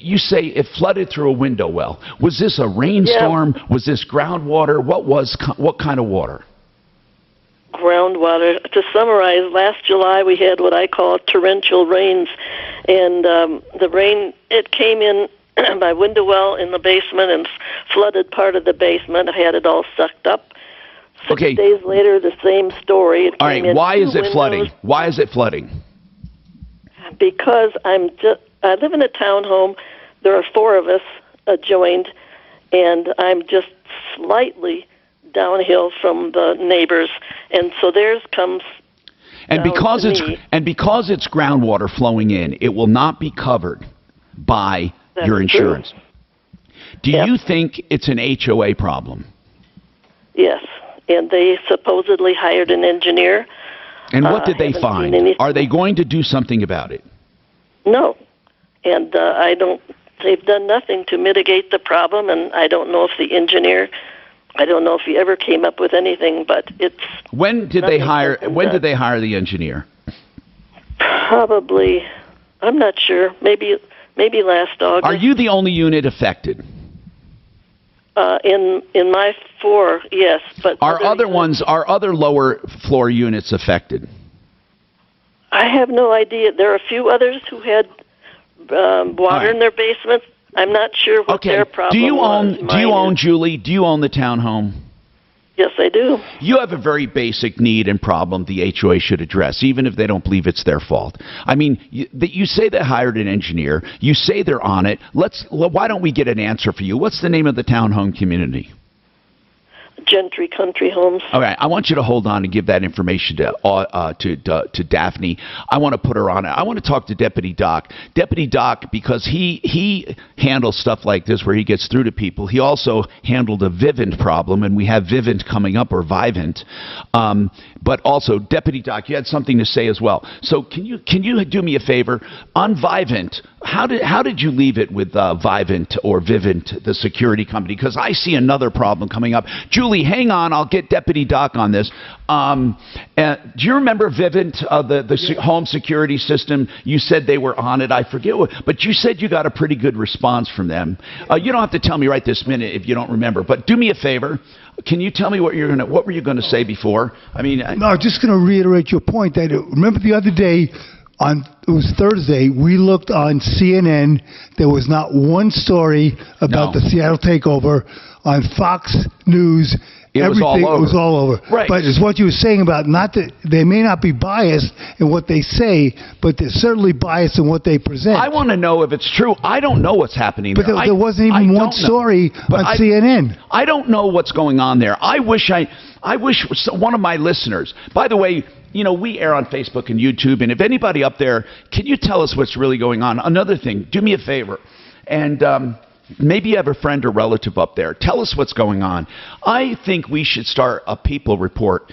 you say it flooded through a window well. Was this a rainstorm? Yeah. Was this groundwater? What kind of water? Groundwater. To summarize, last July we had what I call torrential rains, and the rain, it came in my window well in the basement and flooded part of the basement. I had it all sucked up. 6 days later, the same story. All right, why is it flooding? Why is it flooding? Because I live in a townhome. There are 4 of us adjoined, and I'm just slightly downhill from the neighbors, and so theirs comes. And because it's groundwater flowing in, it will not be covered by your insurance. True. Do you think it's an HOA problem? Yes, and they supposedly hired an engineer. And what did they find? Are they going to do something about it? No, and I don't. They've done nothing to mitigate the problem, and I don't know if the engineer. I don't know if he ever came up with anything, but it's. When did they hire? When did they hire the engineer? Probably, I'm not sure. Maybe last August. Are you the only unit affected? In my 4, yes, but are other lower floor units affected? I have no idea. There are a few others who had water in their basements. I'm not sure what their problem was. Do you own, Julie? Do you own the townhome? Yes, I do. You have a very basic need and problem the HOA should address, even if they don't believe it's their fault. I mean, you say they hired an engineer. You say they're on it. Why don't we get an answer for you? What's the name of the townhome community? Gentry Country Homes. All right, I want you to hold on and give that information to Daphne. I want to put her on it. I want to talk to Deputy Doc. Deputy Doc, because he handles stuff like this where he gets through to people. He also handled a Vivint problem, and we have Vivint coming up, or Vivint. But also, Deputy Doc, you had something to say as well. So can you do me a favor on Vivint? How did you leave it with Vivint or Vivint, the security company? Because I see another problem coming up. Julie, hang on. I'll get Deputy Doc on this. Do you remember Vivint, the home security system? You said they were on it. I forget what, but you said you got a pretty good response from them. You don't have to tell me right this minute if you don't remember, but do me a favor. Can you tell me what were you going to say before? I mean, no, I'm just going to reiterate your point. That remember the other day, it was Thursday, we looked on CNN. There was not one story about the Seattle takeover. On Fox News, it was all over. Right. But it's what you were saying about not that they may not be biased in what they say, but they're certainly biased in what they present. I want to know if it's true. I don't know what's happening there. But there wasn't even one story on CNN. I don't know what's going on there. I wish one of my listeners, by the way, we air on Facebook and YouTube, and if anybody up there, can you tell us what's really going on? Another thing, do me a favor, and maybe you have a friend or relative up there. Tell us what's going on. I think we should start a people report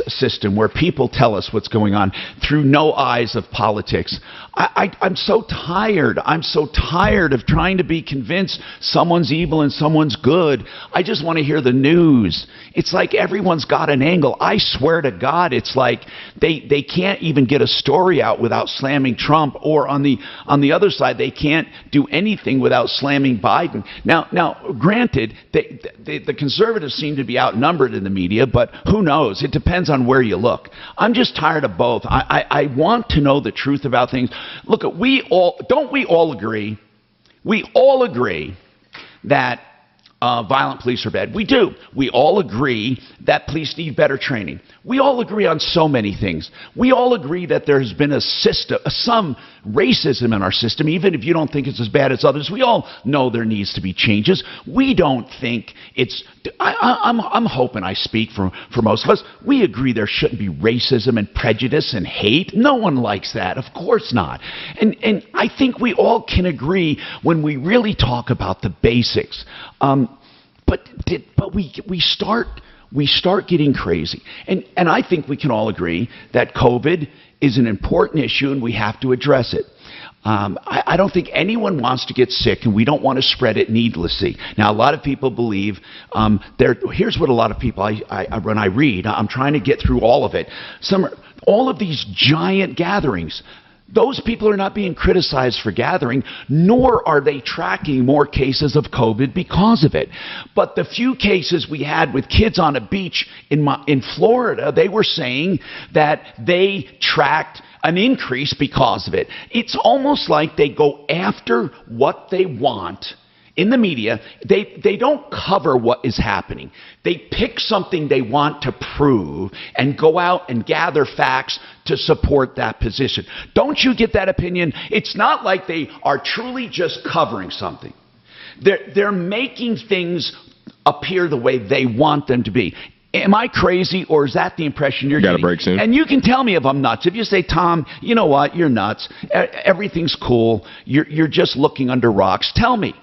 system where people tell us what's going on through no eyes of politics. I'm so tired. I'm so tired of trying to be convinced someone's evil and someone's good. I just want to hear the news. It's like everyone's got an angle. I swear to God, it's like they can't even get a story out without slamming Trump, or on the other side, they can't do anything without slamming Biden. Now, granted, the conservatives seem to be outnumbered in the media, but who knows? It depends on where you look. I'm just tired of both. I want to know the truth about things. Look, don't we all agree? We all agree that violent police are bad. We do. We all agree that police need better training. We all agree on so many things. We all agree that there's been some racism in our system, even if you don't think it's as bad as others. We all know there needs to be changes. We don't think it's. I'm hoping I speak for most of us. We agree there shouldn't be racism and prejudice and hate. No one likes that. Of course not. And I think we all can agree when we really talk about the basics. But we start getting crazy. And I think we can all agree that COVID is an important issue and we have to address it. I don't think anyone wants to get sick, and we don't want to spread it needlessly. Now, a lot of people believe, here's what a lot of people, when I read, I'm trying to get through all of it. All of these giant gatherings, Those people are not being criticized for gathering, nor are they tracking more cases of COVID because of it. But the few cases we had with kids on a beach in Florida, they were saying that they tracked an increase because of it. It's almost like they go after what they want. In the media, they don't cover what is happening. They pick something they want to prove and go out and gather facts to support that position. Don't you get that opinion? It's not like they are truly just covering something. They're making things appear the way they want them to be. Am I crazy, or is that the impression you're getting? Got a break soon. And you can tell me if I'm nuts. If you say, Tom, you know what, you're nuts. Everything's cool. You're just looking under rocks. Tell me.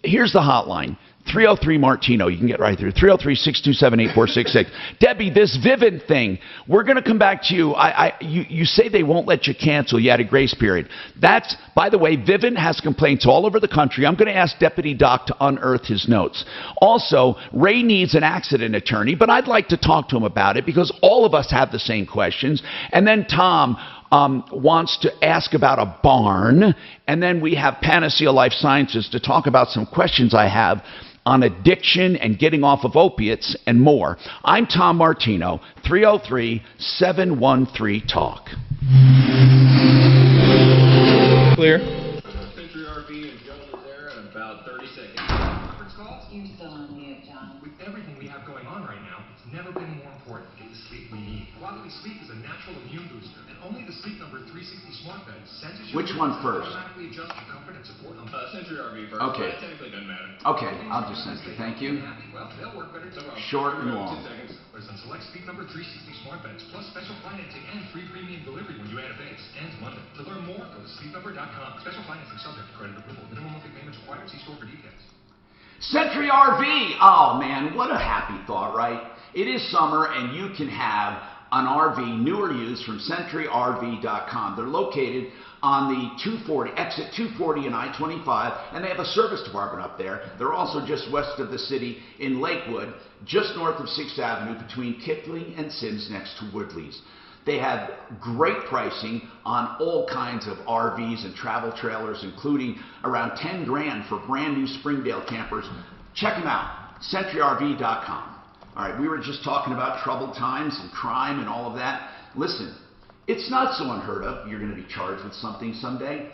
Here's the hotline. 303-MARTINO. You can get right through. 303-627-8466. Debbie, this Vivint thing, we're going to come back to you. You say they won't let you cancel. You had a grace period. That's, by the way, Vivint has complaints all over the country. I'm going to ask Deputy Doc to unearth his notes. Also, Ray needs an accident attorney, but I'd like to talk to him about it because all of us have the same questions. And then Tom wants to ask about a barn. And then we have Panacea Life Sciences to talk about some questions I have on addiction and getting off of opiates and more. I'm Tom Martino, 303-713-TALK. Clear. Century RV and Joe is there in about 30 seconds. Conference call? You're still on mute, John. With everything we have going on right now, it's never been more important to get the sleep we need. Quality sleep is a natural immune booster, and only the Sleep Number 360 smart bed senses your Which one first? automatically adjust your comfort and support on Century RV first. Okay. That technically doesn't matter. Okay, I'll just send it. Thank you. Well, they'll work better tomorrow. Short and long. 2 seconds. There's on select Sleep Number 360 smart beds, plus special financing and free premium delivery when you add a base. Ends Monday. To learn more, go to sleepnumber.com. Special financing subject to credit approval. Minimum monthly payments required. See store for details. Century RV. Oh, man, what a happy thought, right? It is summer, and you can have an RV, new or used, from CenturyRV.com. They're located on the 240, exit 240 and I-25, and they have a service department up there. They're also just west of the city in Lakewood, just north of 6th Avenue, between Kipling and Sims, next to Woodley's. They have great pricing on all kinds of RVs and travel trailers, including around 10 grand for brand new Springdale campers. Check them out, CenturyRV.com. All right, we were just talking about troubled times and crime and all of that. Listen, it's not so unheard of you're going to be charged with something someday.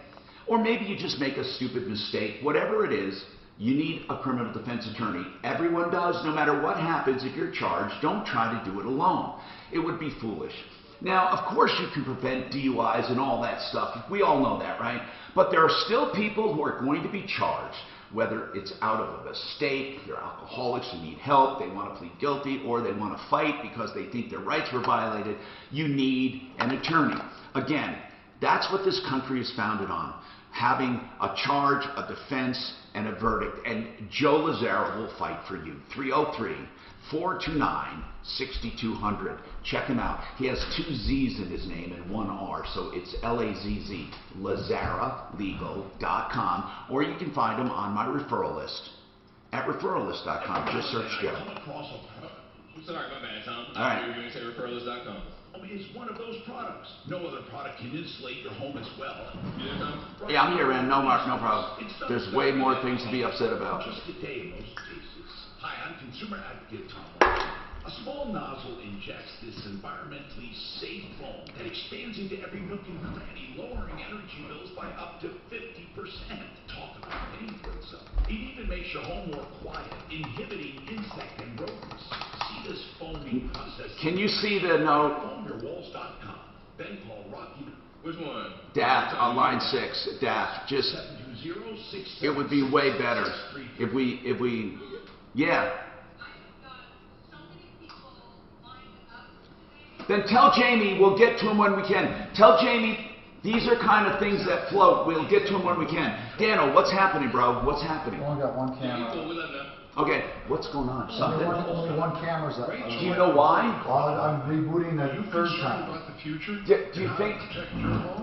Or maybe you just make a stupid mistake. Whatever it is, you need a criminal defense attorney. Everyone does, no matter what happens. If you're charged, don't try to do it alone. It would be foolish. Now, of course you can prevent DUIs and all that stuff. We all know that, right? But there are still people who are going to be charged, whether it's out of a mistake, they're alcoholics who need help, they want to plead guilty, or they want to fight because they think their rights were violated. You need an attorney. Again, that's what this country is founded on, having a charge, a defense, and a verdict. And Joe Lazzaro will fight for you. 303-429-6200. Check him out. He has 2 Z's in his name and 1 R, so it's L-A-Z-Z, LazzaraLegal.com, or you can find him on my referral list at referrallist.com. Just search Joe. Sorry, my bad, Tom. All right. You were going to say referrallist.com. Is one of those products. No other product can insulate your home as well. You there, Tom? Yeah, I'm here, man. No, Mark, no problem. There's way more things to be upset about. Just today in most cases. Hi, I'm consumer advocate Tom Martin. A small nozzle injects this environmentally safe foam that expands into every nook and cranny, lowering energy bills by up to 50%. Talk about paying for itself. It even makes your home more quiet, inhibiting insect and rodents. See this foaming process. Can you see the note? Foamyourwalls.com. Then call Rocky. Which one? Daft on line 6. Daft. Just, it would be way better if we, yeah. Then tell Jamie we'll get to him when we can. Tell Jamie these are kind of things that float. We'll get to him when we can. Dano, what's happening, bro? What's happening? We only got one camera. We let them know. Okay, what's going on? Something? Only one camera's up. Do you know why? Well, I'm rebooting the third time. future. Do you think,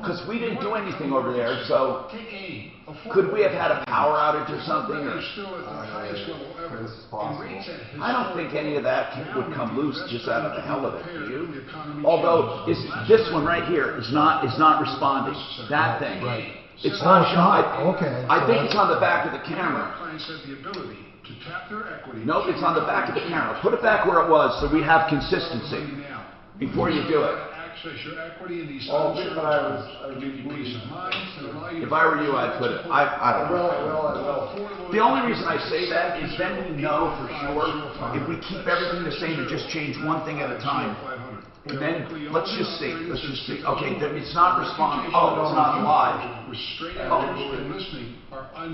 because we didn't do anything over there, so Take A. could we have had a power outage or something? Or, Still at the highest level ever. This is possible. And rates at I don't think any of that would come loose just out of the hell of it, do you? the economy Although this one right here is not responding. That thing, it's Oh, not it's showing. not? Okay. I think it's on the back of the camera. clients have the ability to tap their equity. Nope, it's on the back of the camera. Put it back where it was so we have consistency Now, before you do it. access your equity in these Oh, uncertain but I times. was Give you peace of mind and allow you If I were you, I'd put it. I don't know. Well, The only reason I say that is then we know for sure if we keep everything the same and just change one thing at a time. And then let's just see. Let's just see. Okay, it's not responding. Oh, it's not live.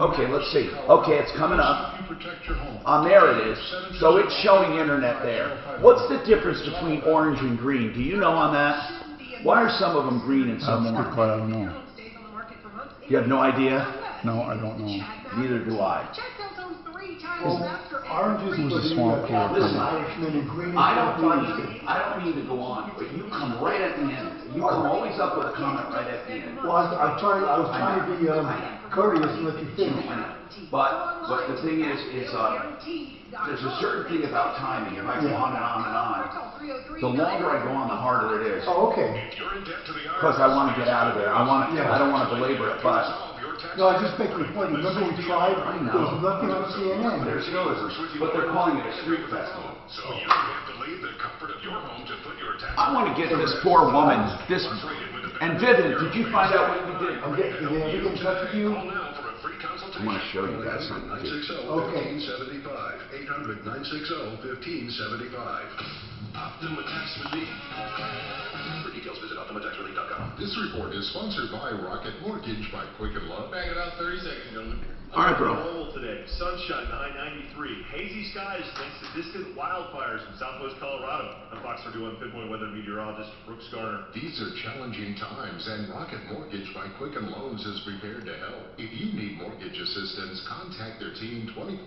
Okay, let's see. Okay, it's coming up. There it is. So it's showing internet there. What's the difference between orange and green? Do you know on that? Why are some of them green and some orange? I don't know. You have no idea? No, I don't know. Neither do I. Orange is Who's a swamp here? Listen, Irishman and green is I don't mean to go on, but you come right at the end. You come always up with a comment right at the end. Well, I was trying to be courteous and let you finish. But the thing is there's a certain thing about timing. If I go on and on and on, the longer I go on, the harder it is. Oh, okay. Because I want to get out of there. I don't want to belabor it, but. No, I just making a point. Remember we tried? There was nothing on CNN. There still is, but they're calling it a street festival. So you don't have to leave the comfort of your home to put your tax. I want to get this poor woman, and Vivian, did you find out what we did? Did they ever get in touch with you? Call now for a free consultation. I want to show you guys something. Okay. 800 960 1575. Optima Tax Relief. For details, visit OptimaTaxRelief.com. This report is sponsored by Rocket Mortgage by Quicken Loan. Back it out 30 seconds, gentlemen. All right, bro. Normal today. Sunshine, high 93. Hazy skies thanks to distant wildfires in southwest Colorado. I'm Fox 31 Pinpoint weather meteorologist Brooks Garner. These are challenging times, and Rocket Mortgage by Quicken Loans is prepared to help. If you need mortgage assistance, contact their team 10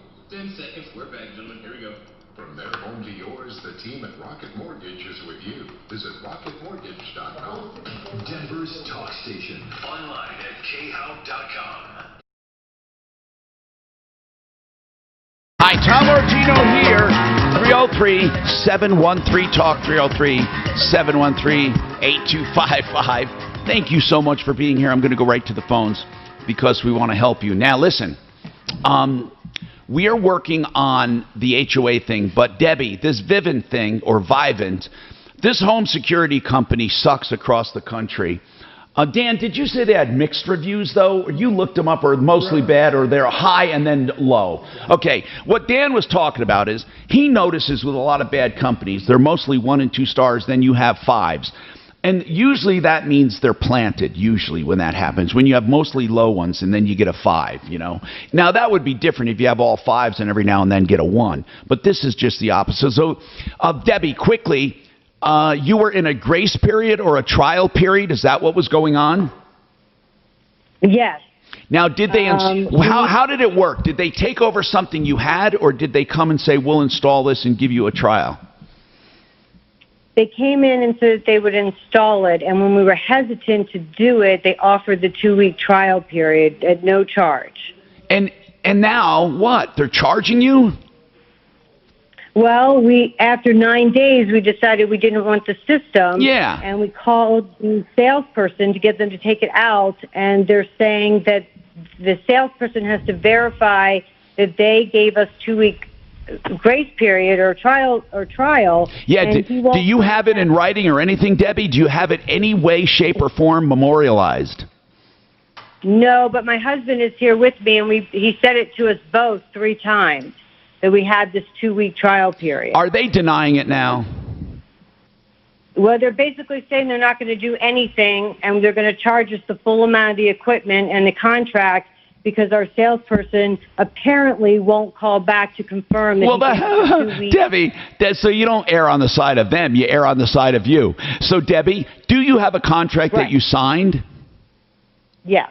seconds. We're back, gentlemen. Here we go. From their home to yours, the team at Rocket Mortgage is with you. Visit rocketmortgage.com. Denver's talk station. Online at khout.com. Hi, Tom Ortino here. 303-713-TALK, 303-713-8255. Thank you so much for being here. I'm going to go right to the phones because we want to help you. Now, listen. We are working on the HOA thing, but Debbie, this Vivint thing, or Vivint, this home security company sucks across the country. Dan, did you say they had mixed reviews, though? Or you looked them up, or mostly bad, or they're high and then low? Okay, what Dan was talking about is he notices with a lot of bad companies, they're mostly 1 and 2 stars, then you have 5s. And usually that means they're planted, usually when that happens, when you have mostly low ones and then you get a 5, you know. Now, that would be different if you have all 5s and every now and then get a 1. But this is just the opposite. So, Debbie, quickly, you were in a grace period or a trial period. Is that what was going on? Yes. Now, did they how did it work? Did they take over something you had, or did they come and say, we'll install this and give you a trial? They came in and said that they would install it, and when we were hesitant to do it, they offered the 2-week trial period at no charge. And now what? They're charging you? Well, after 9 days, we decided we didn't want the system. Yeah. And we called the salesperson to get them to take it out, and they're saying that the salesperson has to verify that they gave us 2-week grace period or trial. Yeah, do you have it in writing or anything, Debbie? Do you have it any way, shape, or form memorialized? No, but my husband is here with me, and he said it to us both 3 times that we had this 2-week trial period. Are they denying it now? Well, they're basically saying they're not going to do anything, and they're going to charge us the full amount of the equipment and the contract, because our salesperson apparently won't call back to confirm that. Well, Debbie, so you don't err on the side of them, you err on the side of you. So, Debbie, do you have a contract that you signed? Yes.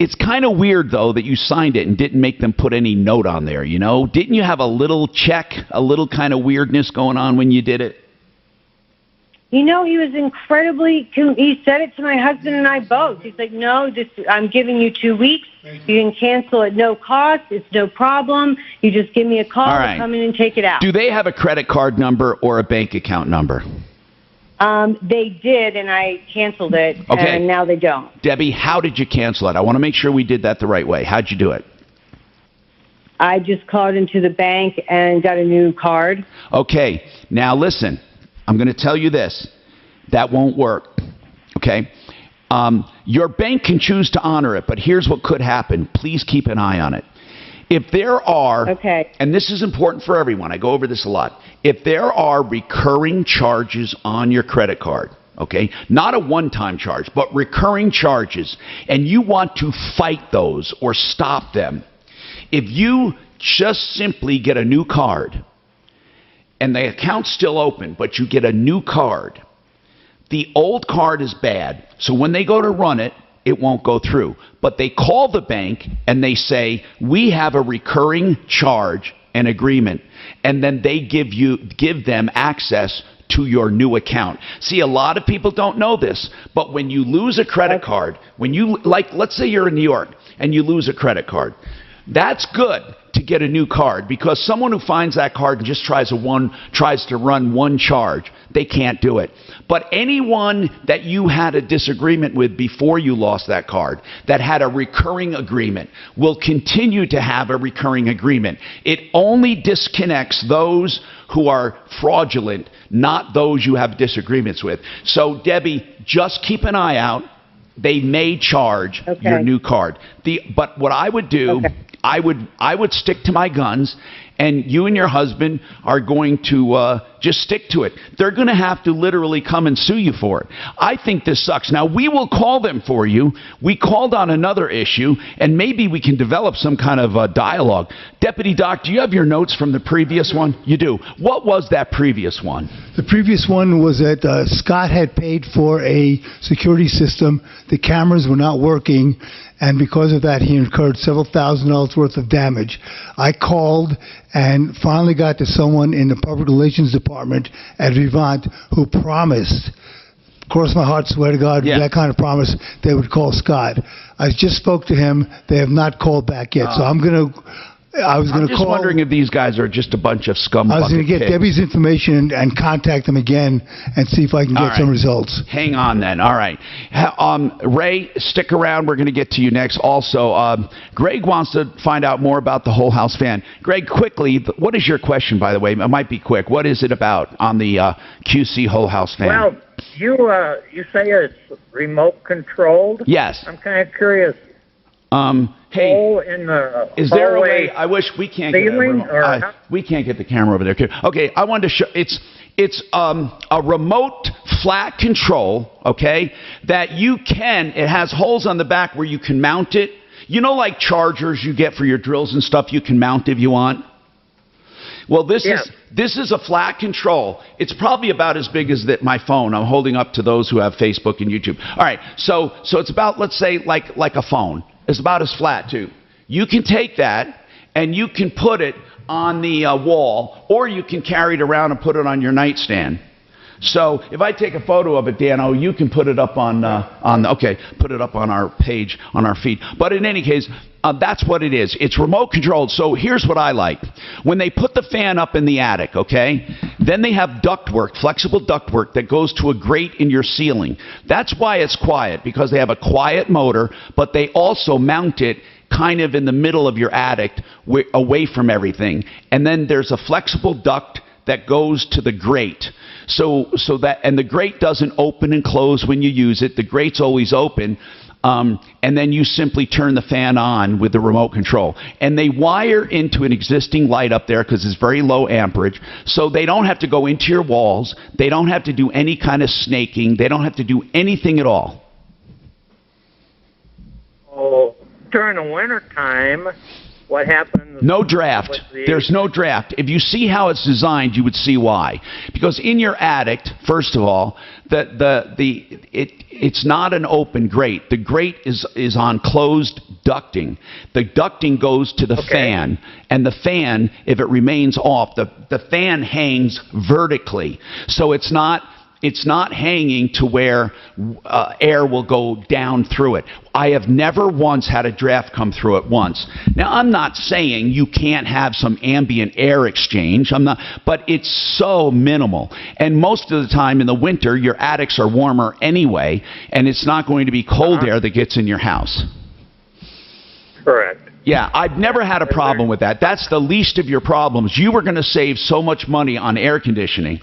It's kind of weird, though, that you signed it and didn't make them put any note on there, you know? Didn't you have a little check, a little kind of weirdness going on when you did it? You know, he was incredibly, he said it to my husband and I both. He's like, no, I'm giving you 2 weeks. You can cancel at no cost. It's no problem. You just give me a call All right. and come in and take it out. Do they have a credit card number or a bank account number? They did, and I canceled it, Okay. and now they don't. Debbie, how did you cancel it? I want to make sure we did that the right way. How'd you do it? I just called into the bank and got a new card. Okay, now listen. I'm going to tell you this. That won't work. Okay? Your bank can choose to honor it, but here's what could happen. Please keep an eye on it. If there are, and this is important for everyone, I go over this a lot. If there are recurring charges on your credit card, okay, not a one-time charge, but recurring charges, and you want to fight those or stop them, if you just simply get a new card, and the account's still open, but you get a new card, the old card is bad. So when they go to run it, it won't go through. But they call the bank and they say, we have a recurring charge and agreement. And then they give them access to your new account. See, a lot of people don't know this, but when you lose a credit card, let's say you're in New York and you lose a credit card, that's good to get a new card, because someone who finds that card and just tries to run one charge, they can't do it. But anyone that you had a disagreement with before you lost that card, that had a recurring agreement, will continue to have a recurring agreement. It only disconnects those who are fraudulent, not those you have disagreements with. So, Debbie, just keep an eye out. They may charge your new card. But what I would do, I would stick to my guns, and you and your husband are going to just stick to it. They're going to have to literally come and sue you for it. I think this sucks. Now, we will call them for you. We called on another issue, and maybe we can develop some kind of dialogue. Deputy Doc, do you have your notes from the previous one? You do. What was that previous one? The previous one was that Scott had paid for a security system. The cameras were not working, and because of that, he incurred several $1,000s worth of damage. I called and finally got to someone in the public relations department at Vivant who promised, cross my heart, swear to God, that kind of promise, they would call Scott. I just spoke to him. They have not called back yet, so I'm just wondering if these guys are just a bunch of scumbucket I was going to get Debbie's information and contact them again and see if I can get some results. Hang on then. All right. Ray, stick around. We're going to get to you next. Also, Greg wants to find out more about the Whole House fan. Greg, quickly, what is your question, by the way? It might be quick. What is it about on the QC Whole House fan? Well, you say it's remote controlled? Yes. I'm kind of curious. Hey, in the is there a way? I wish we can't we can't get the camera over there. Okay, I wanted to show. It's a remote flat control. Okay, that you can. It has holes on the back where you can mount it. You know, like chargers you get for your drills and stuff. You can mount if you want. Well, this is a flat control. It's probably about as big as my phone. I'm holding up to those who have Facebook and YouTube. All right, so it's about, let's say, like a phone. It's about as flat too. You can take that and you can put it on the wall, or you can carry it around and put it on your nightstand. So if I take a photo of it, Dano, you can put it up put it up on our page, on our feed. But in any case, that's what it is. It's remote controlled. So here's what I like. When they put the fan up in the attic, okay, then they have ductwork, flexible ductwork that goes to a grate in your ceiling. That's why it's quiet, because they have a quiet motor, but they also mount it kind of in the middle of your attic, away from everything. And then there's a flexible duct that goes to the grate. And the grate doesn't open and close when you use it. The grate's always open. And then you simply turn the fan on with the remote control. And they wire into an existing light up there because it's very low amperage. So they don't have to go into your walls. They don't have to do any kind of snaking. They don't have to do anything at all. Oh, during the winter time, what happens? No draft. There's no draft. If you see how it's designed, you would see why. Because in your attic, first of all, it's not an open grate. The grate is on closed ducting. The ducting goes to the fan, and the fan, if it remains off, the fan hangs vertically. So it's not It's not hanging to where air will go down through it. I have never once had a draft come through it once. Now, I'm not saying you can't have some ambient air exchange. But it's so minimal. And most of the time in the winter, your attics are warmer anyway, and it's not going to be cold air that gets in your house. Correct. Yeah, I've never had a problem with that. That's the least of your problems. You were going to save so much money on air conditioning.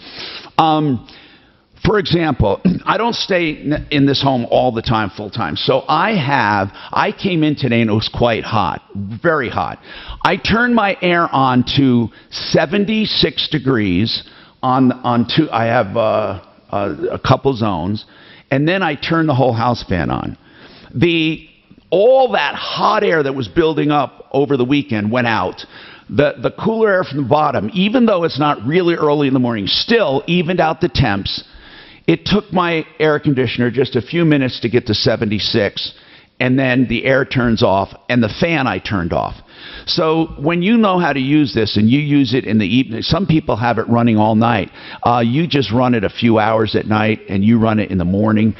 For example, I don't stay in this home all the time, full time. So I came in today and it was quite hot, very hot. I turned my air on to 76 degrees on two. I have a couple zones, and then I turned the whole house fan on. All that hot air that was building up over the weekend went out. The cooler air from the bottom, even though it's not really early in the morning, still evened out the temps. It took my air conditioner just a few minutes to get to 76, and then the air turns off, and the fan I turned off. So when you know how to use this and you use it in the evening, some people have it running all night. You just run it a few hours at night, and you run it in the morning.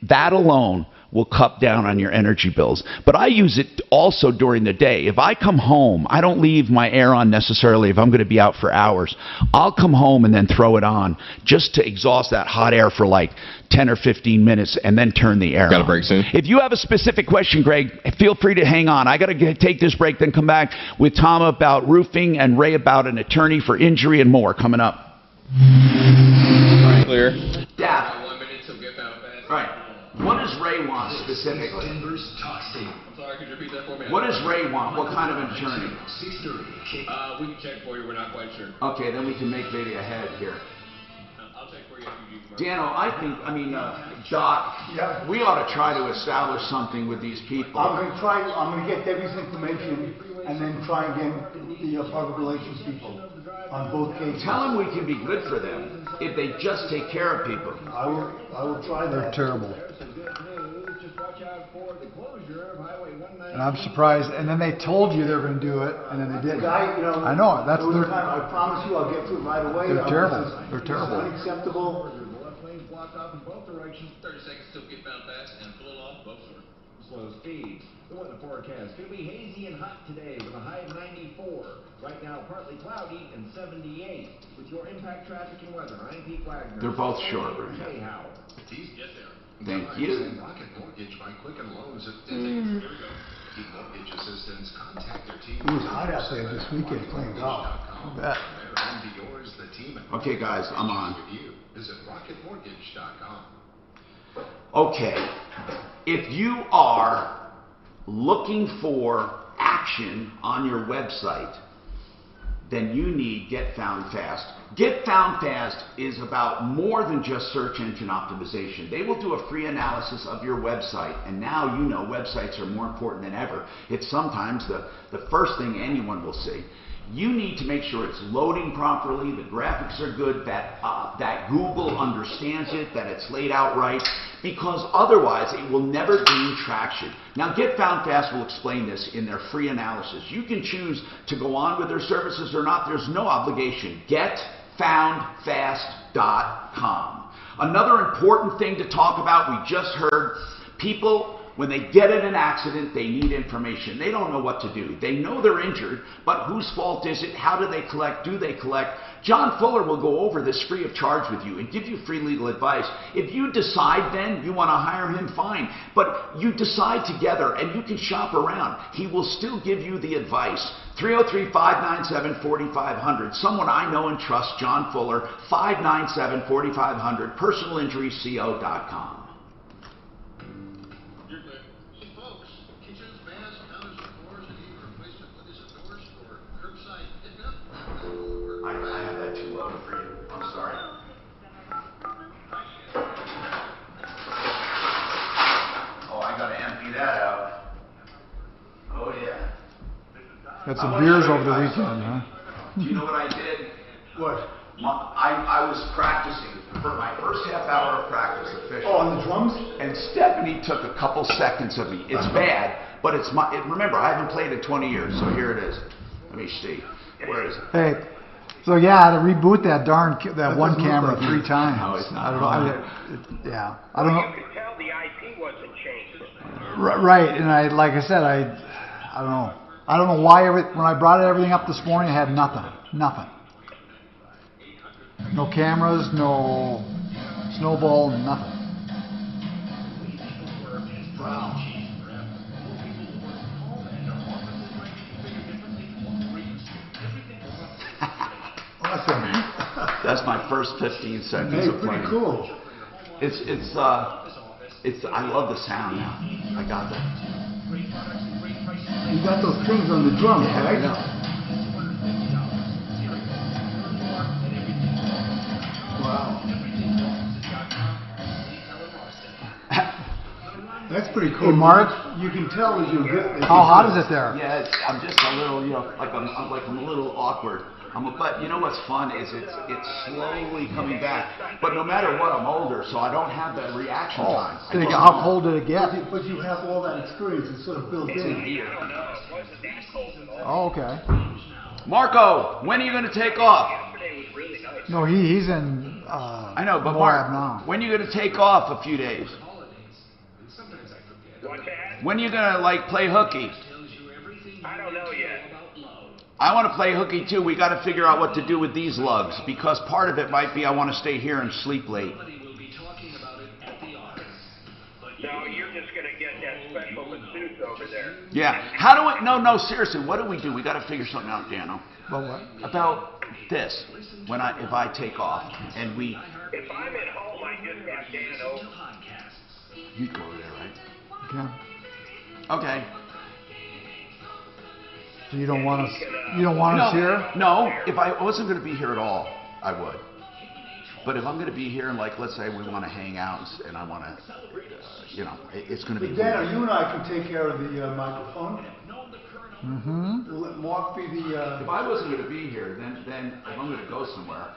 That alone will cut down on your energy bills. But I use it also during the day. If I come home, I don't leave my air on necessarily if I'm going to be out for hours. I'll come home and then throw it on just to exhaust that hot air for like 10 or 15 minutes and then turn the air on. Got a break soon. If you have a specific question, Greg, feel free to hang on. I got to take this break, then come back with Tom about roofing and Ray about an attorney for injury and more coming up. Clear. Yeah. 1 minute till get out fast. Right. What does Ray want specifically? Denver's Talk Station. I'm sorry, could you repeat that for me? What does Ray want? What kind of an attorney? 6:30. We can check for you. We're not quite sure. Okay, then we can make maybe a head here. I'll check for you after you do. Dano, Doc, we ought to try to establish something with these people. I'm going to get Debbie's information and then try and get the public relations people on both cases. Tell them we can be good for them if they just take care of people. I will try that. They're terrible. And I'm surprised. And then they told you they were going to do it, and then they didn't. I know. That's their. I promise you, I'll get through it right away. They're terrible. They're terrible. It's unacceptable. The left lane's blocked off in both directions. 30 seconds till get found fast and pull off both short. Slow speeds. The weather forecast could be hazy and hot today with a high of 94. Right now, partly cloudy and 78. With your impact traffic and weather, I'm Pete Wagner. They're both short, right? Hey, Howard. Yes, sir. Thank you. Rocket Mortgage by Quicken Loans. Here we go. Keep mortgage assistance. Contact their team. It was hot out there this weekend playing golf. And to yours, the team. Okay, guys, I'm on. Visit rocketmortgage.com. Okay, if you are looking for action on your website, then you need Get Found Fast. Get Found Fast is about more than just search engine optimization. They will do a free analysis of your website, and now you know websites are more important than ever. It's sometimes the first thing anyone will see. You need to make sure it's loading properly, the graphics are good, that Google understands it, that it's laid out right, because otherwise it will never gain traction. Now, Get Found Fast will explain this in their free analysis. You can choose to go on with their services or not. There's no obligation. GetFoundFast.com. Another important thing to talk about, we just heard, people, when they get in an accident, they need information. They don't know what to do. They know they're injured, but whose fault is it? How do they collect? Do they collect? John Fuller will go over this free of charge with you and give you free legal advice. If you decide then you want to hire him, fine. But you decide together and you can shop around. He will still give you the advice. 303-597-4500. Someone I know and trust, John Fuller, 597-4500, personalinjuryco.com. I have that too low for you. I'm sorry. Oh, I gotta empty that out. Oh yeah. Had some beers over the weekend, huh? Do you know what I did? What? I was practicing for my first half hour of practice officially. Oh, on the drums? And Stephanie took a couple seconds of me. It's bad, but it's remember, I haven't played in 20 years, so here it is. Let me see. Where is it? Hey, So yeah, to reboot that one camera like 3 times. No, it's not. I don't know. I don't know. You could tell the IP wasn't changed. Right, and like I said, I don't know. I don't know why when I brought everything up this morning, I had nothing. No cameras, no snowball, nothing. Wow. Awesome. That's my first 15 seconds Hey, of pretty playing. cool. It's I love the sound now. I got that. You got those things on the drums, Yeah, right? I know. Wow. That's pretty cool. Hey, Mark, you can tell as you get. how hot is it there? Yeah, I'm just a little, like I'm a little awkward. But you know what's fun is it's slowly coming back. But no matter what, I'm older, so I don't have that reaction time. How cold did it get? But you have all that experience. It's sort of built in. Oh, okay. Marco, when are you going to take off? No, he's in. I know, but Moab Mark, now. when are you going to take off a few days? When are you going to play hooky? I don't know yet. I want to play hooky too. We got to figure out what to do with these lugs because part of it might be I want to stay here and sleep late. No, you're just going to get that special masseuse over there. Yeah. How do we? No, seriously. What do we do? We got to figure something out, Dano. But what? About this. If I take off and we. If I'm at home, I just have Dano. You'd go over there, right? Okay. Okay. So you don't want us? You don't want us here? No. If I wasn't going to be here at all, I would. But if I'm going to be here and let's say we want to hang out and I want to, it's going to be. Dan, you and I can take care of the microphone. Mm-hmm. We'll let Mark be the. If I wasn't going to be here, then if I'm going to go somewhere.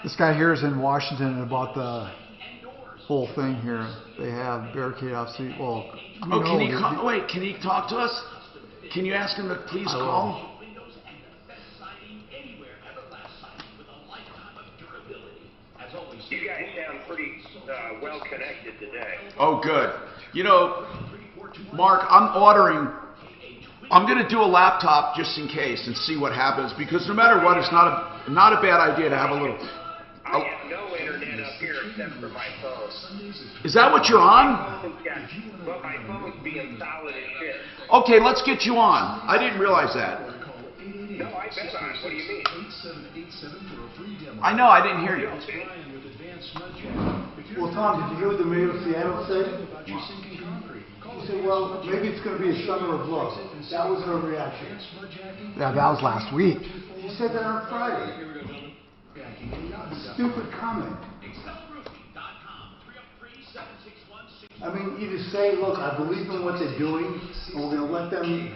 This guy here is in Washington about the whole thing here. They have barricade off seat. Well, can he wait? Can he talk to us? Can you ask him to please call? You guys sound pretty well connected today. Oh, good. Mark, I'm going to do a laptop just in case and see what happens because no matter what, it's not a bad idea to have a little. I have no internet up here except for my phone. Is that what you're on? Well, my phone's being solid as shit. Okay, let's get you on. I didn't realize that. No, I bet on. What do you mean? I know, I didn't hear you. Well, Tom, did you hear what the mayor of Seattle said? She said, well, maybe it's going to be a summer of love. That was her reaction. Yeah, that was last week. She said that on Friday. Stupid comment. I mean, either say, look, I believe in what they're doing, and we're going to let them,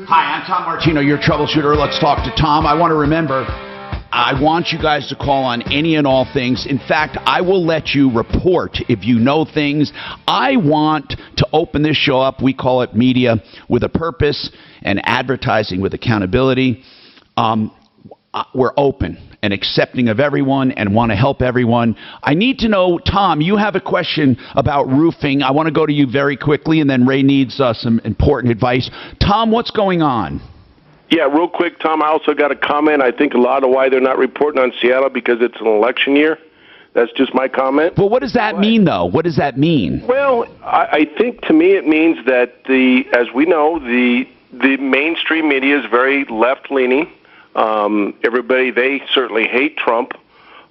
Hi, I'm Tom Martino, your troubleshooter. Let's talk to Tom. I want to remember, I want you guys to call on any and all things. In fact, I will let you report if you know things. I want to open this show up. We call it media with a purpose and advertising with accountability. We're open and accepting of everyone and want to help everyone. I need to know, Tom, you have a question about roofing. I want to go to you very quickly, and then Ray needs some important advice. Tom, what's going on? Yeah, real quick, Tom, I also got a comment. I think a lot of why they're not reporting on Seattle because it's an election year. That's just my comment. Well, what does that mean, though? What does that mean? Well, I think to me it means that as we know, the mainstream media is very left-leaning. Everybody, they certainly hate Trump.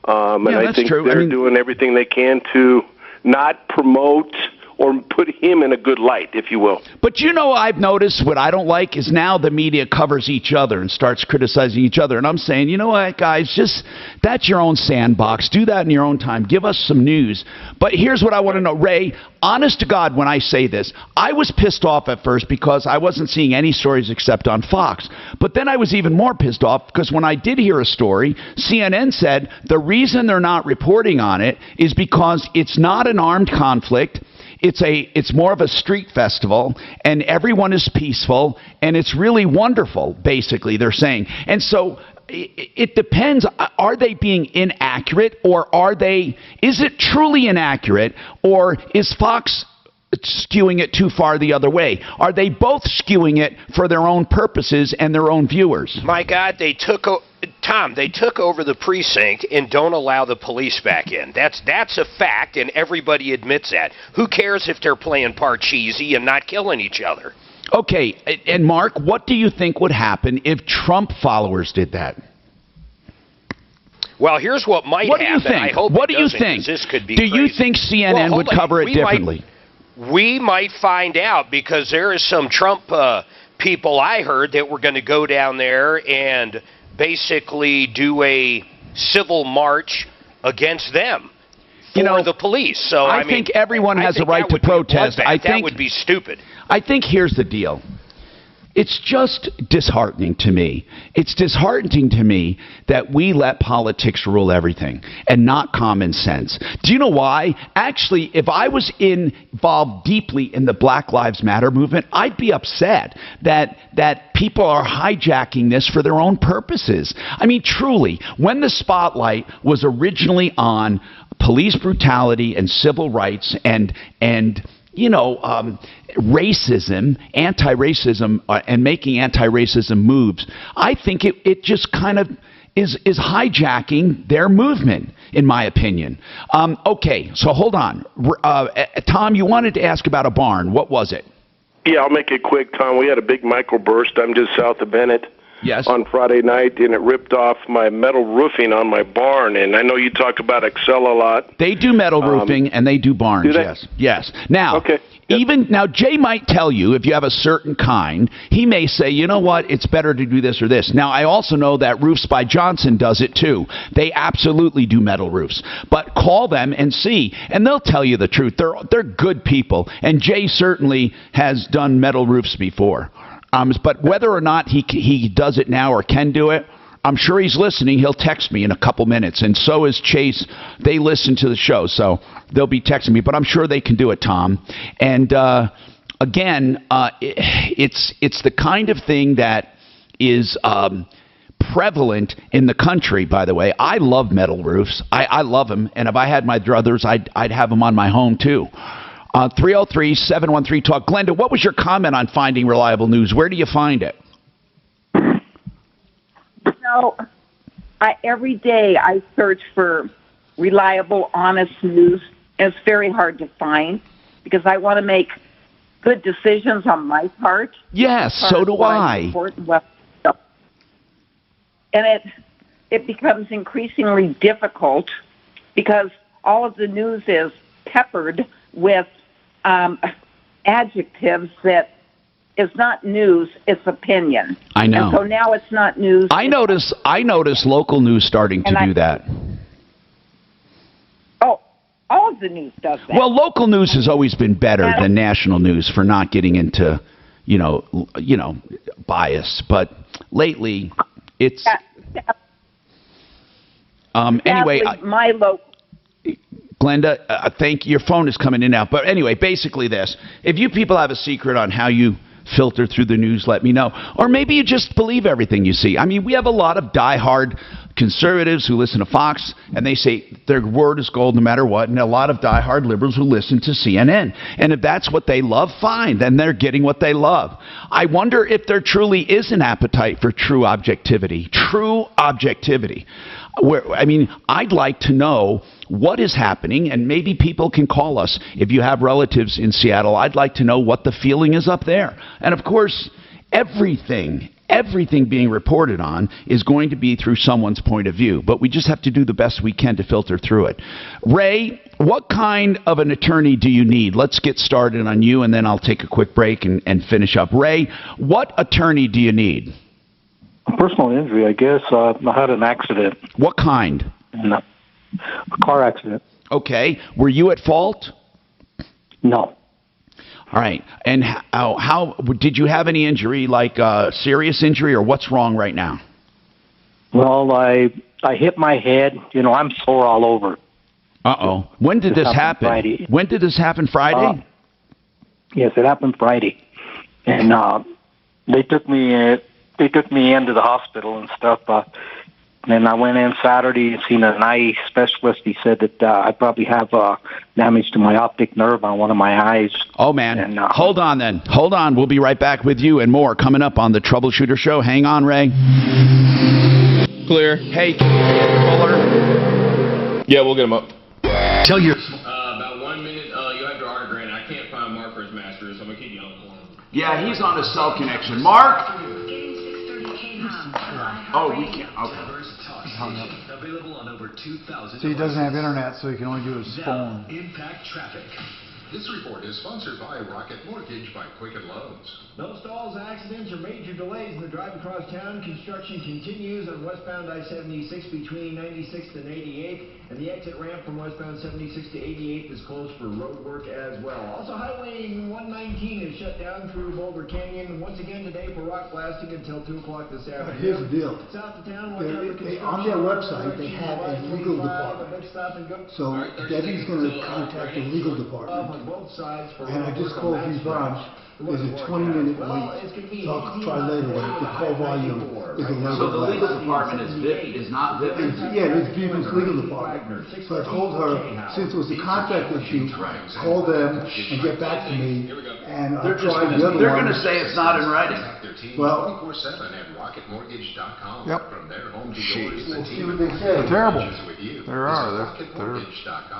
And I think they're doing everything they can to not promote or put him in a good light, if you will. But I've noticed what I don't like is now the media covers each other and starts criticizing each other. And I'm saying, you know what, guys, that's your own sandbox. Do that in your own time. Give us some news. But here's what I want to know. Ray, honest to God, when I say this, I was pissed off at first because I wasn't seeing any stories except on Fox. But then I was even more pissed off because when I did hear a story, CNN said the reason they're not reporting on it is because it's not an armed conflict. it's more of a street festival, and everyone is peaceful, and it's really wonderful. Basically, they're saying, and so it depends. Are they being inaccurate, or is it truly inaccurate, or is Fox skewing it too far the other way? Are they both skewing it for their own purposes and their own viewers? My God, they took over the precinct and don't allow the police back in. That's a fact, and everybody admits that. Who cares if they're playing Parcheesi and not killing each other? Okay, and Mark, what do you think would happen if Trump followers did that? Well, here's what might happen. What do you think? I hope what do you doesn't, think? This could be do crazy. You think CNN would cover it differently? We might find out, because there is some Trump people I heard that were going to go down there and basically do a civil march against them for the police. So I mean, think everyone has a right to protest. I think that would be stupid. I think here's the deal. It's just disheartening to me. It's disheartening to me that we let politics rule everything and not common sense. Do you know why? Actually, if I was involved deeply in the Black Lives Matter movement, I'd be upset that people are hijacking this for their own purposes. I mean, truly, when the spotlight was originally on police brutality and civil rights and racism, anti-racism, and making anti-racism moves, I think it just kind of is hijacking their movement, in my opinion. Okay, so hold on. Tom, you wanted to ask about a barn. What was it? Yeah, I'll make it quick, Tom. We had a big microburst. I'm just south of Bennett. Yes. On Friday night, and it ripped off my metal roofing on my barn. And I know you talk about Excel a lot. They do metal roofing and they do barns. Do they? Yes. Yes. Now, okay. Now Jay might tell you, if you have a certain kind, he may say, you know what, it's better to do this or this. Now, I also know that Roofs by Johnson does it too. They absolutely do metal roofs. But call them and see, and they'll tell you the truth. They're good people, and Jay certainly has done metal roofs before. But whether or not he does it now or can do it, I'm sure he's listening. He'll text me in a couple minutes, and so is Chase. They listen to the show, so they'll be texting me. But I'm sure they can do it, Tom. And again, it's the kind of thing that is prevalent in the country. By the way, I love metal roofs. I love them, and if I had my druthers, I'd have them on my home too. 303-713-TALK. Glenda, what was your comment on finding reliable news? Where do you find it? Every day I search for reliable, honest news. It's very hard to find because I want to make good decisions on my part. Yes, so do I. And it becomes increasingly difficult because all of the news is peppered with adjectives that is not news, it's opinion. I know. And so now it's not news. I notice local news starting to do that. Oh, all of the news does that. Well, local news has always been better than national news for not getting into, bias. But lately, it's anyway. My local. Glenda, thank you. Your phone is coming in now. But anyway, basically this. If you people have a secret on how you filter through the news, let me know. Or maybe you just believe everything you see. I mean, we have a lot of diehard conservatives who listen to Fox, and they say their word is gold no matter what, and a lot of diehard liberals who listen to CNN. And if that's what they love, fine. Then they're getting what they love. I wonder if there truly is an appetite for true objectivity. True objectivity. I'd like to know what is happening, and maybe people can call us. If you have relatives in Seattle, I'd like to know what the feeling is up there. And of course, everything being reported on is going to be through someone's point of view, but we just have to do the best we can to filter through it. Ray, what kind of an attorney do you need? Let's get started on you, and then I'll take a quick break and finish up. Ray, what attorney do you need? A personal injury, I guess. I had an accident. What kind? A car accident. Okay. Were you at fault? No. All right. And how did you have any injury, like serious injury, or what's wrong right now? Well, I hit my head. I'm sore all over. Uh-oh. When did this happen? Friday. When did this happen? Friday? Yes, it happened Friday, and they took me into the hospital and stuff. Then I went in Saturday and seen an eye specialist. He said that I probably have damage to my optic nerve on one of my eyes. Oh, man. And, Hold on, then. Hold on. We'll be right back with you and more coming up on the Troubleshooter Show. Hang on, Ray. Clear. Hey, Fuller. Yeah, we'll get him up. Tell your... About 1 minute, you have your order granted. I can't find Mark for his master, so I'm going to keep you on the phone. Yeah, he's on a cell connection. Mark? Oh, we can't. Okay. Available on over 2,000. So he doesn't have internet, so he can only do his phone. Impact traffic. This report is sponsored by Rocket Mortgage by Quicken Loans. No stalls, accidents, or major delays in the drive across town. Construction continues on westbound I-76 between 96th and 88th, and the exit ramp from westbound 76 to 88th is closed for road work as well. Also, Highway 119 is shut down through Boulder Canyon once again today for rock blasting until 2 o'clock this afternoon. Here's the deal. South of town, On their website, they have a legal department. So Debbie's going to contact the legal department. And I just called Yvonne. There's a 20-minute wait. So I'll try later. The call volume is a little So the legal department is not Vivian's? Yeah, it's Vivian's legal department. So I told her, since it was a contract issue, call them and get back to me. And I'll try the other one. They're going to say it's not in writing. Well, 24/7 at rocketmortgage.com. Yep. From their home to yours, we'll see what they say. They're terrible. There are.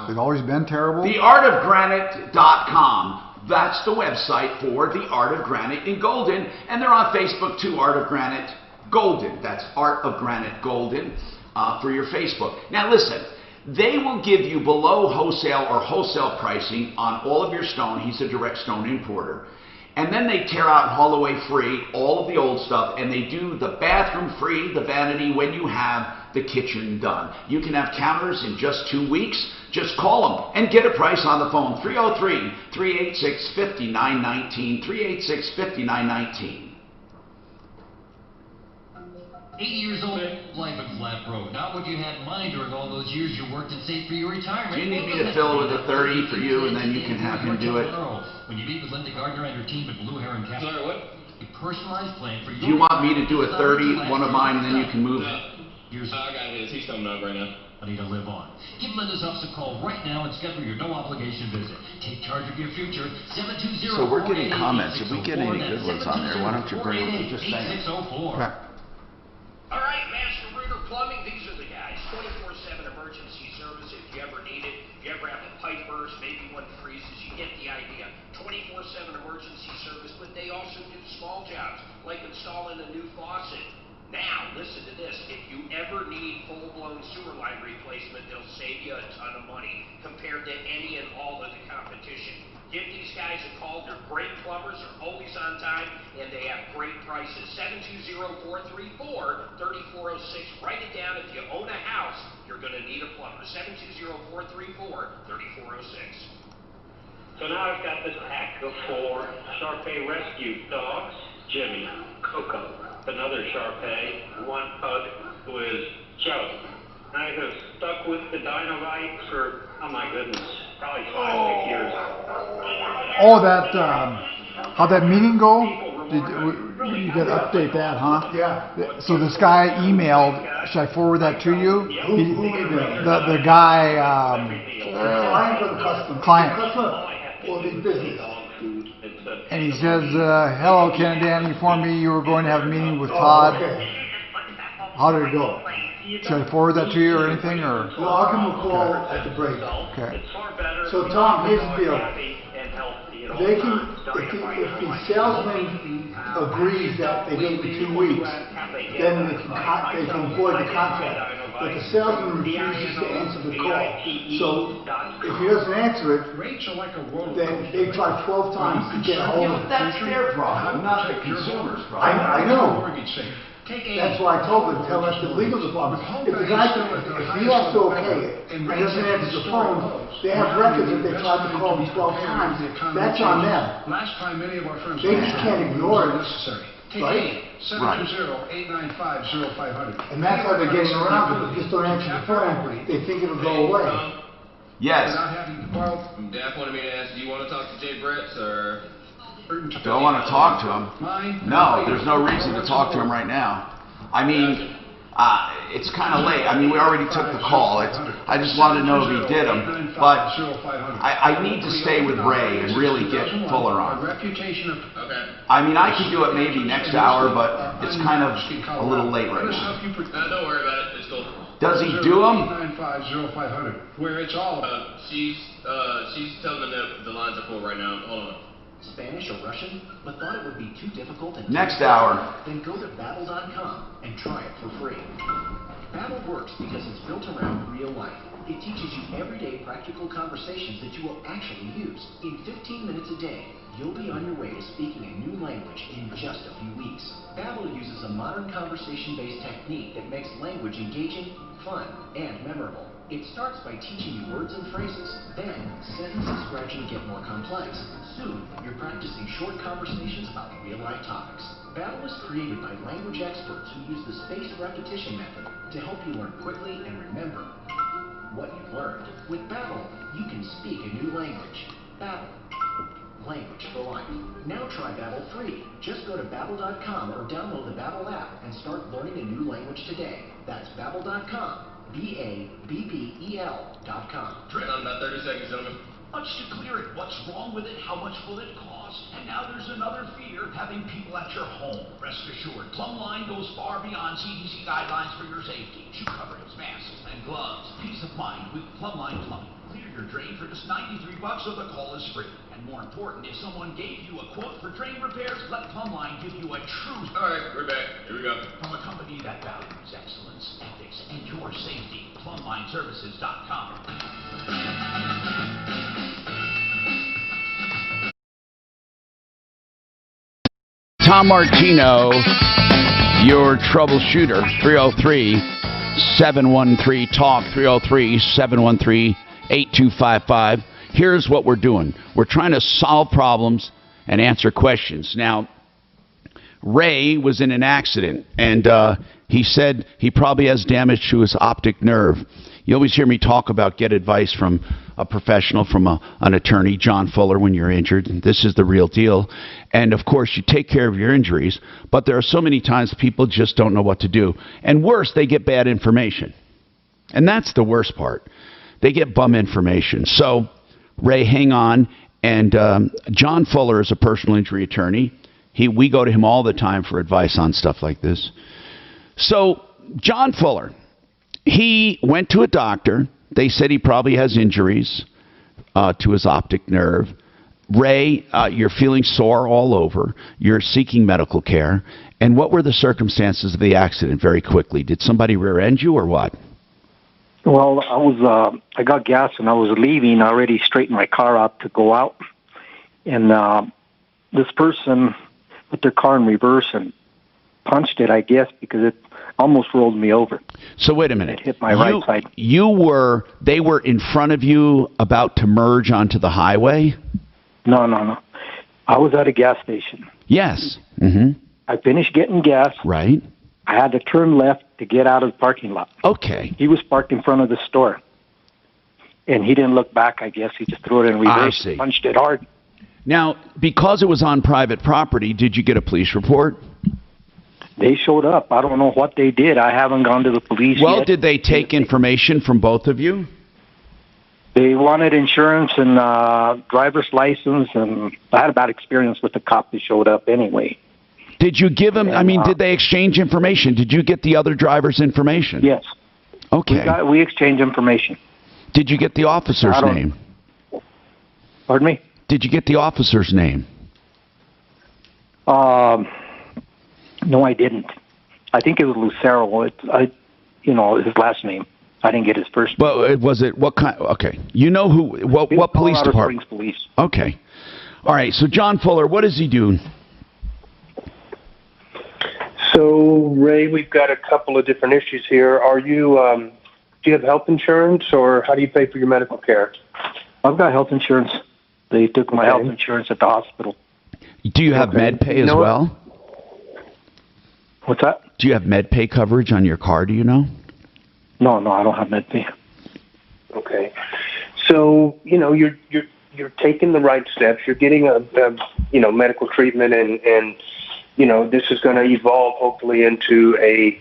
They've always been terrible. TheArtOfGranite.com. That's the website for The Art of Granite in Golden. And they're on Facebook too, Art of Granite Golden. That's Art of Granite Golden for your Facebook. Now listen, they will give you below wholesale or wholesale pricing on all of your stone. He's a direct stone importer. And then they tear out and haul away free all of the old stuff, and they do the bathroom free, the vanity, when you have the kitchen done. You can have counters in just 2 weeks. Just call them and get a price on the phone. 303-386-5919, 386-5919. 80 years old, life at Flat Road. Not what you had in mind during all those years you worked and saved for your retirement. You need me to fill it with a 30 for you, and then you can have him do it. When you meet with Linda Gardner and her team at Blue Heron Capital. Sorry, what? A personalized plan for Do you want me to do a 30, one of mine, and then you can move it? I got his. He's coming up right now. I need to live on. Give Linda's office a call right now and schedule your no-obligation visit. Take charge of your future. 720. So we're getting comments. If we get any good ones on there, why don't you bring them? Just saying. All right, Master Rooter Plumbing, these are the guys. 24/7 emergency service if you ever need it. If you ever have a pipe burst, maybe one freezes, you get the idea. 24/7 emergency service, but they also do small jobs, like installing a new faucet. Now, listen to this. If you ever need full-blown sewer line replacement, they'll save you a ton of money compared to any and all of the competition. Give these guys a call. They're great plumbers, are always on time, and they have great prices. 720-434-3406. Write it down. If you own a house, you're going to need a plumber. 720-434-3406. So now I've got this pack of 4 Shar-Pei rescue dogs. Jimmy, Coco, another Shar-Pei, 1 pug who is Joe. I have stuck with the Dinovite for, oh my goodness, probably 5-6 years. Oh, that, how'd that meeting go? You got to update that, huh? Yeah. So this guy emailed, should I forward that to you? Who emailed? The guy, Client for the customer. Client. Customer for the business. And he says, hello, Ken and Dan, you informed me you were going to have a meeting with Todd. Okay. How did it go? Should I forward that to you or anything? Or? Well, I'll give him a call at the break. Okay. So, Tom, here's the deal. They can, if the salesman agrees that they give him 2 weeks, then they can void the contract. But the salesman refuses to answer the call. So if he doesn't answer it, then they try 12 times to get a hold of it. That's their problem, not the consumer's problem. I know. That's why I told them, tell that to the legal department. If the guy, if he has to okay it and doesn't answer the phone, they have records that they tried to call him 12 times. That's on them. Last time many of our firms They just can't ignore it. Right? 720-895-0500. And that's how they're getting around it. They just don't answer the phone. They think it'll go away. Yes. Daph wanted me to ask, do you want to talk to Jay Brett, or? Do I want to talk to him? No, there's no reason to talk to him right now. I mean, it's kind of late. I mean, we already took the call. I just wanted to know if he did them. But I need to stay with Ray and really get Fuller on. I mean, I could do it maybe next hour, but it's kind of a little late right now. Don't worry about it. It's cool. Does he do them? Where it's all She's telling them that the lines are full right now. Hold on. Spanish or Russian, but thought it would be too difficult and next hour. Then go to Babbel.com and try it for free. Babbel works because it's built around real life. It teaches you everyday practical conversations that you will actually use. In 15 minutes a day, you'll be on your way to speaking a new language in just a few weeks. Babbel uses a modern conversation-based technique that makes language engaging, fun, and memorable. It starts by teaching you words and phrases. Then, sentences gradually get more complex. Soon, you're practicing short conversations about real-life topics. Babbel was created by language experts who use the spaced repetition method to help you learn quickly and remember what you've learned. With Babbel, you can speak a new language. Babbel. Language for life. Now try Babbel free. Just go to Babbel.com or download the Babbel app and start learning a new language today. That's Babbel.com. Babbel.com. Train on about 30 seconds, gentlemen. Much to clear it. What's wrong with it? How much will it cost? And now there's another fear, having people at your home. Rest assured, Plumline goes far beyond CDC guidelines for your safety. Shoe coverings, masks, and gloves. Peace of mind with Plumline Plumbing. Clear your drain for just $93 so the call is free. And more important, if someone gave you a quote for drain repairs, let Plumline give you a true... All right, we're back. Here we go. From a company that values excellence, ethics, and your safety. PlumlineServices.com. Tom Martino, your troubleshooter, 303-713-TALK, 303-713-8255. Here's what we're doing. We're trying to solve problems and answer questions. Now, Ray was in an accident, and he said he probably has damage to his optic nerve. You always hear me talk about get advice from a professional, from an attorney, John Fuller, when you're injured. This is the real deal. And, of course, you take care of your injuries, but there are so many times people just don't know what to do. And worse, they get bad information. And that's the worst part. They get bum information. So, Ray, hang on. And John Fuller is a personal injury attorney. We go to him all the time for advice on stuff like this. So, John Fuller, he went to a doctor. They said he probably has injuries to his optic nerve. Ray, you're feeling sore all over. You're seeking medical care. And what were the circumstances of the accident very quickly? Did somebody rear-end you or what? Well, I got gas and I was leaving. I already straightened my car out to go out. And this person put their car in reverse and punched it, I guess, because it almost rolled me over. So wait a minute. It hit my right side. They were in front of you about to merge onto the highway? No. I was at a gas station. Yes. Mm-hmm. I finished getting gas. Right. I had to turn left to get out of the parking lot. Okay. He was parked in front of the store. And he didn't look back, I guess. He just threw it in reverse and punched it hard. Now, because it was on private property, did you get a police report? They showed up. I don't know what they did. I haven't gone to the police yet. Well, did they take information from both of you? They wanted insurance and driver's license, and I had a bad experience with the cop that showed up anyway. Did you give them, did they exchange information? Did you get the other driver's information? Yes. Okay. We exchanged information. Did you get the officer's name? Pardon me? Did you get the officer's name? No, I didn't. I think it was Lucero. His last name. I didn't get his first name. Well, what kind? Okay. You know who? What police department? Police. Okay. All right. So John Fuller, what does he do? So Ray, we've got a couple of different issues here. Are you? Do you have health insurance, or how do you pay for your medical care? I've got health insurance. They took my health insurance at the hospital. Do you have med pay as well? What's that? Do you have med pay coverage on your car? Do you know? No, I don't have med pay. Okay. So you're you're taking the right steps. You're getting a medical treatment, and this is going to evolve hopefully into a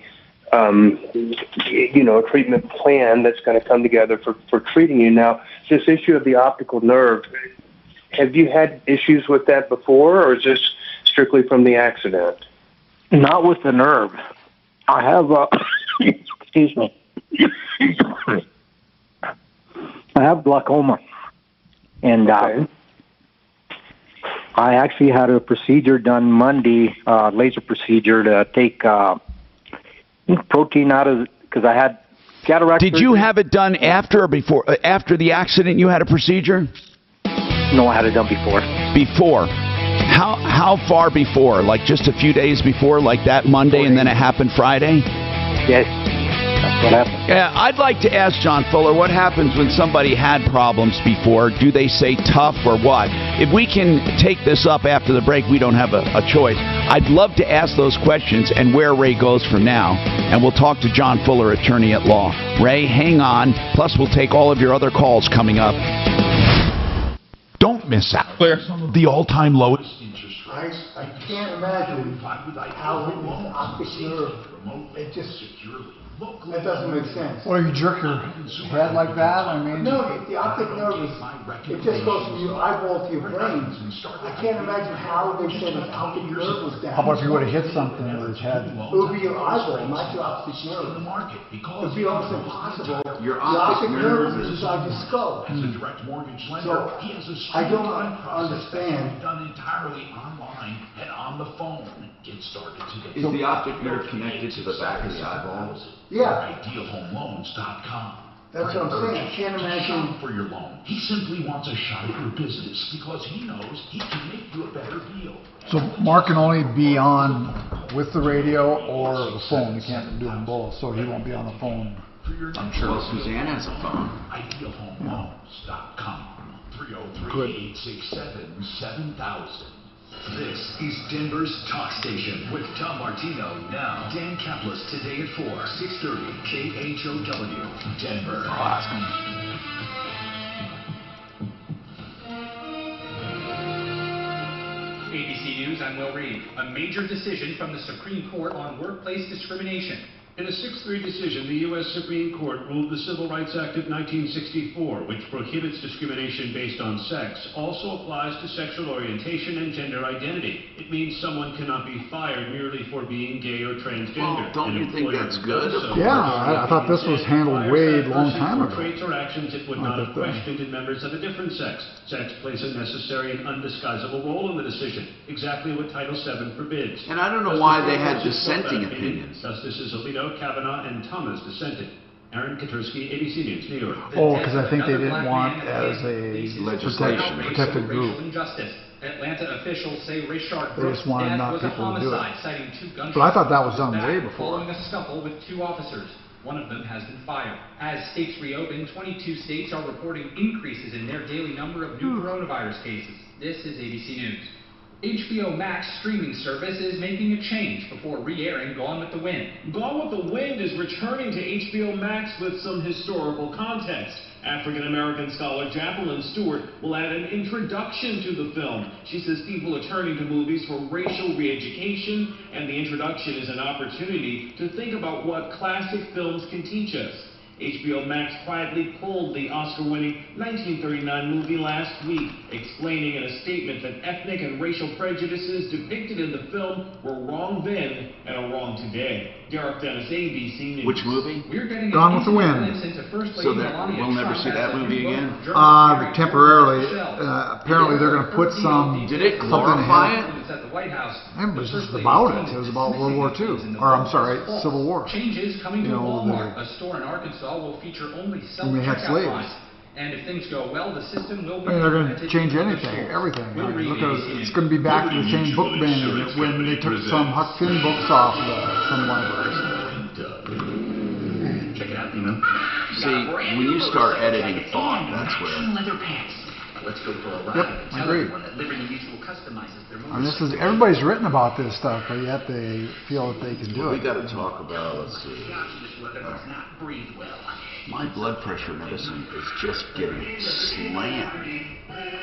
treatment plan that's going to come together for treating you. Now, this issue of the optical nerve, have you had issues with that before, or is this strictly from the accident? Not with the nerve. I have, excuse me, I have glaucoma, and I actually had a procedure done Monday, laser procedure to take protein out of, because I had cataract. Did you have it done after or before? After the accident, you had a procedure? No, I had it done before. Before. How far before? Like just a few days before, like that Monday, and then it happened Friday? Yes, that's what happened. Yeah, I'd like to ask John Fuller, what happens when somebody had problems before? Do they say tough or what? If we can take this up after the break, we don't have a choice. I'd love to ask those questions and where Ray goes from now. And we'll talk to John Fuller, attorney at law. Ray, hang on. Plus, we'll take all of your other calls coming up. Don't miss out. The all-time lowest interest rates. I can't imagine how with an optic nerve, it just, that doesn't make sense. Or you jerk your head like that? I mean, No, the optic nerve is, it just goes from your eyeball to your brain. I can't imagine how they said his optic nerve was down. how about if you would have hit something with his head? It would be your eyeball, not your optic nerve. It would be almost impossible. Your The optic nerve nerve is inside your skull. As a direct mortgage lender, So, he has a I don't streamlined process that can understand. be done entirely online and on the phone. Get started today. Is the optic nerve connected to the back of the eyeball? Yeah. IdealHomeLoans.com. That's what I'm saying. I can't imagine. Shop for your loan. He simply wants a shot at your business because he knows he can make you a better deal. So Mark can only be on with the radio or the phone. He can't do them both, so he won't be on the phone. I'm sure Suzanne has a phone. IdealHomeLoans.com. 303-867-7000. This is Denver's Talk Station with Tom Martino. Now, Dan Kaplis today at 4, 630 KHOW, Denver. ABC News, I'm Will Reed. A major decision from the Supreme Court on workplace discrimination. In a 6-3 decision, the U.S. Supreme Court ruled the Civil Rights Act of 1964, which prohibits discrimination based on sex, also applies to sexual orientation and gender identity. It means someone cannot be fired merely for being gay or transgender. Well, don't you think that's good? Yeah, I thought this was handled way a long time ago. Traits or actions it would not have questioned in members of a different sex. Sex plays a necessary and undisguisable role in the decision, exactly what Title VII forbids. And I don't know why they had dissenting opinions. Justices Alito, Kavanaugh, and Thomas dissented. Aaron Katursky, ABC News, New York. Oh, because I think they didn't want as a protected group. Injustice. Atlanta officials say Richard They just wanted not was a people to do homicide, it. citing 2 gunshots. But I thought that was done way before. Following a scuffle with 2 officers. One of them has been fired. As states reopen, 22 states are reporting increases in their daily number of new coronavirus cases. This is ABC News. HBO Max streaming service is making a change before re-airing Gone with the Wind. Gone with the Wind is returning to HBO Max with some historical context. African-American scholar Jacqueline Stewart will add an introduction to the film. She says people are turning to movies for racial re-education, and the introduction is an opportunity to think about what classic films can teach us. HBO Max quietly pulled the Oscar-winning 1939 movie last week, explaining in a statement that ethnic and racial prejudices depicted in the film were wrong then and are wrong today. Derek Dennis, ABC News. Which movie? We're getting Gone with the Wind. So that we'll never see that movie again? Temporarily. Apparently they're going to put some... Did it glorify it? It was just about it. It was about World War II. Or, I'm sorry, Civil War. Changes coming to Walmart. A store in Arkansas will feature only self-checkout lines. And if things go well, the system will be... I mean, they're going to change anything, everything. I mean, look at, it's going to be back to the same book ban when they took some Huck Finn books off some libraries. Check it out, you know. See, when you start editing thought, that's where... Leather pants. Let's go for a ride. Yep, I agree. Liberty Mutual customizes their And this is, everybody's written about this stuff, but yet they feel that they can do it. We got to talk about, let's see. Not breathe well. My blood pressure medicine is just getting slammed.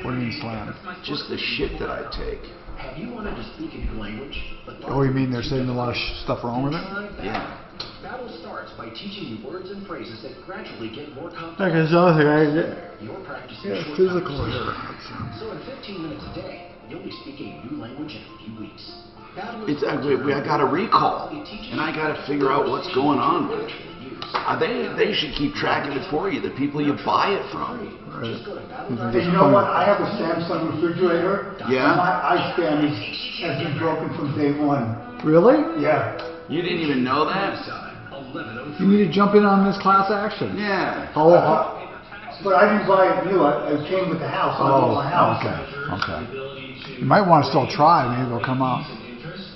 What do you mean slammed? Just the shit that I take. Have you wanted to speak a new language? Oh, you mean they're saying a lot of stuff wrong with it? Yeah. Battle starts by teaching you words and phrases that gradually get more complex. Like it's nothing I get. You're practicing short Physical conversations. So in 15 minutes a day, you'll be speaking a new language in a few weeks. It's I got a recall, and I got to figure out what's going on with it. They should keep track of it for you, the people you buy it from. Hey, you know what? I have a Samsung refrigerator. Yeah? My ice stand has been broken from day one. Really? Yeah. You didn't even know that? You need to jump in on this class action. Yeah. But I didn't buy it new. It came with the house. I bought my house. Okay. You might want to still try. Maybe it'll come out.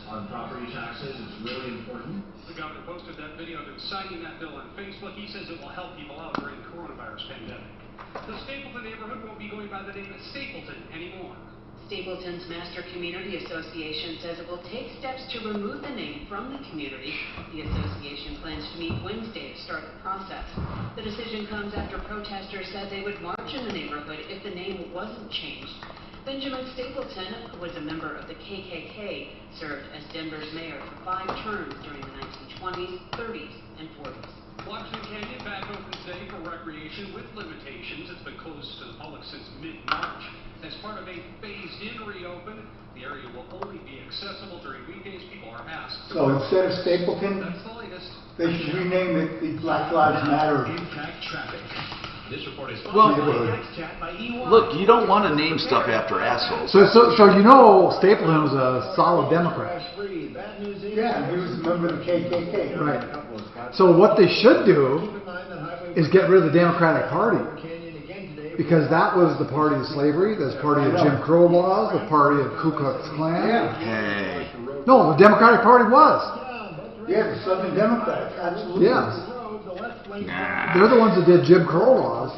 On property taxes, it's really important. The governor posted that video of him signing that bill on Facebook. He says it will help people out during the coronavirus pandemic. The Stapleton neighborhood won't be going by the name of Stapleton anymore. Stapleton's Master Community Association says it will take steps to remove the name from the community. The association plans to meet Wednesday to start the process. The decision comes after protesters said they would march in the neighborhood if the name wasn't changed. Benjamin Stapleton, who was a member of the KKK, served as Denver's mayor for 5 terms during the 1920s, 30s, and 40s. Washington Canyon back open today for recreation with limitations. It's been closed to the public since mid-March. As part of a phased-in reopen, the area will only be accessible during weekdays. People are asked. So instead of Stapleton, That's the latest. they should rename it the Black Lives Matter. Impact traffic. This report is Well, chat by EY. look, you don't want to name stuff after assholes. So you know Stapleton was a solid Democrat. Yeah, he was a member of the KKK. Right. So what they should do is get rid of the Democratic Party. Because that was the party of slavery, that's the party of Jim Crow laws, the party of Ku Klux Klan. Hey. No, the Democratic Party was. Yeah, the Southern Democrats, absolutely. Yes. They're the ones that did Jim Crow laws.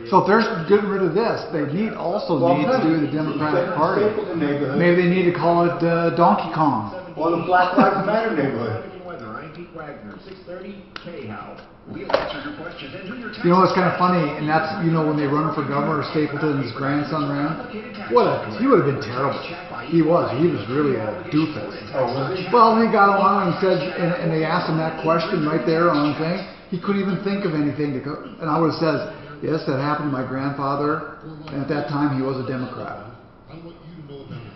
So if they're getting rid of this, they also need to do the Democratic Party. Maybe they need to call it Donkey Kong. Or the Black Lives Matter neighborhood. You know what's kind of funny, and that's, you know, when they run for governor, Stapleton's grandson ran. He would have been terrible. He was really a doofus. Well, he got along and said, and they asked him that question right there on the thing. He couldn't even think of anything to go. And I would have said, yes, that happened to my grandfather, and at that time he was a Democrat.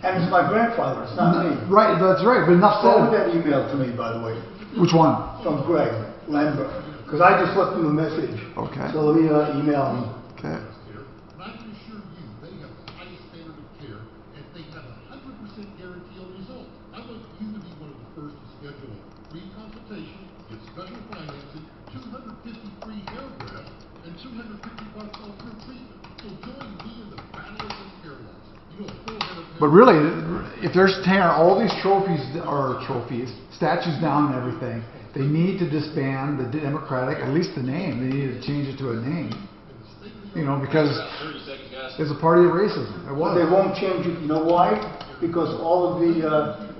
And it's my grandfather, it's not me. Right, that's right, but enough said. Forward that email to me, by the way. Which one? From Greg Lambert. Because I just left him a message. Okay. So let me email him. Okay. I can assure you they have the highest standard of care and they have a 100% guarantee on results. I want you to be one of the first to schedule a free consultation, get special financing, 250 free hair grafts, and $250 off your treatment. So join me in the battle against hair loss. You know, a full head of hair. But really, if they're tearing all these statues down and everything, they need to disband the Democratic, at least the name. They need to change it to a name. You know, because it's a party of racism. It was. They won't change it. You know why? Because all of the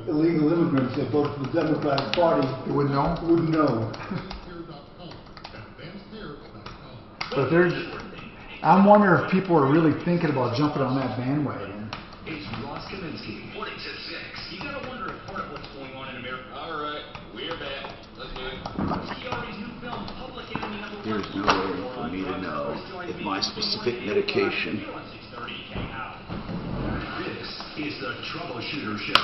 illegal immigrants that vote for the Democratic Party wouldn't know. Wouldn't know. But I'm wondering if people are really thinking about jumping on that bandwagon. It's Ross Kaminsky. Mornings at 6. You gotta wonder if part of what's going on in America. All right, we're back. Let's do it. There's no way for me to know if my specific medication. This is the Troubleshooter Show.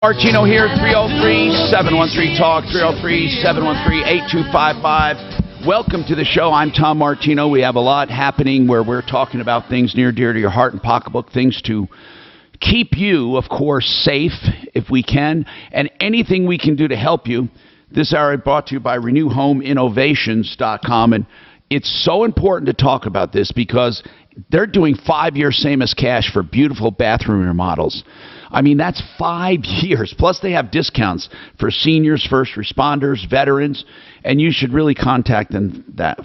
Martino here, 303-713-TALK, 303-713-8255. Welcome to the show. I'm Tom Martino. We have a lot happening where we're talking about things near dear to your heart and pocketbook, things to keep you, of course, safe if we can, and anything we can do to help you. This hour is brought to you by RenewHomeInnovations.com. And it's so important to talk about this because they're doing 5-year same as cash for beautiful bathroom remodels. I mean, that's 5 years. Plus, they have discounts for seniors, first responders, veterans, and you should really contact them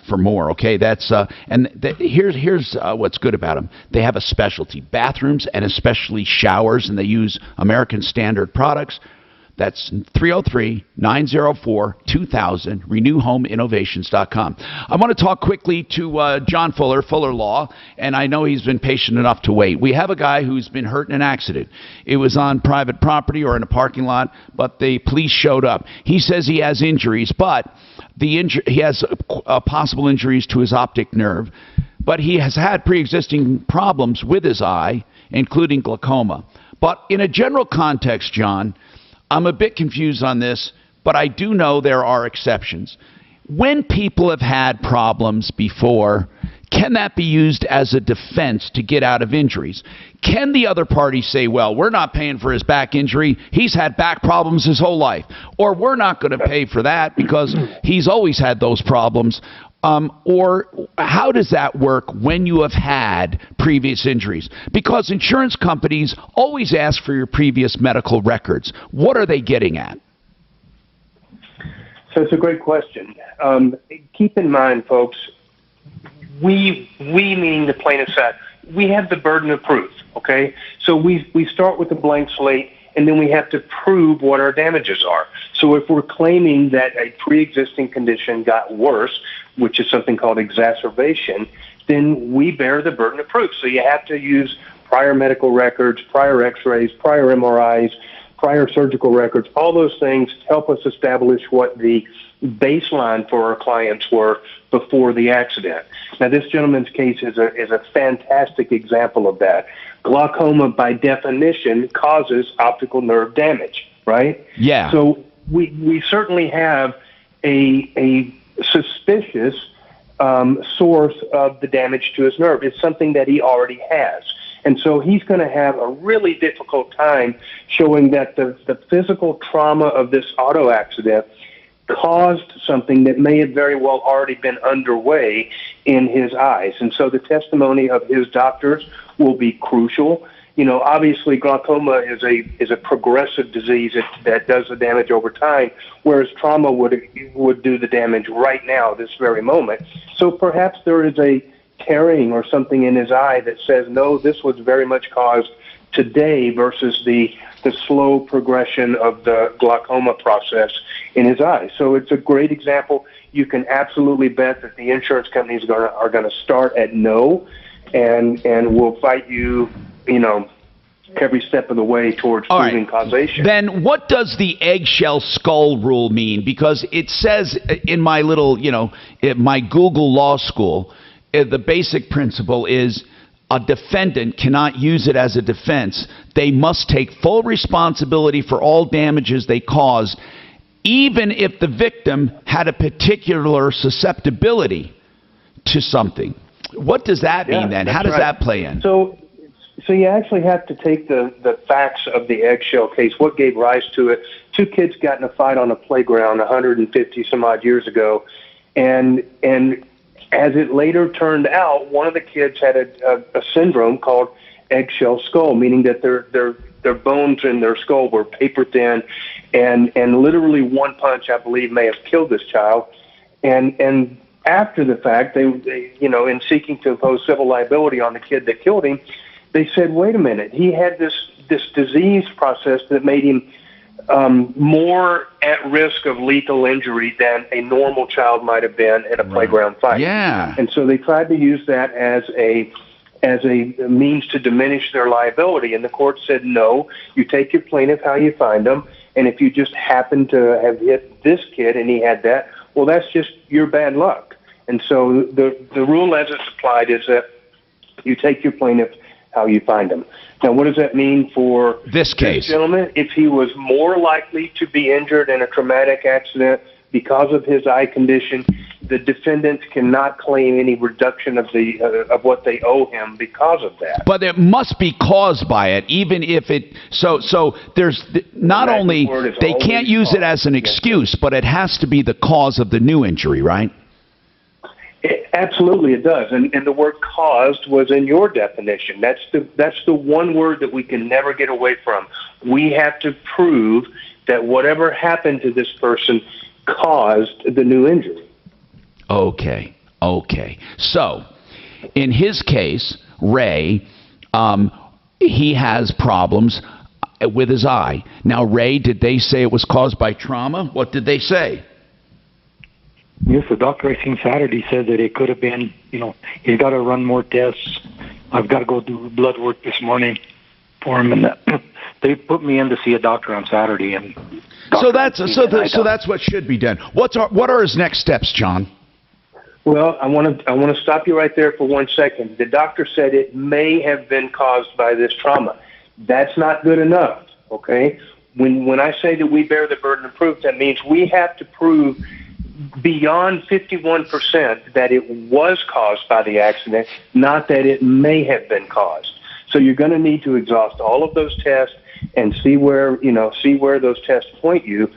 for more. Okay, here's what's good about them. They have a specialty: bathrooms and especially showers, and they use American Standard products. That's 303-904-2000, renewhomeinnovations.com. I want to talk quickly to John Fuller, Fuller Law, and I know he's been patient enough to wait. We have a guy who's been hurt in an accident. It was on private property or in a parking lot, but the police showed up. He says he has injuries, but he has possible injuries to his optic nerve, but he has had pre-existing problems with his eye, including glaucoma. But in a general context, John, I'm a bit confused on this, but I do know there are exceptions. When people have had problems before, can that be used as a defense to get out of injuries? Can the other party say, well, we're not paying for his back injury, he's had back problems his whole life, or we're not going to pay for that because he's always had those problems? Or how does that work when you have had previous injuries? Because insurance companies always ask for your previous medical records. What are they getting at? So it's a great question. Keep in mind, folks, we meaning the plaintiff side, we have the burden of proof, okay? So we start with a blank slate, and then we have to prove what our damages are. So if we're claiming that a pre-existing condition got worse, which is something called exacerbation, then we bear the burden of proof. So you have to use prior medical records, prior x-rays, prior MRIs, prior surgical records. All those things help us establish what the baseline for our clients were before the accident. Now, this gentleman's case is a fantastic example of that. Glaucoma, by definition, causes optical nerve damage, right? Yeah. So we certainly have a suspicious source of the damage to his nerve. It's something that he already has. And so he's going to have a really difficult time showing that the physical trauma of this auto accident caused something that may have very well already been underway in his eyes. And so the testimony of his doctors will be crucial. You know, obviously glaucoma is a progressive disease that does the damage over time, whereas trauma would do the damage right now, this very moment. So perhaps there is a tearing or something in his eye that says, no, this was very much caused today versus the slow progression of the glaucoma process in his eye. So it's a great example. You can absolutely bet that the insurance companies are going to start at no and will fight you, you know, every step of the way towards proving causation. Then what does the eggshell skull rule mean? Because it says in my little, my Google Law School, the basic principle is a defendant cannot use it as a defense. They must take full responsibility for all damages they cause, even if the victim had a particular susceptibility to something. What does that mean then? How does that play in? So you actually have to take the facts of the eggshell case, what gave rise to it. 2 kids got in a fight on a playground 150 some odd years ago, and as it later turned out, one of the kids had a syndrome called eggshell skull, meaning that their bones in their skull were paper thin, and literally one punch, I believe, may have killed this child. And after the fact, they in seeking to impose civil liability on the kid that killed him, they said, wait a minute, he had this disease process that made him more at risk of lethal injury than a normal child might have been in a playground fight. Yeah. And so they tried to use that as a means to diminish their liability. And the court said, no, you take your plaintiff how you find them. And if you just happen to have hit this kid and he had that, well, that's just your bad luck. And so the rule as it's applied is that you take your plaintiff how you find them. Now, what does that mean for this case? This gentleman, if he was more likely to be injured in a traumatic accident because of his eye condition, the defendants cannot claim any reduction of what they owe him because of that. But it must be caused by it, even if it. So there's not only they can't use it as an excuse, but it has to be the cause of the new injury, right? Absolutely, it does. And the word caused was in your definition. That's the one word that we can never get away from. We have to prove that whatever happened to this person caused the new injury. Okay. So, in his case, Ray, he has problems with his eye. Now, Ray, did they say it was caused by trauma? What did they say? Yes, the doctor I seen Saturday said that it could have been, he's got to run more tests. I've got to go do blood work this morning for him, and they put me in to see a doctor on Saturday. And so that's what should be done. What are his next steps, John? Well, I want to stop you right there for 1 second. The doctor said it may have been caused by this trauma. That's not good enough. Okay, when I say that we bear the burden of proof, that means we have to prove beyond 51% that it was caused by the accident, not that it may have been caused. So you're going to need to exhaust all of those tests and see where those tests point you.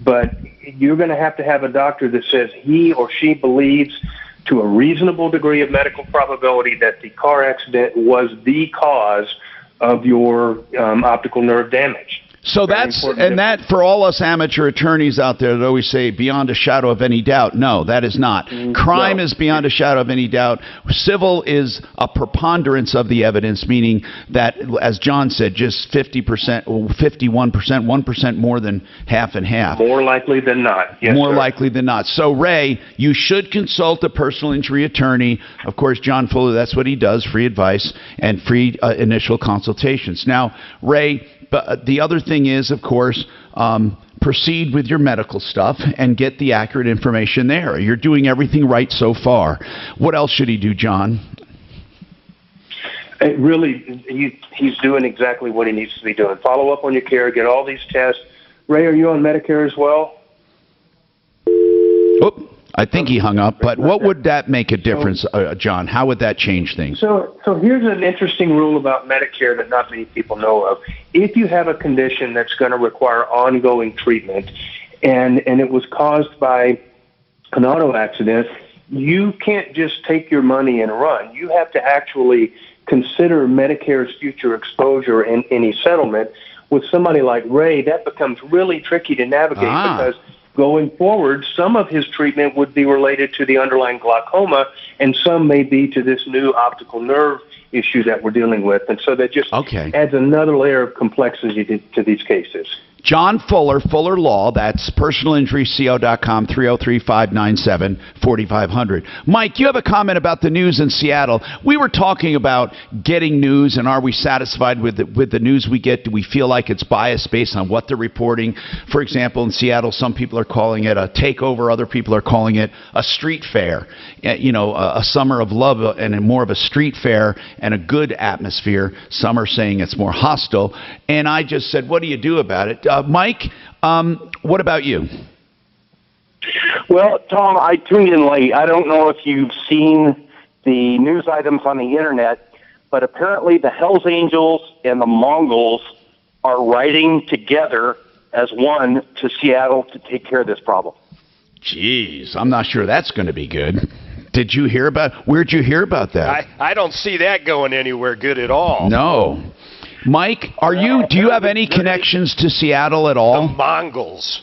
But you're going to have a doctor that says he or she believes to a reasonable degree of medical probability that the car accident was the cause of your optical nerve damage. So that for all us amateur attorneys out there that always say beyond a shadow of any doubt, no, that is not. Crime is beyond a shadow of any doubt. Civil is a preponderance of the evidence, meaning that, as John said, just 50%, 51%, 1% more than half and half. More likely than not. Yes, more sir. likely than not. So, Ray, you should consult a personal injury attorney. Of course, John Fuller, that's what he does, free advice and free initial consultations. Now, Ray, but the other thing is, of course, proceed with your medical stuff and get the accurate information there. You're doing everything right so far. What else should he do, John? He's doing exactly what he needs to be doing. Follow up on your care, get all these tests. Ray, are you on Medicare as well? Oh, I think he hung up, but what would that make a difference, John? How would that change things? So here's an interesting rule about Medicare that not many people know of. If you have a condition that's going to require ongoing treatment and it was caused by an auto accident, you can't just take your money and run. You have to actually consider Medicare's future exposure in any settlement. With somebody like Ray, that becomes really tricky to navigate because going forward, some of his treatment would be related to the underlying glaucoma, and some may be to this new optical nerve issue that we're dealing with. And so that just adds another layer of complexity to these cases. John Fuller, Fuller Law, that's personalinjuryco.com, 303-597-4500. Mike, you have a comment about the news in Seattle. We were talking about getting news, and are we satisfied with the news we get? Do we feel like it's biased based on what they're reporting? For example, in Seattle, some people are calling it a takeover. Other people are calling it a street fair. A summer of love and more of a street fair and a good atmosphere. Some are saying it's more hostile. And I just said, what do you do about it? Mike, what about you? Well, Tom, I tuned in late. I don't know if you've seen the news items on the internet, but apparently the Hells Angels and the Mongols are riding together as one to Seattle to take care of this problem. Jeez, I'm not sure that's going to be good. Where'd you hear about that? I don't see that going anywhere good at all. No. Mike, do you have any connections to Seattle at all? The Mongols.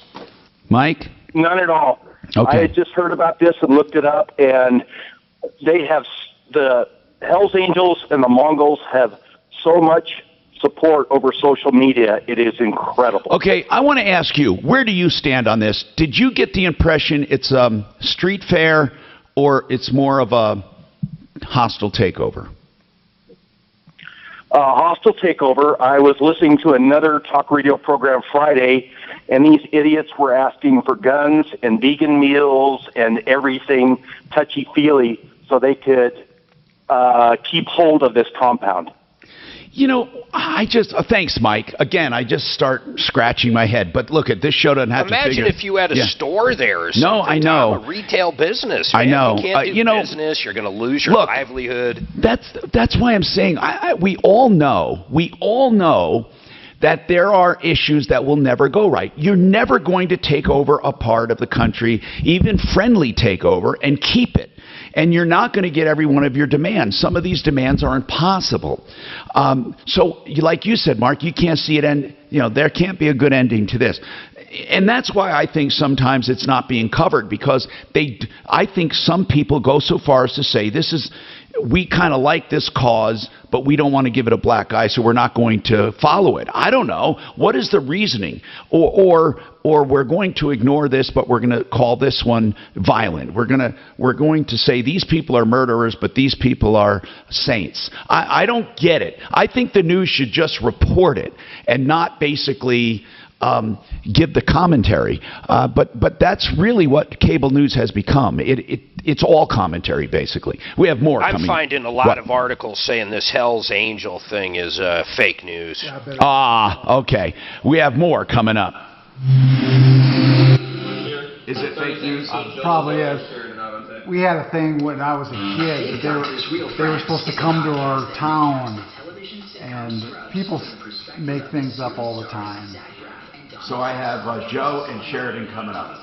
Mike? None at all. Okay. I had just heard about this and looked it up, and they have the Hells Angels and the Mongols have so much support over social media. It is incredible. Okay, I want to ask you, where do you stand on this? Did you get the impression it's a street fair or it's more of a hostile takeover? Hostile takeover. I was listening to another talk radio program Friday, and these idiots were asking for guns and vegan meals and everything touchy-feely so they could keep hold of this compound. Thanks, Mike. Again, I just start scratching my head. But look, this show doesn't have to figure. Imagine if you had a store there or something. No, I know. A retail business. I know. You can't do business. You're going to lose your livelihood. That's why I'm saying we all know that there are issues that will never go right. You're never going to take over a part of the country, even friendly takeover, and keep it. And you're not going to get every one of your demands. Some of these demands are impossible. So, like you said, Mark, you can't see it end. There can't be a good ending to this. And that's why I think sometimes it's not being covered, because I think some people go so far as to say, we kind of like this cause, but we don't want to give it a black eye, so we're not going to follow it. I don't know. What is the reasoning? Or we're going to ignore this, but we're going to call this one violent. We're going to say these people are murderers, but these people are saints. I don't get it. I think the news should just report it and not basically give the commentary. But that's really what cable news has become. It's all commentary, basically. We have more coming. I'm finding a lot of articles saying this Hell's Angel thing is fake news. Okay. We have more coming up. Is it fake news? Probably is. We had a thing when I was a kid. They were supposed to come to our town, and people make things up all the time. So I have Joe and Sheridan coming up.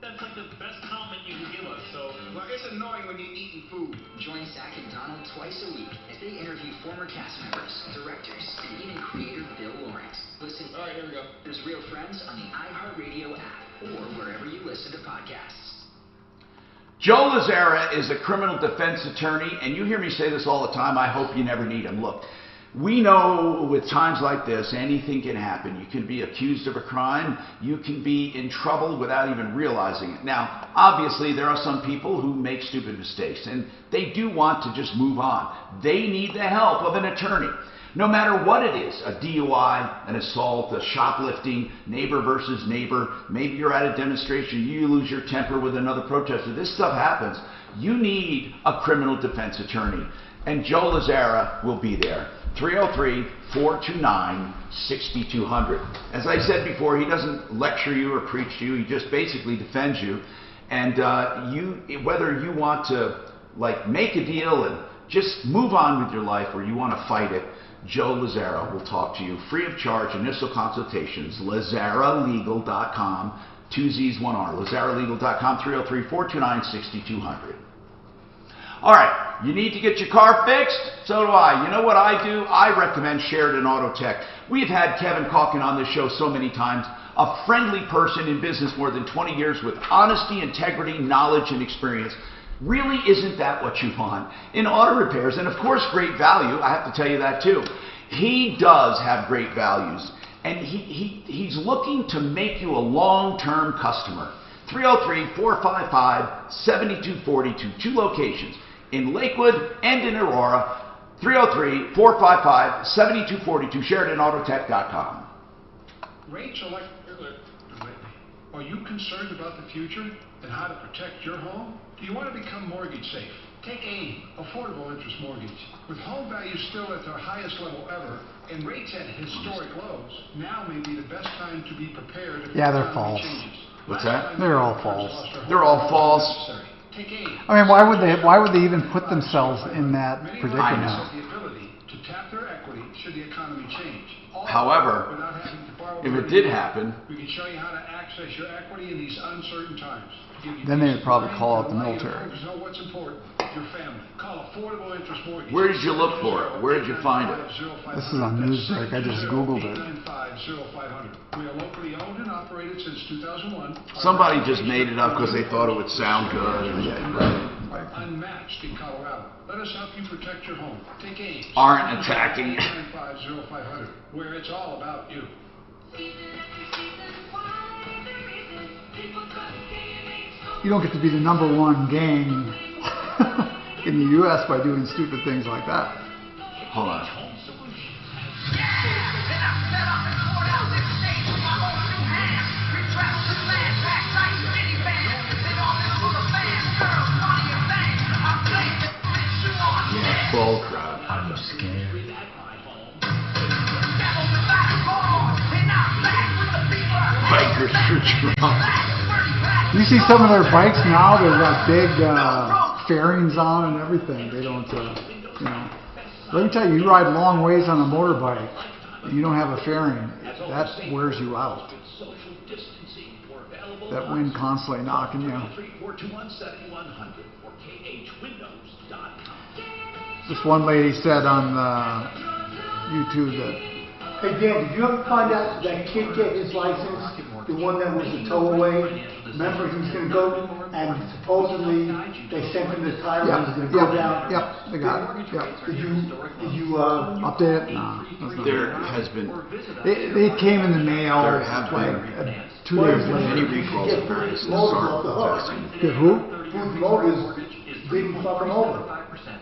That's like the best comment you can give us. So, it's annoying when you're eating food. Join Zach and Donald twice a week as they interview former cast members, directors, and even creator Bill Lawrence. Listen. All right, here we go. There's Real Friends on the iHeartRadio app or wherever you listen to podcasts. Joe Lazzara is a criminal defense attorney, and you hear me say this all the time. I hope you never need him. Look. We know with times like this, anything can happen. You can be accused of a crime. You can be in trouble without even realizing it. Now, obviously, there are some people who make stupid mistakes, and they do want to just move on. They need the help of an attorney. No matter what it is, a DUI, an assault, a shoplifting, neighbor versus neighbor, maybe you're at a demonstration, you lose your temper with another protester. This stuff happens. You need a criminal defense attorney, and Joe Lazzara will be there. 303-429-6200. As I said before, he doesn't lecture you or preach to you. He just basically defends you. And whether you want to make a deal and just move on with your life, or you want to fight it, Joe Lazzara will talk to you free of charge. Initial consultations. LazzaraLegal.com. 2 Z's, 1 R. LazzaraLegal.com. 303-429-6200. All right, you need to get your car fixed? So do I. You know what I do? I recommend Sheridan Auto Tech. We've had Kevin Calkin on this show so many times. A friendly person in business more than 20 years with honesty, integrity, knowledge, and experience. Really isn't that what you want in auto repairs? And of course, great value. I have to tell you that too. He does have great values. And he's looking to make you a long-term customer. 303-455-7242. 2 locations. In Lakewood and in Aurora, 303-455-7242, SheridanAutotech.com. Rates are are you concerned about the future and how to protect your home? Do you want to become mortgage safe? Take AIM, affordable interest mortgage. With home values still at their highest level ever and rates at historic lows, now may be the best time to be prepared if they're false. What's that? They're all false. They're all false. I mean, why would they even put themselves in that predicament? However, if it did happen, we can show you how to access your equity in these uncertain times. Then they would probably call out the military. Know what's important. Your family. Call Affordable Interest Mortgage. Where did you look for it? Where did you find it? This is on Newsbreak. I just Googled it. We are locally owned and operated since 2001. Somebody just made it up because they thought it would sound good. Unmatched in Colorado. Let us help you protect your home. Take AIM. Aren't attacking. 950-500, where it's all about you. You don't get to be the #1 gang in the U.S. by doing stupid things like that. Hold on. Yeah, bull crap. I'm scared. Bikers for Trump. You see some of their bikes now, they've got big fairings on and everything. They don't, Let me tell you, you ride long ways on a motorbike, and you don't have a fairing. That wears you out. That wind constantly knocking you. This one lady said on YouTube that. Hey Dan, did you ever find out that kid get his license? The one that was a towaway? Remember he was going to go, and supposedly they sent him the title. He was going to go down. Yep, they got it. Yep. Did you update it? No. There has been. It came in the mail. There have been 2 days later. many recalls of various testing. Get who? Booth Motors didn't fuck him over.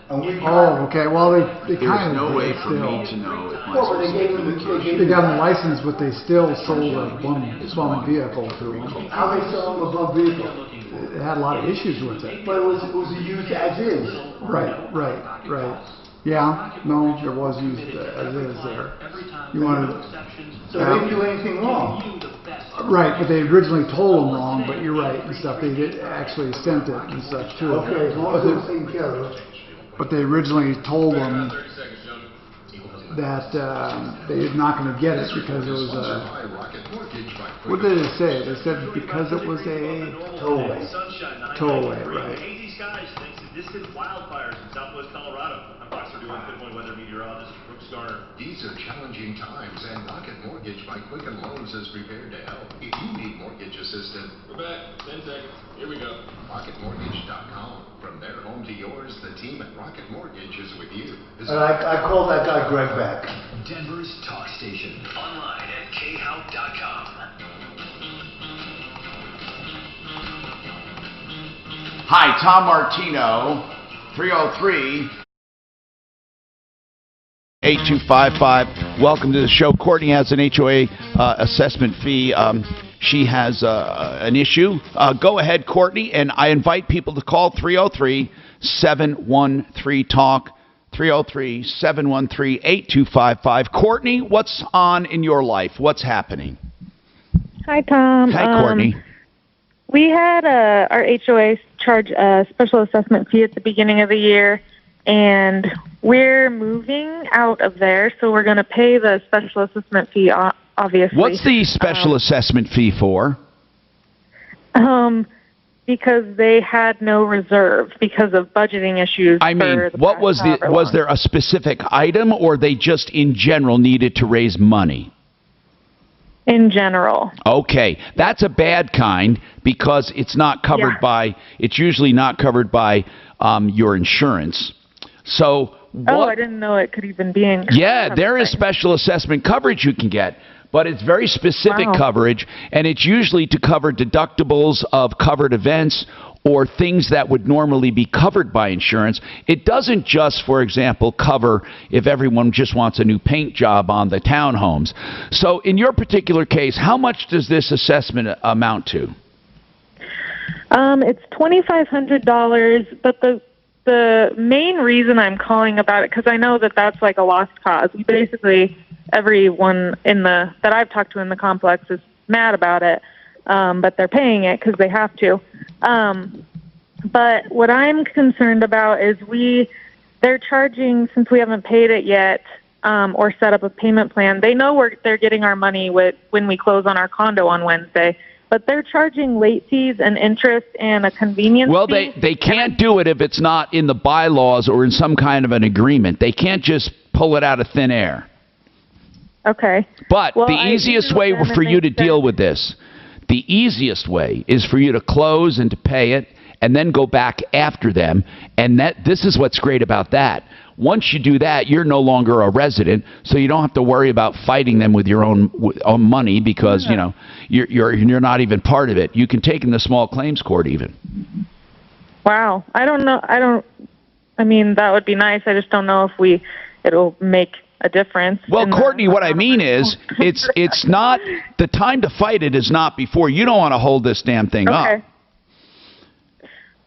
Okay. Well, they kind of. There's no way for still. me to know if my They got him a license, but they still sold a bum vehicle to him. How they sold him a bum vehicle? It had a lot of issues with it. But it was used as is. Right. Yeah, no, there was used as is there. You wanted. So they didn't do anything wrong. Right, but they originally told them wrong. But you're right and stuff. They did actually sent it and stuff too. Okay, as long as it was taken care of. But they originally told them that they're not going to get it because it was a. What did they say? They said because it was a towaway. Towaway, right? Hazy skies thanks to distant wildfires in southwest Colorado. I'm Fox 31 Good Morning Weather meteorologist Brooks Garner. These are challenging times, and Rocket Mortgage by Quicken Loans is prepared to help. If you need mortgage assistance, We're back. 10 seconds. Here we go. RocketMortgage.com. From their home to yours, the team at Rocket Mortgage is with you. And I called that guy Greg back. Denver's talk station. Online at khout.com. Hi, Tom Martino, 303-8255. Welcome to the show. Courtney has an HOA assessment fee. She has an issue. Go ahead, Courtney, and I invite people to call 303-713-TALK, 303-713-8255. Courtney, what's on in your life? What's happening? Hi, Tom. Hi, Courtney. We had our HOA charge a special assessment fee at the beginning of the year, and we're moving out of there, so we're going to pay the special assessment fee, obviously. What's the special assessment fee for? Because they had no reserve because of budgeting issues. I mean, what was was there a specific item, or they just in general needed to raise money? In general. Okay, that's a bad kind because it's not covered by. It's usually not covered by your insurance. So. I didn't know it could even be in. Yeah, there is special assessment coverage you can get, but it's very specific coverage, and it's usually to cover deductibles of covered events or things that would normally be covered by insurance. It doesn't just, for example, cover if everyone just wants a new paint job on the townhomes. So in your particular case, how much does this assessment amount to? It's $2,500, but the main reason I'm calling about it, because I know that that's like a lost cause. We basically, everyone that I've talked to in the complex is mad about it, but they're paying it because they have to. But what I'm concerned about is they're charging, since we haven't paid it yet, or set up a payment plan. They know they're getting our money when we close on our condo on Wednesday. But they're charging late fees and interest and a convenience fee. Well, they can't do it if it's not in the bylaws or in some kind of an agreement. They can't just pull it out of thin air. Okay. But the easiest way for you to deal with this, the easiest way is for you to close and to pay it and then go back after them. And this is what's great about that. Once you do that, you're no longer a resident, so you don't have to worry about fighting them with your own money because you're not even part of it. You can take in the small claims court even. Wow, I don't know. I mean, that would be nice. I just don't know if it'll make a difference. Well, Courtney, what I mean is, it's not the time to fight it is not before. You don't want to hold this damn thing up.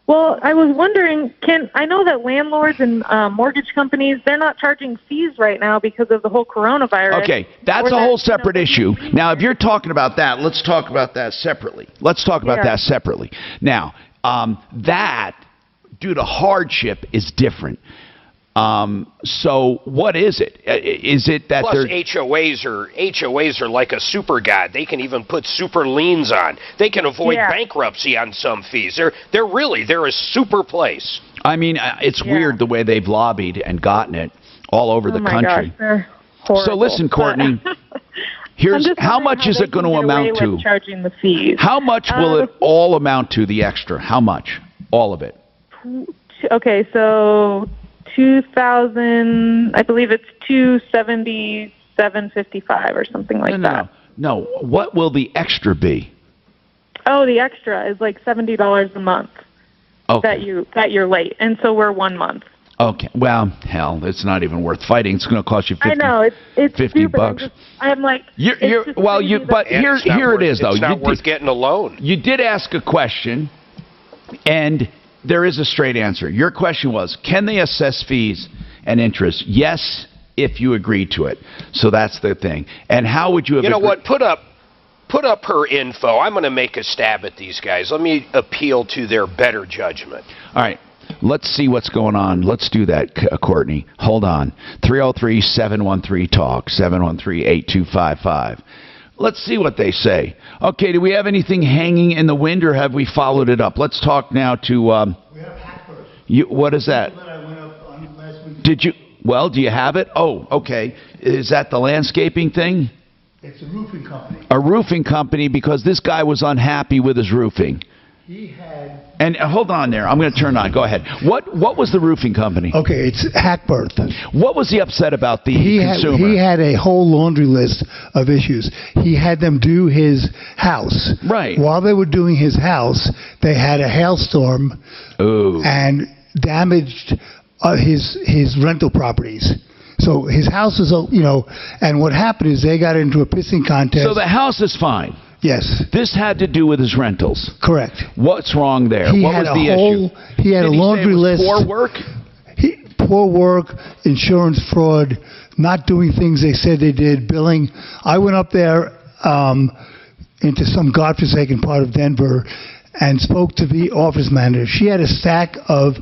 Well, I was wondering, I know that landlords and mortgage companies, they're not charging fees right now because of the whole coronavirus. Okay, that's a whole separate issue. Now, if you're talking about that, let's talk about that separately. Now, that, due to hardship, is different. So what is it? Is it that Plus, they're HOAs are like a super god. They can even put super liens on. They can avoid bankruptcy on some fees. They're a super place. I mean, it's weird the way they've lobbied and gotten it all over the country. Gosh, they're horrible. So listen, Courtney. Here's how much is it going to amount to? Charging the fees. How much will it all amount to? The extra? How much? All of it? Okay, so 2,000. I believe it's 277.55 or something like that. No. What will the extra be? Oh, the extra is like $70 a month. Okay. that you're late, and so we're 1 month. Okay. Well, hell, it's not even worth fighting. It's going to cost you 50. I know it's $50 bucks. I'm like, here it is though. It's not worth getting a loan. You did ask a question, and there is a straight answer. Your question was, can they assess fees and interest? Yes, if you agree to it. So that's the thing. And how would you have? You know what? Put up her info. I'm going to make a stab at these guys. Let me appeal to their better judgment. All right. Let's see what's going on. Let's do that, Courtney. Hold on. 303-713-TALK, 713-8255. Let's see what they say. Okay, do we have anything hanging in the wind, or have we followed it up? Let's talk now to... we have Hackbird. What is that? Did you... Well, do you have it? Oh, okay. Is that the landscaping thing? It's a roofing company. A roofing company, because this guy was unhappy with his roofing. He had... And hold on there. I'm going to turn on. Go ahead. What was the roofing company? Okay, it's Hackbird. What was he upset about the consumer? He had a whole laundry list of issues. He had them do his house. Right. While they were doing his house, they had a hailstorm and damaged his rental properties. So his house was, and what happened is they got into a pissing contest. So the house is fine. Yes. This had to do with his rentals. Correct. What's wrong there? What was the issue? He had a laundry list. Poor work? Poor work, insurance fraud, not doing things they said they did, billing. I went up there into some godforsaken part of Denver and spoke to the office manager. She had a stack of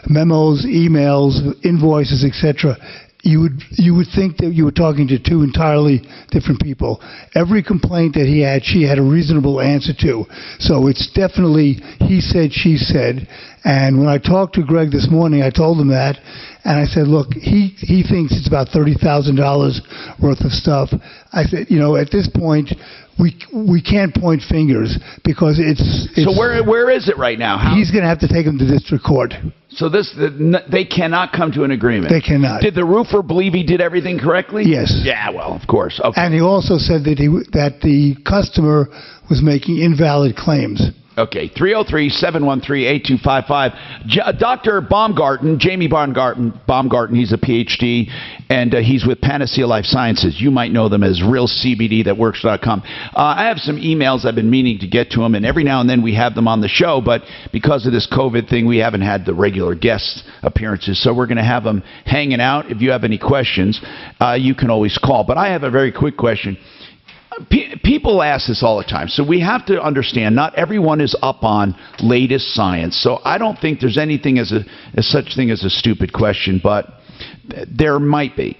memos, emails, invoices, etc. You would think that you were talking to two entirely different people. Every complaint that he had, she had a reasonable answer to. So it's definitely he said, she said. And when I talked to Greg this morning, I told him that, and I said, look, he thinks it's about $30,000 worth of stuff. I said, at this point, we can't point fingers because it's so where is it right now? He's going to have to take him to district court. So they cannot come to an agreement. They cannot. Did the roofer believe he did everything correctly? Yes. Yeah, well, of course. Okay. And he also said that the customer was making invalid claims. Okay, 303-713-8255. Dr. Baumgarten, Jamie Baumgarten, he's a PhD, and he's with Panacea Life Sciences. You might know them as realcbdthatworks.com. I have some emails I've been meaning to get to them, and every now and then we have them on the show, but because of this COVID thing, we haven't had the regular guest appearances, so we're going to have them hanging out. If you have any questions, you can always call. But I have a very quick question. People ask this all the time, so we have to understand not everyone is up on latest science. So I don't think there's anything as such thing as a stupid question, but there might be.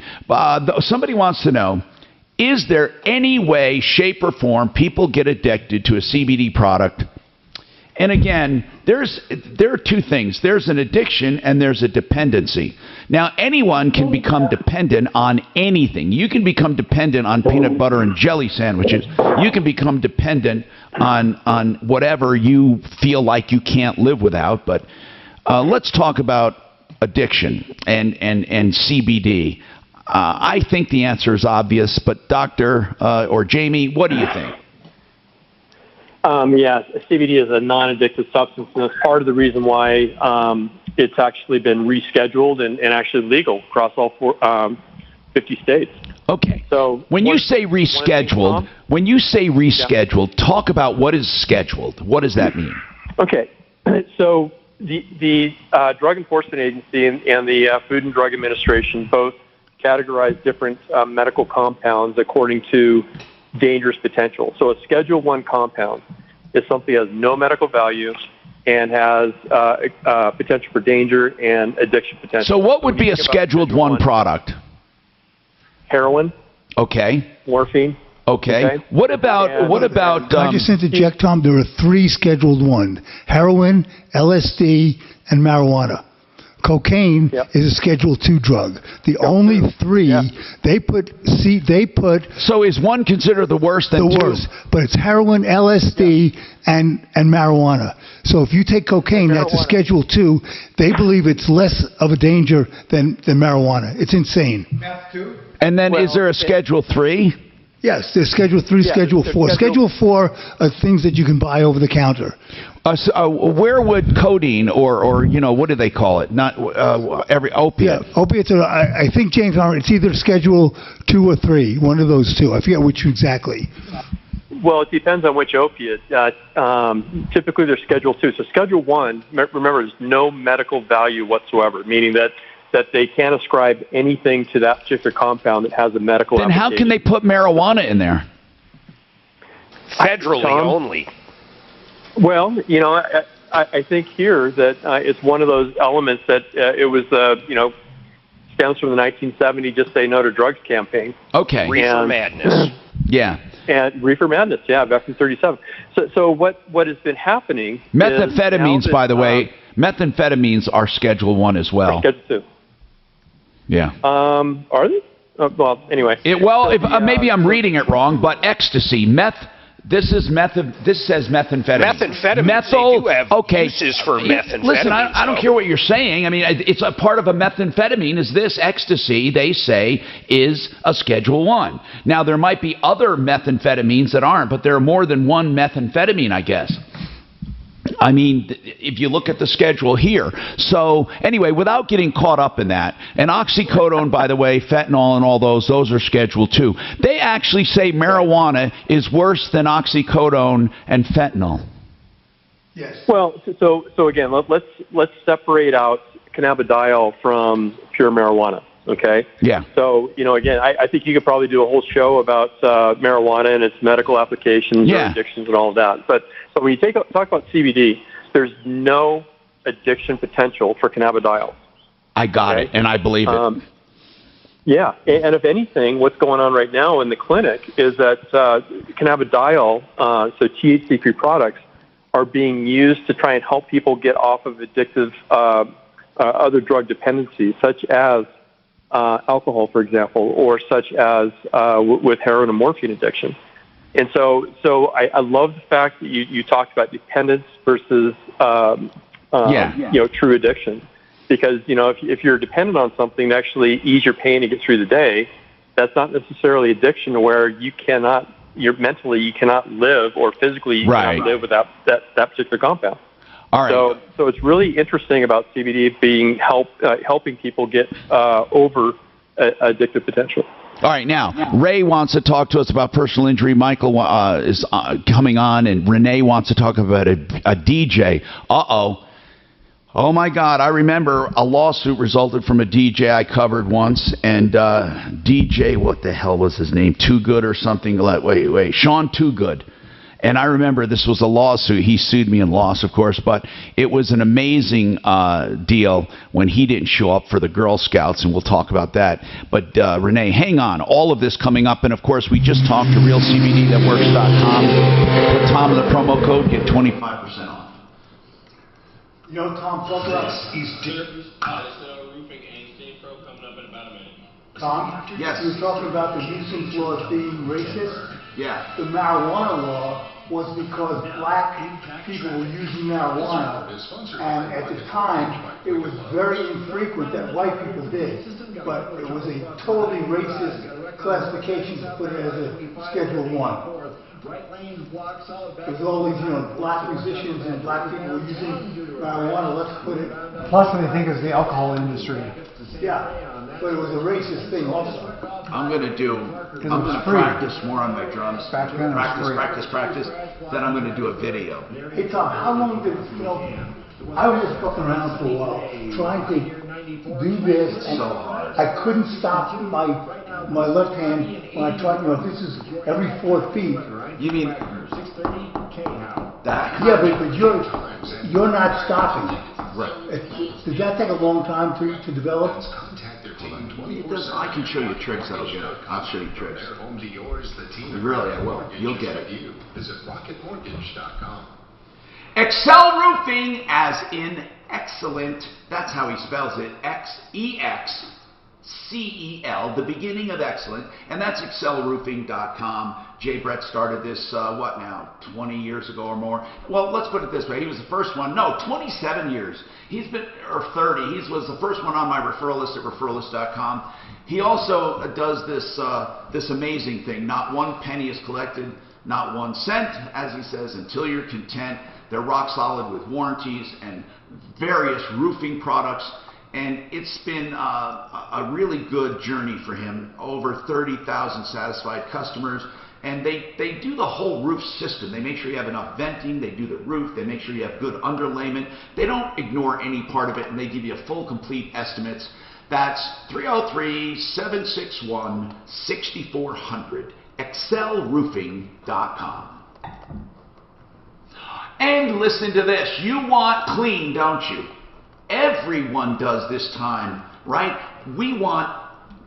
Somebody wants to know, is there any way, shape, or form people get addicted to a CBD product? And again, there are two things. There's an addiction and there's a dependency. Now, anyone can become dependent on anything. You can become dependent on peanut butter and jelly sandwiches. You can become dependent on whatever you feel like you can't live without. But let's talk about addiction and CBD. I think the answer is obvious, but Doctor or Jamie, what do you think? Yeah, CBD is a non-addictive substance, and that's part of the reason why it's actually been rescheduled and actually legal across all 50 states. Okay. So when you say rescheduled, talk about what is scheduled. What does that mean? Okay. So the Drug Enforcement Agency and the Food and Drug Administration both categorize different medical compounds according to dangerous potential. So a Schedule 1 compound is something that has no medical value and has potential for danger and addiction potential. So what would be a Scheduled 1 product? Heroin. Okay. Morphine. Okay. What about Can I just interject, Tom? There are 3 Scheduled 1: heroin, LSD, and marijuana. Cocaine is a Schedule 2 drug. The only 3 they put. So is 1 considered the worst than 2? The worst, but it's heroin, LSD, and marijuana. So if you take cocaine, that's a Schedule 2. They believe it's less of a danger than marijuana. It's insane. Meth too? And then is there a Schedule 3? Yes, there's Schedule 3, Schedule 4. Schedule 4 are things that you can buy over the counter. Where would codeine or what do they call it? Not every opiate. Yeah, opiates are, I think, James, it's either Schedule 2 or 3, one of those 2. I forget which exactly. Well, it depends on which opiate. Typically, they're Schedule 2. So Schedule 1, remember, there's no medical value whatsoever, meaning that they can't ascribe anything to that particular compound that has a medical application. Then how can they put marijuana in there? Federally only. Well, I think here that it's one of those elements that it was, stems from the 1970 Just Say No to Drugs campaign. Okay. Reefer Madness. Yeah. And Reefer Madness, back in 1937. So what has been happening Methamphetamines, by the way, methamphetamines are Schedule 1 as well. Schedule 2. Yeah. Are they? Well, anyway. Maybe I'm reading it wrong, but ecstasy, meth. This says methamphetamine. Methamphetamine. Methyl. They do have uses for methamphetamine. Listen, I don't care what you're saying. I mean, it's a part of a methamphetamine. Is this ecstasy? They say is a Schedule 1. Now there might be other methamphetamines that aren't, but there are more than one methamphetamine, I guess. I mean, if you look at the schedule here. So, anyway, without getting caught up in that, and oxycodone, by the way, fentanyl and all those are Schedule 2. They actually say marijuana is worse than oxycodone and fentanyl. Yes. Well, so again, let's separate out cannabidiol from pure marijuana. Okay. Yeah. So again, I think you could probably do a whole show about marijuana and its medical applications or addictions and all of that. But when you talk about CBD, there's no addiction potential for cannabidiol. I got it, and I believe it. Yeah, and if anything, what's going on right now in the clinic is that cannabidiol, so THC-free products, are being used to try and help people get off of addictive other drug dependencies, such as alcohol, for example, or such as with heroin and morphine addiction. And so I love the fact that you talked about dependence versus true addiction, because if you're dependent on something to actually ease your pain and get through the day, that's not necessarily addiction, where you cannot live, or physically you cannot live without that particular compound. All right. So it's really interesting about CBD being helping people get over addictive potential. All right, now, Ray wants to talk to us about personal injury. Michael is coming on, and Renee wants to talk about a DJ. Oh, my God. I remember a lawsuit resulted from a DJ I covered once, and DJ, what the hell was his name? Too Good or something? Wait. Sean Too Good. And I remember this was a lawsuit. He sued me and lost, of course, but it was an amazing deal when he didn't show up for the Girl Scouts, and we'll talk about that. But, Renee, hang on. All of this coming up, and, of course, we just talked to RealCBDThatWorks.com. Put Tom in the promo code, get 25% off. Tom, talk about roofing and steam pro coming up in about a minute. Tom? Yes. You were talking about the nuisance laws being racist? Yeah. The marijuana law was because black people were using marijuana, and at the time it was very infrequent that white people did, but it was a totally racist classification to put it as a Schedule 1. Because all these, black musicians and black people were using marijuana, let's put it... Plus, they think it's the alcohol industry. Yeah, but it was a racist thing also. I'm going to practice more on my drums. Practice. Then I'm going to do a video. Hey, Tom, how long did, I was just fucking around for a while, trying to do this, and I couldn't stop my left hand when I tried, this is every 4 feet. You mean that? Yeah, but you're you're not stopping it. Right. Does that take a long time to develop? It does. I can show you tricks that'll get it. I'll show you tricks. Really, I will. You'll get it. Visit rocketmortgage.com. Excel Roofing, as in excellent. That's how he spells it. X-E-X-C-E-L, the beginning of excellent. And that's excelroofing.com. Jay Brett started this, 20 years ago or more? Well, let's put it this way. He was the first one. No, 27 years. He's been, or 30. He was the first one on my referral list at referralist.com. He also does this amazing thing. Not one penny is collected, not 1 cent, as he says, until you're content. They're rock solid with warranties and various roofing products. And it's been a really good journey for him. Over 30,000 satisfied customers. And they do the whole roof system. They make sure you have enough venting. They do the roof. They make sure you have good underlayment. They don't ignore any part of it, and they give you full, complete estimates. That's 303-761-6400. excelroofing.com. And listen to this. You want clean, don't you? Everyone does this time, right? We want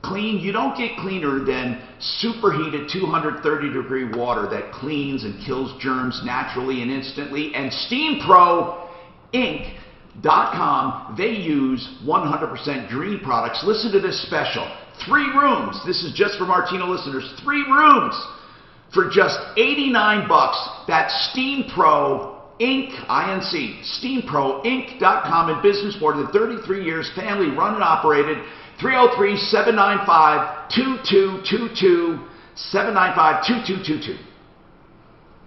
clean. You don't get cleaner than superheated 230-degree water that cleans and kills germs naturally and instantly. And SteamProInc.com, they use 100% green products. Listen to this special. 3 rooms. This is just for Martino listeners. 3 rooms for just $89. That's SteamPro Inc. INC. SteamProInc.com, in business more than 33 years, family run and operated. 303-795-2222. 795-2222.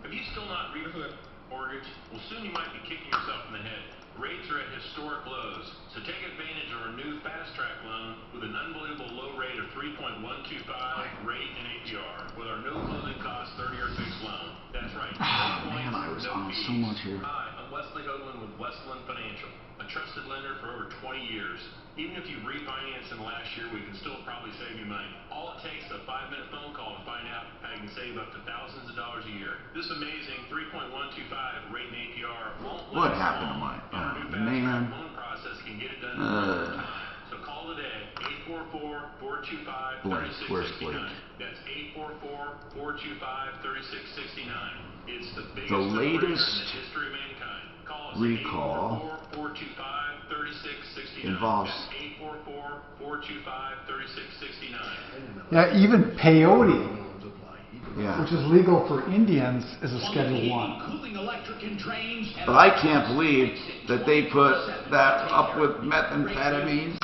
Have you still not refunded mortgage? Well, soon you might be kicking yourself in the head. Rates are at historic lows, so take advantage of our new fast track loan with an unbelievable low rate of 3.125 rate and APR with our no closing cost 30-year fixed loan. That's right. Man, I was on so much here. Hi, I'm Wesley Hoagland with Westland Financial, a trusted lender for over 20 years. Even if you refinance in the last year, we can still probably save you money. All it takes is a 5-minute phone call to find out how you can save up to thousands of dollars a year. This amazing 3.125 rate and APR won't What happened to my man? loan process can get it done in no time. So call today, 844-425-3669. Where's Blake? That's 844-425-3669. It's the biggest latest in the history of mankind. Call us recall at 844-425-3669. involves. That's 844-425-3669. Yeah, even peyote, Yeah. which is legal for Indians, is a Schedule 1. But I can't believe that they put that up with methamphetamines.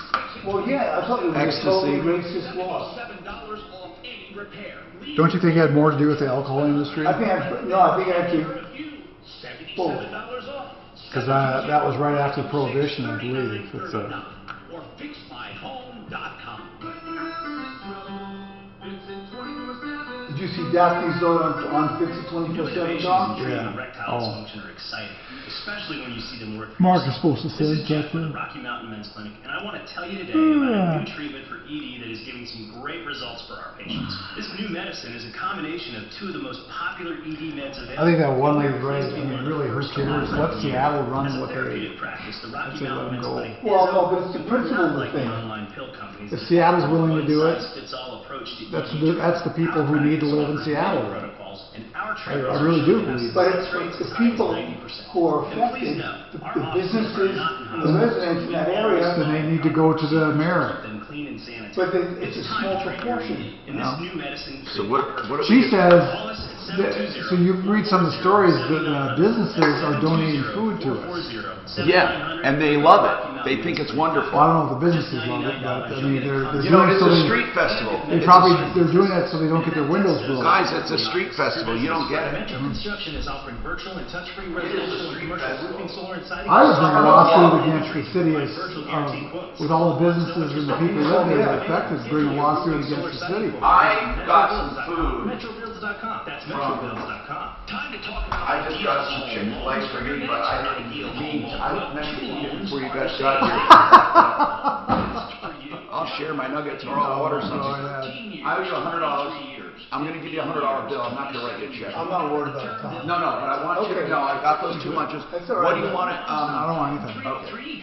Well, yeah, I thought it was a Ecstasy. totally racist law. Don't you think it had more to do with the alcohol industry? I think actually. Both. Because that was right after Prohibition, I believe. It's Did you see Daphne's note on Fix It 24/7, Tom? Yeah. Erectile dysfunction are exciting, especially when you see them work. Mark is supposed to say This is Jeff that. with the Rocky Mountain Men's Clinic, and I want to tell you today about a new treatment for ED that is giving some great results for our patients. This new medicine is a combination of 2 of the most popular ED meds available. I think that one lady's right. I mean, really, who cares? Let Seattle run what they. Practice, the That's Rocky it, let Mountain them Men's go. Clinic Well, no, but it's the principle of the thing. online pill companies. If Seattle's willing to do it, One-size-fits-all approach to that's the people who need to live in Seattle. protocols, and our I really do believe But that. it's the people who are affected, the businesses, the residents in that area. Then they need to go to the mayor. But it's a small proportion. So what She says, so you read some of the stories that businesses are donating food to us. Yeah, and they love it. They think it's wonderful. Well, I don't know if the businesses love it, but I mean, they're You doing know, it it's so a they, street festival. they're doing that so they don't get their windows blown. Guys, it's a street festival. You don't get it. Metro Construction is offering virtual and touch-free residential and commercial roofing, solar, and siding. I would bring a lawsuit against the city with all the businesses and the people that live there that are affected, bring a lawsuit against the city. I got some food. MetroBuilds.com. That's MetroBuilds.com. Time to talk about I just got some Chick-fil-A for me, but I meant to eat it before you guys got here. I'll share my nuggets or I'll order something. I owe you $100. I'm going to give you a $100 bill. I'm not going to write you a check. I'm not worried about it, Tom. No, but I want you to know I got those 2 lunches. That's all right. What do you want? I don't want anything. Okay.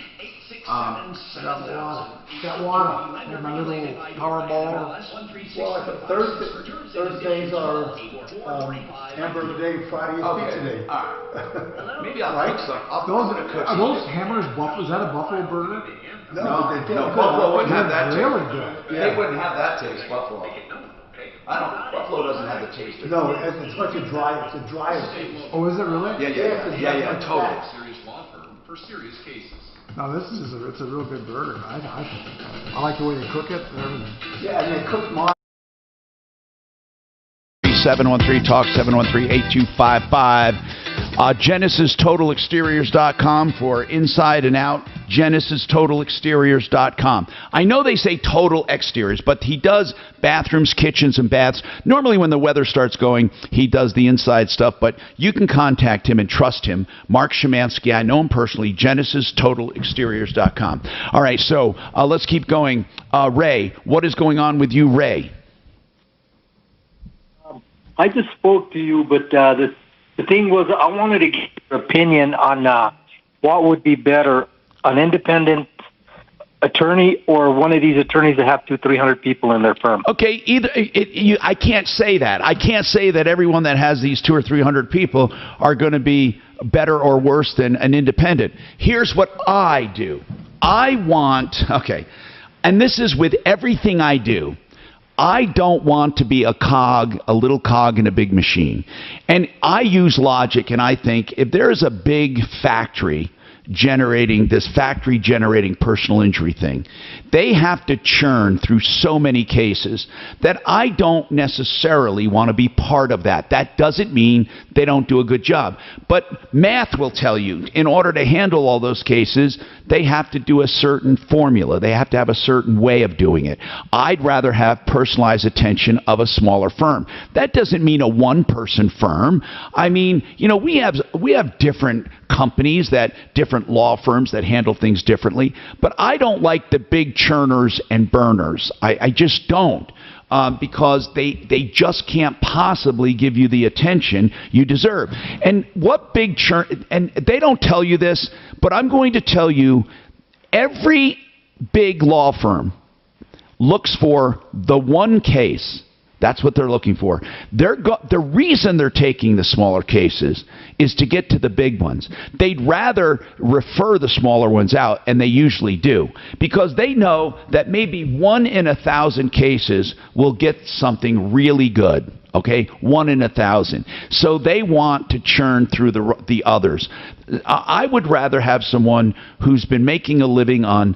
Got water. And my little Powerball. Well, Thursdays are hamburger day, Friday is pizza day. All right. Maybe I'll right? cook some. I'll Are those hammers buffalo? Is that a buffalo burger? No, Buffalo wouldn't have that taste. Really good. They wouldn't have that taste, Buffalo. Buffalo doesn't have the taste. No, it's like a dry taste. Oh, is it really? Yeah, totally. Serious law firm for serious cases. No, it's a real good burger. I like the way they cook it and everything. Yeah, and they cook mine. 713 Talk 713-8255. GenesisTotalExteriors.com for inside and out. GenesisTotalExteriors.com. I know they say total exteriors, but he does bathrooms, kitchens, and baths. Normally when the weather starts going, he does the inside stuff, but you can contact him and trust him. Mark Szymanski, I know him personally, GenesisTotalExteriors.com. All right, so let's keep going. Ray, what is going on with you, Ray? I just spoke to you, but the thing was I wanted to get your opinion on what would be better, an independent attorney or one of these attorneys that have 200-300 people in their firm. Okay, I can't say that. I can't say that everyone that has these 200 or 300 people are going to be better or worse than an independent. Here's what I do. And this is with everything I do. I don't want to be a little cog in a big machine. And I use logic, and I think if there's a big factory generating personal injury thing, they have to churn through so many cases that I don't necessarily want to be part of that. That doesn't mean they don't do a good job. But math will tell you, in order to handle all those cases, they have to do a certain formula. They have to have a certain way of doing it. I'd rather have personalized attention of a smaller firm. That doesn't mean a one-person firm. I mean, we have different companies, different law firms that handle things differently, but I don't like the big churners and burners. I just don't. Because they just can't possibly give you the attention you deserve. And what big churn, and they don't tell you this, but I'm going to tell you, every big law firm looks for the one case. That's what they're looking for. The reason they're taking the smaller cases is to get to the big ones. They'd rather refer the smaller ones out, and they usually do, because they know that maybe 1 in 1,000 cases will get something really good. Okay, 1 in 1,000. So they want to churn through the others. I would rather have someone who's been making a living on,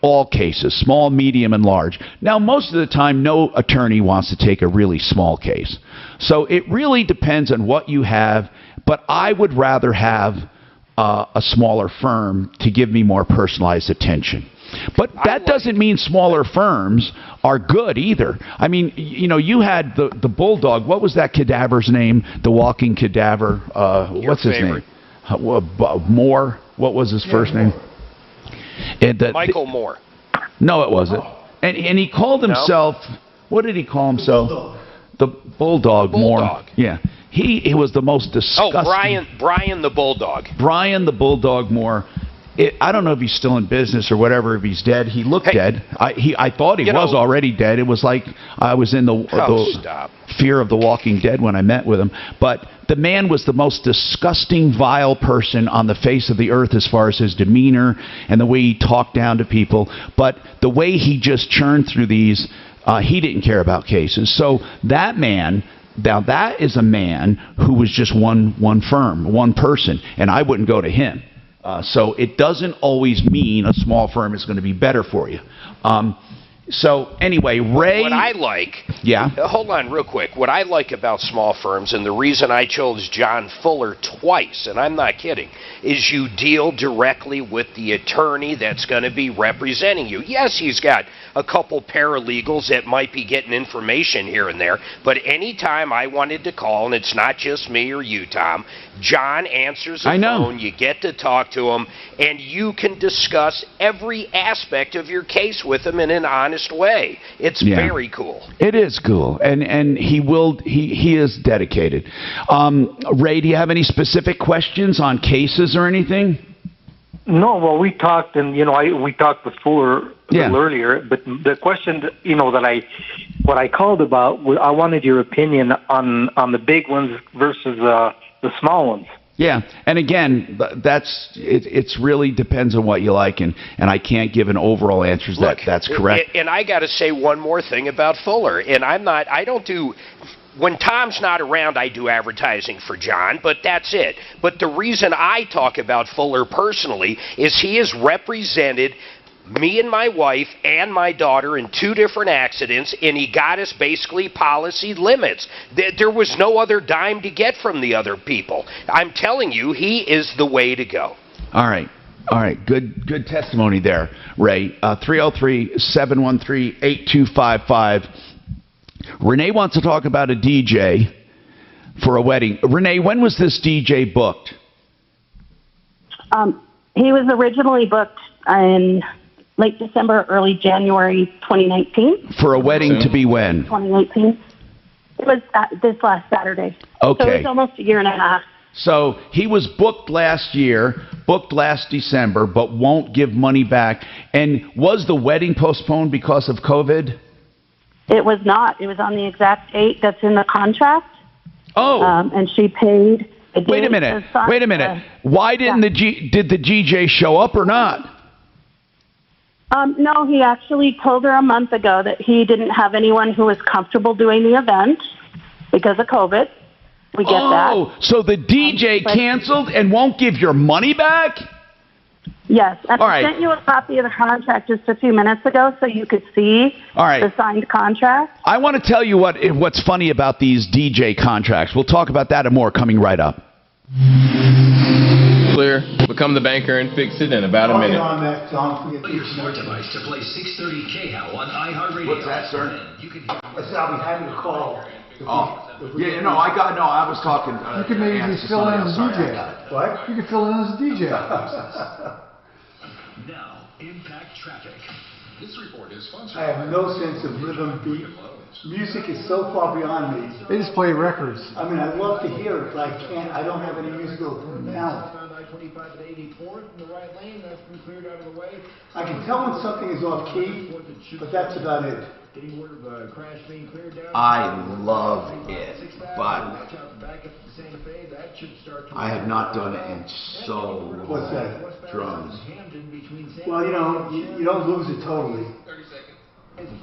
all cases, small, medium, and large. Now, most of the time, no attorney wants to take a really small case. So it really depends on what you have, but I would rather have a smaller firm to give me more personalized attention. But that doesn't mean smaller firms are good either. I mean, you had the Bulldog. What was that cadaver's name? The walking cadaver. What's his name? Moore. What was his first name? Michael Moore. No, it wasn't. And he called himself. What did he call himself? The Bulldog Moore. Yeah. He was the most disgusting. Oh, Brian the Bulldog. Brian the Bulldog Moore. I don't know if he's still in business or whatever, if he's dead. He looked dead. I thought he was already dead. It was like I was in the Fear of the Walking Dead when I met with him. But the man was the most disgusting, vile person on the face of the earth as far as his demeanor and the way he talked down to people. But the way he just churned through these, he didn't care about cases. So that man... Now, that is a man who was just one firm, one person, and I wouldn't go to him. So it doesn't always mean a small firm is going to be better for you. So anyway, Ray... What I like... Yeah? Hold on real quick. What I like about small firms, and the reason I chose John Fuller twice, and I'm not kidding, is you deal directly with the attorney that's going to be representing you. Yes, he's got a couple paralegals that might be getting information here and there, but anytime I wanted to call, and it's not just me or you, Tom, John answers the phone, you get to talk to him, and you can discuss every aspect of your case with him in an honest way. It's very cool. It is cool, and he is dedicated. Ray, do you have any specific questions on cases or anything? No, well, we talked, and we talked with Fuller a little earlier. But the question, what I called about, I wanted your opinion on the big ones versus the small ones. Yeah, and again, it's really depends on what you like, and I can't give an overall answer. That's correct. And I got to say one more thing about Fuller, and I don't do. When Tom's not around, I do advertising for John, but that's it. But the reason I talk about Fuller personally is he has represented me and my wife and my daughter in 2 different accidents, and he got us basically policy limits. There was no other dime to get from the other people. I'm telling you, he is the way to go. All right. Good testimony there, Ray. 303-713-8255. Renee wants to talk about a DJ for a wedding. Renee, when was this DJ booked? He was originally booked in late December, early January 2019. For a wedding to be when? 2019. It was this last Saturday. Okay. So it was almost a year and a half. So he was booked last year, booked last December, but won't give money back. And was the wedding postponed because of COVID? It was not. It was on the exact date that's in the contract. Oh. And she paid. Wait a minute. Why didn't did the DJ show up or not? No, he actually told her a month ago that he didn't have anyone who was comfortable doing the event because of COVID. We get that. Oh, so the DJ canceled and won't give your money back? Yes. And All I right. sent you a copy of the contract just a few minutes ago so you could see the signed contract. I want to tell you what's funny about these DJ contracts. We'll talk about that and more coming right up. Clear. Become the banker and fix it in about a minute. Your smart device to play 630 KHOW on iHeartRadio. What's that, sir? You can That's how we had to call. I was talking. You could maybe just fill in as a DJ. What? You could fill in as a DJ. Now, impact traffic. This report is sponsored I have no sense of rhythm, beat. Music is so far beyond me. They just play records. I mean, I love to hear it, but I don't have any musical talent. I-25 at 84th in the right lane. That's been cleared out of the way. I can tell when something is off key, but that's about it. Any word of a crash being cleared down? I love it, but I have not done it in so long. What's that? Drums. Well, you don't lose it totally. 30 seconds.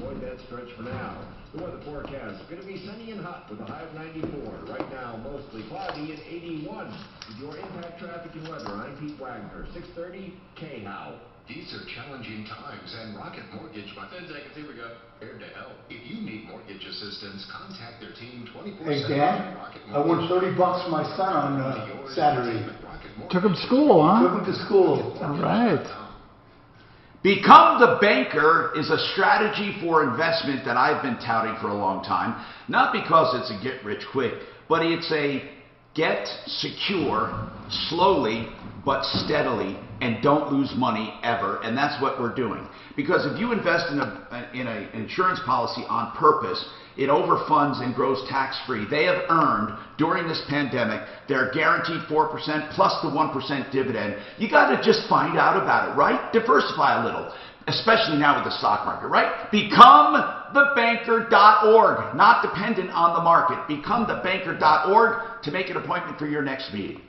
Avoid that stretch for now. The weather forecast is going to be sunny and hot with a high of 94. Right now, mostly cloudy at 81. With your impact traffic and weather, I'm Pete Wagner, 630 KHOW. These are challenging times, and Rocket Mortgage by 10 seconds. Here we go. Here to help. If you need mortgage assistance, contact their team 24/7. Hey, Dad, I won $30 for my son on Saturday. Took him to school, huh? Took him to school. All right. Become the Banker is a strategy for investment that I've been touting for a long time. Not because it's a get rich quick, but it's a get secure slowly but steadily and don't lose money ever. And that's what we're doing. Because if you invest in an insurance policy on purpose, it overfunds and grows tax-free. They have earned, during this pandemic, their guaranteed 4% plus the 1% dividend. You got to just find out about it, right? Diversify a little, especially now with the stock market, right? BecomeTheBanker.org, not dependent on the market. BecomeTheBanker.org to make an appointment for your next meeting.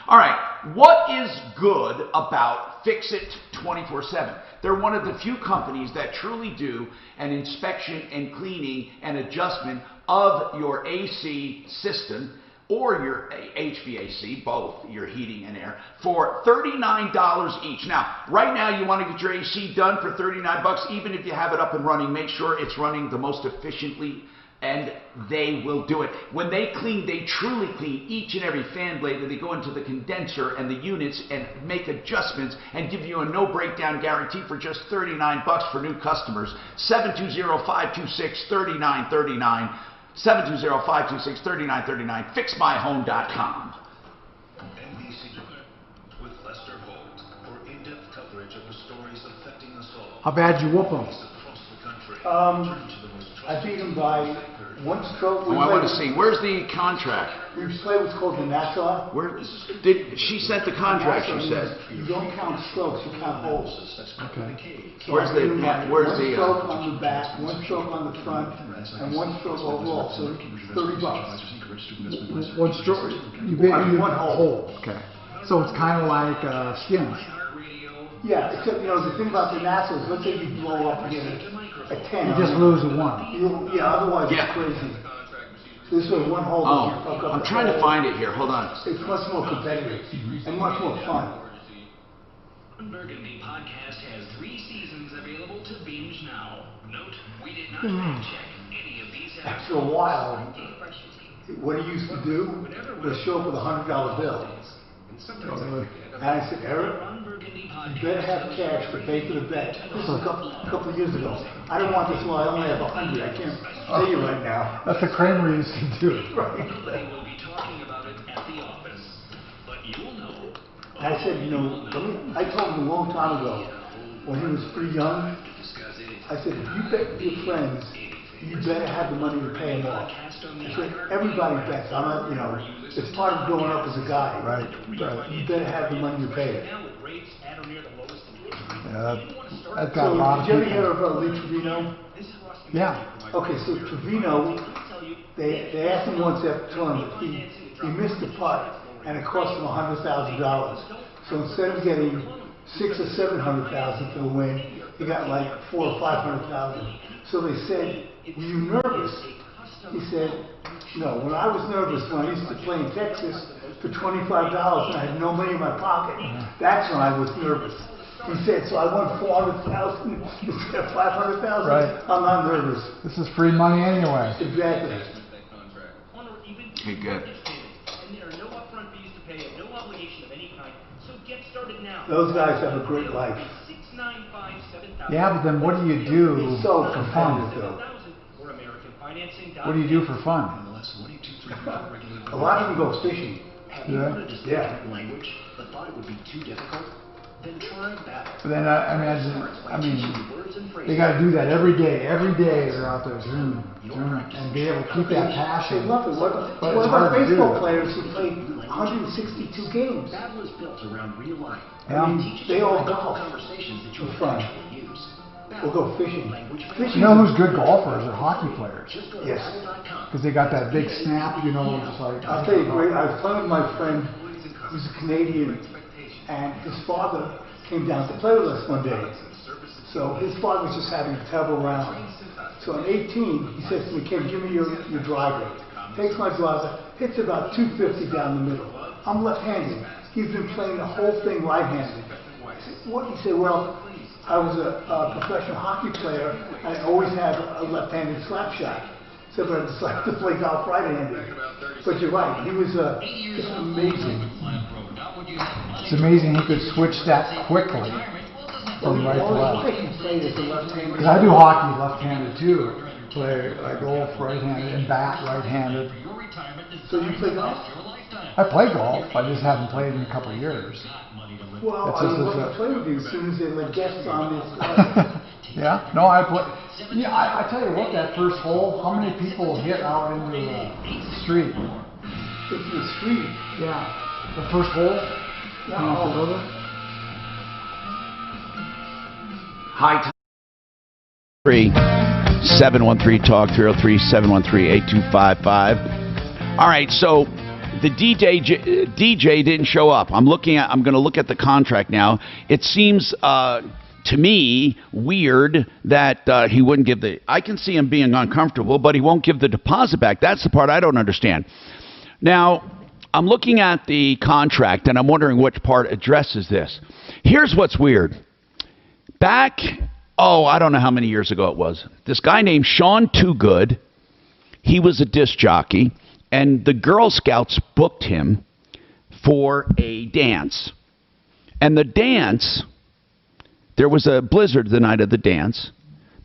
All right, what is good about Fix-It 24/7? They're one of the few companies that truly do an inspection and cleaning and adjustment of your AC system or your HVAC, both your heating and air, for $39 each. Now, right now you want to get your AC done for $39, even if you have it up and running. Make sure it's running the most efficiently and they will do it. When they clean, they truly clean each and every fan blade, and they go into the condenser and the units and make adjustments and give you a no breakdown guarantee for just $39 for new customers. 720-526-3939. 720-526-3939. FixMyHome.com. With Lester Holt for in-depth coverage of the stories affecting us all. How bad you whoop them? I beat him by one stroke. Oh, I want to see. Where's the contract? We play what's called the Nassau. She sent the contract, she said. You don't count strokes, you count holes. Okay. So one stroke on the back, one stroke on the front, and one stroke overall. So $30. One stroke. You beat one hole. Okay. So it's kind of like skins. Yeah, except, the thing about the Nassau is, let's say you blow up and get a 10. You just lose a 1. Otherwise it's crazy. This was one hole. I'm trying to find it here. Hold on. It's much more competitive and much more fun. Burgundy podcast has 3 seasons available to binge now. Note, we did not fact check any of these episodes. After a while, what he used to do was show up with a $100 bill. And I said, Eric, you better have cash to pay for the bet. This was a couple of years ago. I don't want this one. I only have 100. I can't pay you right now. That's the Kramer used to do. Right. I said, I told him a long time ago, when he was pretty young, I said, if you bet with your friends, you better have the money to pay them off. I said, everybody bets. I'm not, it's part of growing up as a guy. Right. You better have the money to pay it. Yeah, that got a lot of people. Did you ever people. hear about Lee Trevino? Yeah. Okay, so Trevino, they asked him once after tournament, he missed the putt, and it cost him $100,000. So instead of getting $600,000 or $700,000 for the win, he got like $400,000 or $500,000. So they said, were you nervous? He said, no, when I was nervous, when I used to play in Texas for $25 and I had no money in my pocket, that's when I was nervous. He said, so I won $400,000 instead of $500,000. Right. I'm not nervous. This is free money anyway. Exactly. Okay, good. Those guys have a great life. Yeah, but then what do you do so for fun? What do you do for fun? A lot of them go fishing. Yeah. Language, but thought it would be too difficult. Then try that. But then I mean, they got to do that every day. Every day they're out there zooming, and be able to keep that passion. What about baseball players who play 162 games? That was built around real life. Yeah. They all golf. For fun. We'll go fishing. You know who's good golfers are hockey players. Yes. Because they got that big snap, just like. I'll tell you, I was playing with my friend who's a Canadian, and his father came down to play with us one day. So his father was just having a terrible round. So at 18, he says to me, Kim, give me your driver. Takes my driver, hits about 250 down the middle. I'm left-handed. He's been playing the whole thing right-handed. What? He said, well, I was a professional hockey player, and I always had a left-handed slap shot. So but I decided to play golf right-handed. But you're right, he was just amazing. It's amazing he could switch that quickly from right to left. Because I do hockey left-handed too. I golf right-handed and bat right-handed. So you play golf? I play golf. I just haven't played in a couple of years. Well, I would love to play with you as soon as they let guests on this. Yeah, no, I play. Yeah, I tell you what, that first hole, how many people hit out into the street? Into the street? Yeah. The first hole? Yeah. Hi. 713-TALK, 303-713-8255. All right, so the DJ didn't show up. I'm going to look at the contract now. It seems to me weird that he wouldn't give I can see him being uncomfortable, but he won't give the deposit back. That's the part I don't understand. Now, I'm looking at the contract, and I'm wondering which part addresses this. Here's what's weird. Back, I don't know how many years ago it was, this guy named Sean Toogood, he was a disc jockey, and the Girl Scouts booked him for a dance. And the dance, there was a blizzard the night of the dance.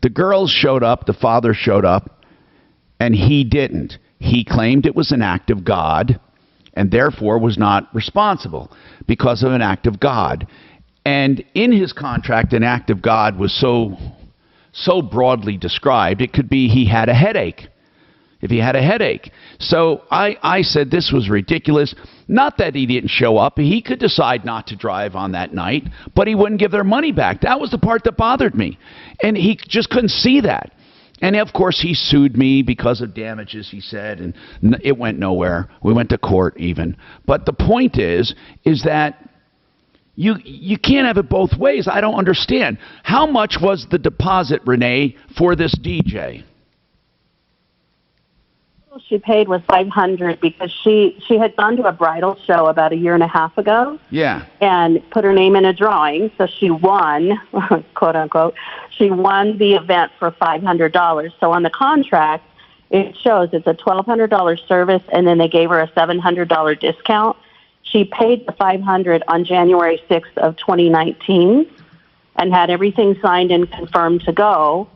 The girls showed up, the father showed up, and he didn't. He claimed it was an act of God, and therefore was not responsible because of an act of God. And in his contract, an act of God was so broadly described, it could be he had a headache. If he had a headache. So I said this was ridiculous. Not that he didn't show up. He could decide not to drive on that night, but he wouldn't give their money back. That was the part that bothered me. And he just couldn't see that. And, of course, he sued me because of damages, he said, and it went nowhere. We went to court even. But the point is that you can't have it both ways. I don't understand. How much was the deposit, Renee, for this DJ? She paid was $500 because she had gone to a bridal show about a year and a half ago. Yeah. And put her name in a drawing, so she won, quote unquote. She won the event for $500. So on the contract, it shows it's a $1,200 service, and then they gave her a $700 discount. She paid the $500 on January 6th of 2019, and had everything signed and confirmed to go.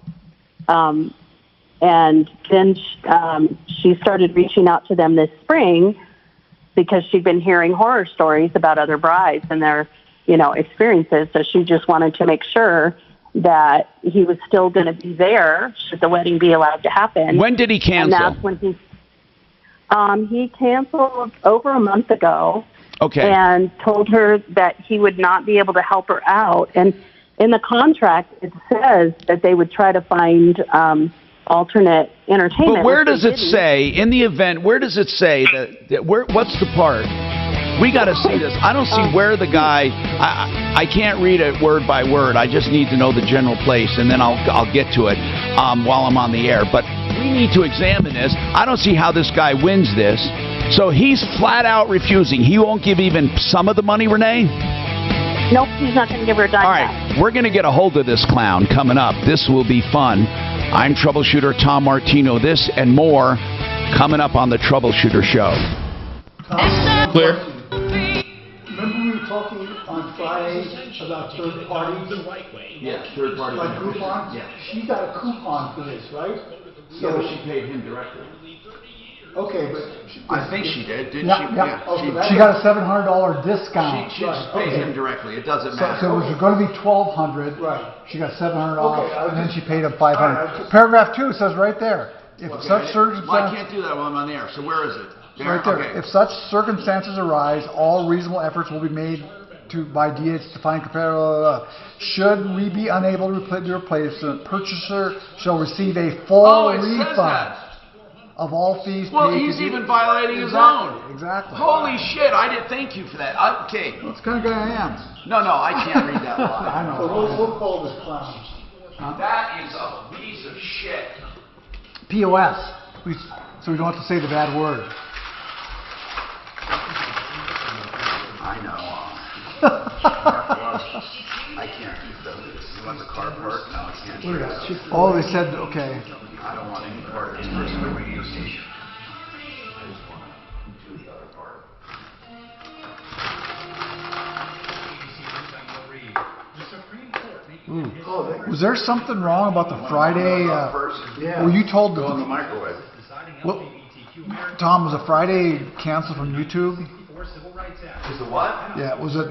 And then she started reaching out to them this spring because she'd been hearing horror stories about other brides and their, experiences. So she just wanted to make sure that he was still going to be there should the wedding be allowed to happen. When did he cancel? And that's when he canceled over a month ago. Okay. And told her that he would not be able to help her out. And in the contract, it says that they would try to find alternate entertainment. But where does it say in the event? Where does it say that what's the part? We got to see this. I don't see where the guy. I can't read it word by word. I just need to know the general place, and then I'll get to it while I'm on the air. But we need to examine this. I don't see how this guy wins this. So he's flat out refusing. He won't give even some of the money, Renee? Nope, he's not going to give her a dime. All right, we're going to get a hold of this clown coming up. This will be fun. I'm Troubleshooter Tom Martino. This and more coming up on the Troubleshooter Show. Clear. Remember we were talking on Friday about third parties? Yeah, third party. Like Groupon? Yeah. She got a coupon for this, right? Yeah, but she paid him directly. Okay, but I think she did, didn't Yeah, she? yeah. She got a $700 discount. She just paid him directly. It doesn't matter. So it was going to be $1,200. Right. She got $700, Okay, and then she paid him $500. Paragraph 2 says right there. If such circumstances, Well, I can't do that while I'm on the air. So where is it? right there. Okay. If such circumstances arise, all reasonable efforts will be made by DH to find comparable. Should we be unable to replace, the purchaser shall receive a full refund of all fees Well, paid. he's even violating his own. Exactly. Holy shit! I didn't thank you for that. Okay. That's the kind of guy I am. No, I can't read that line. I know. So we'll call this clown. That is a piece of shit. POS. So we don't have to say the bad word. I know. I can't read those. You want the car part? No, I can't. Look at that. Oh, they said, okay. I don't want any part of this personal radio station. I just want to do the other part. Was there something wrong about the Friday? Were you told Go in the microwave. Well, Tom, was a Friday canceled from YouTube? Is the what? Yeah, was it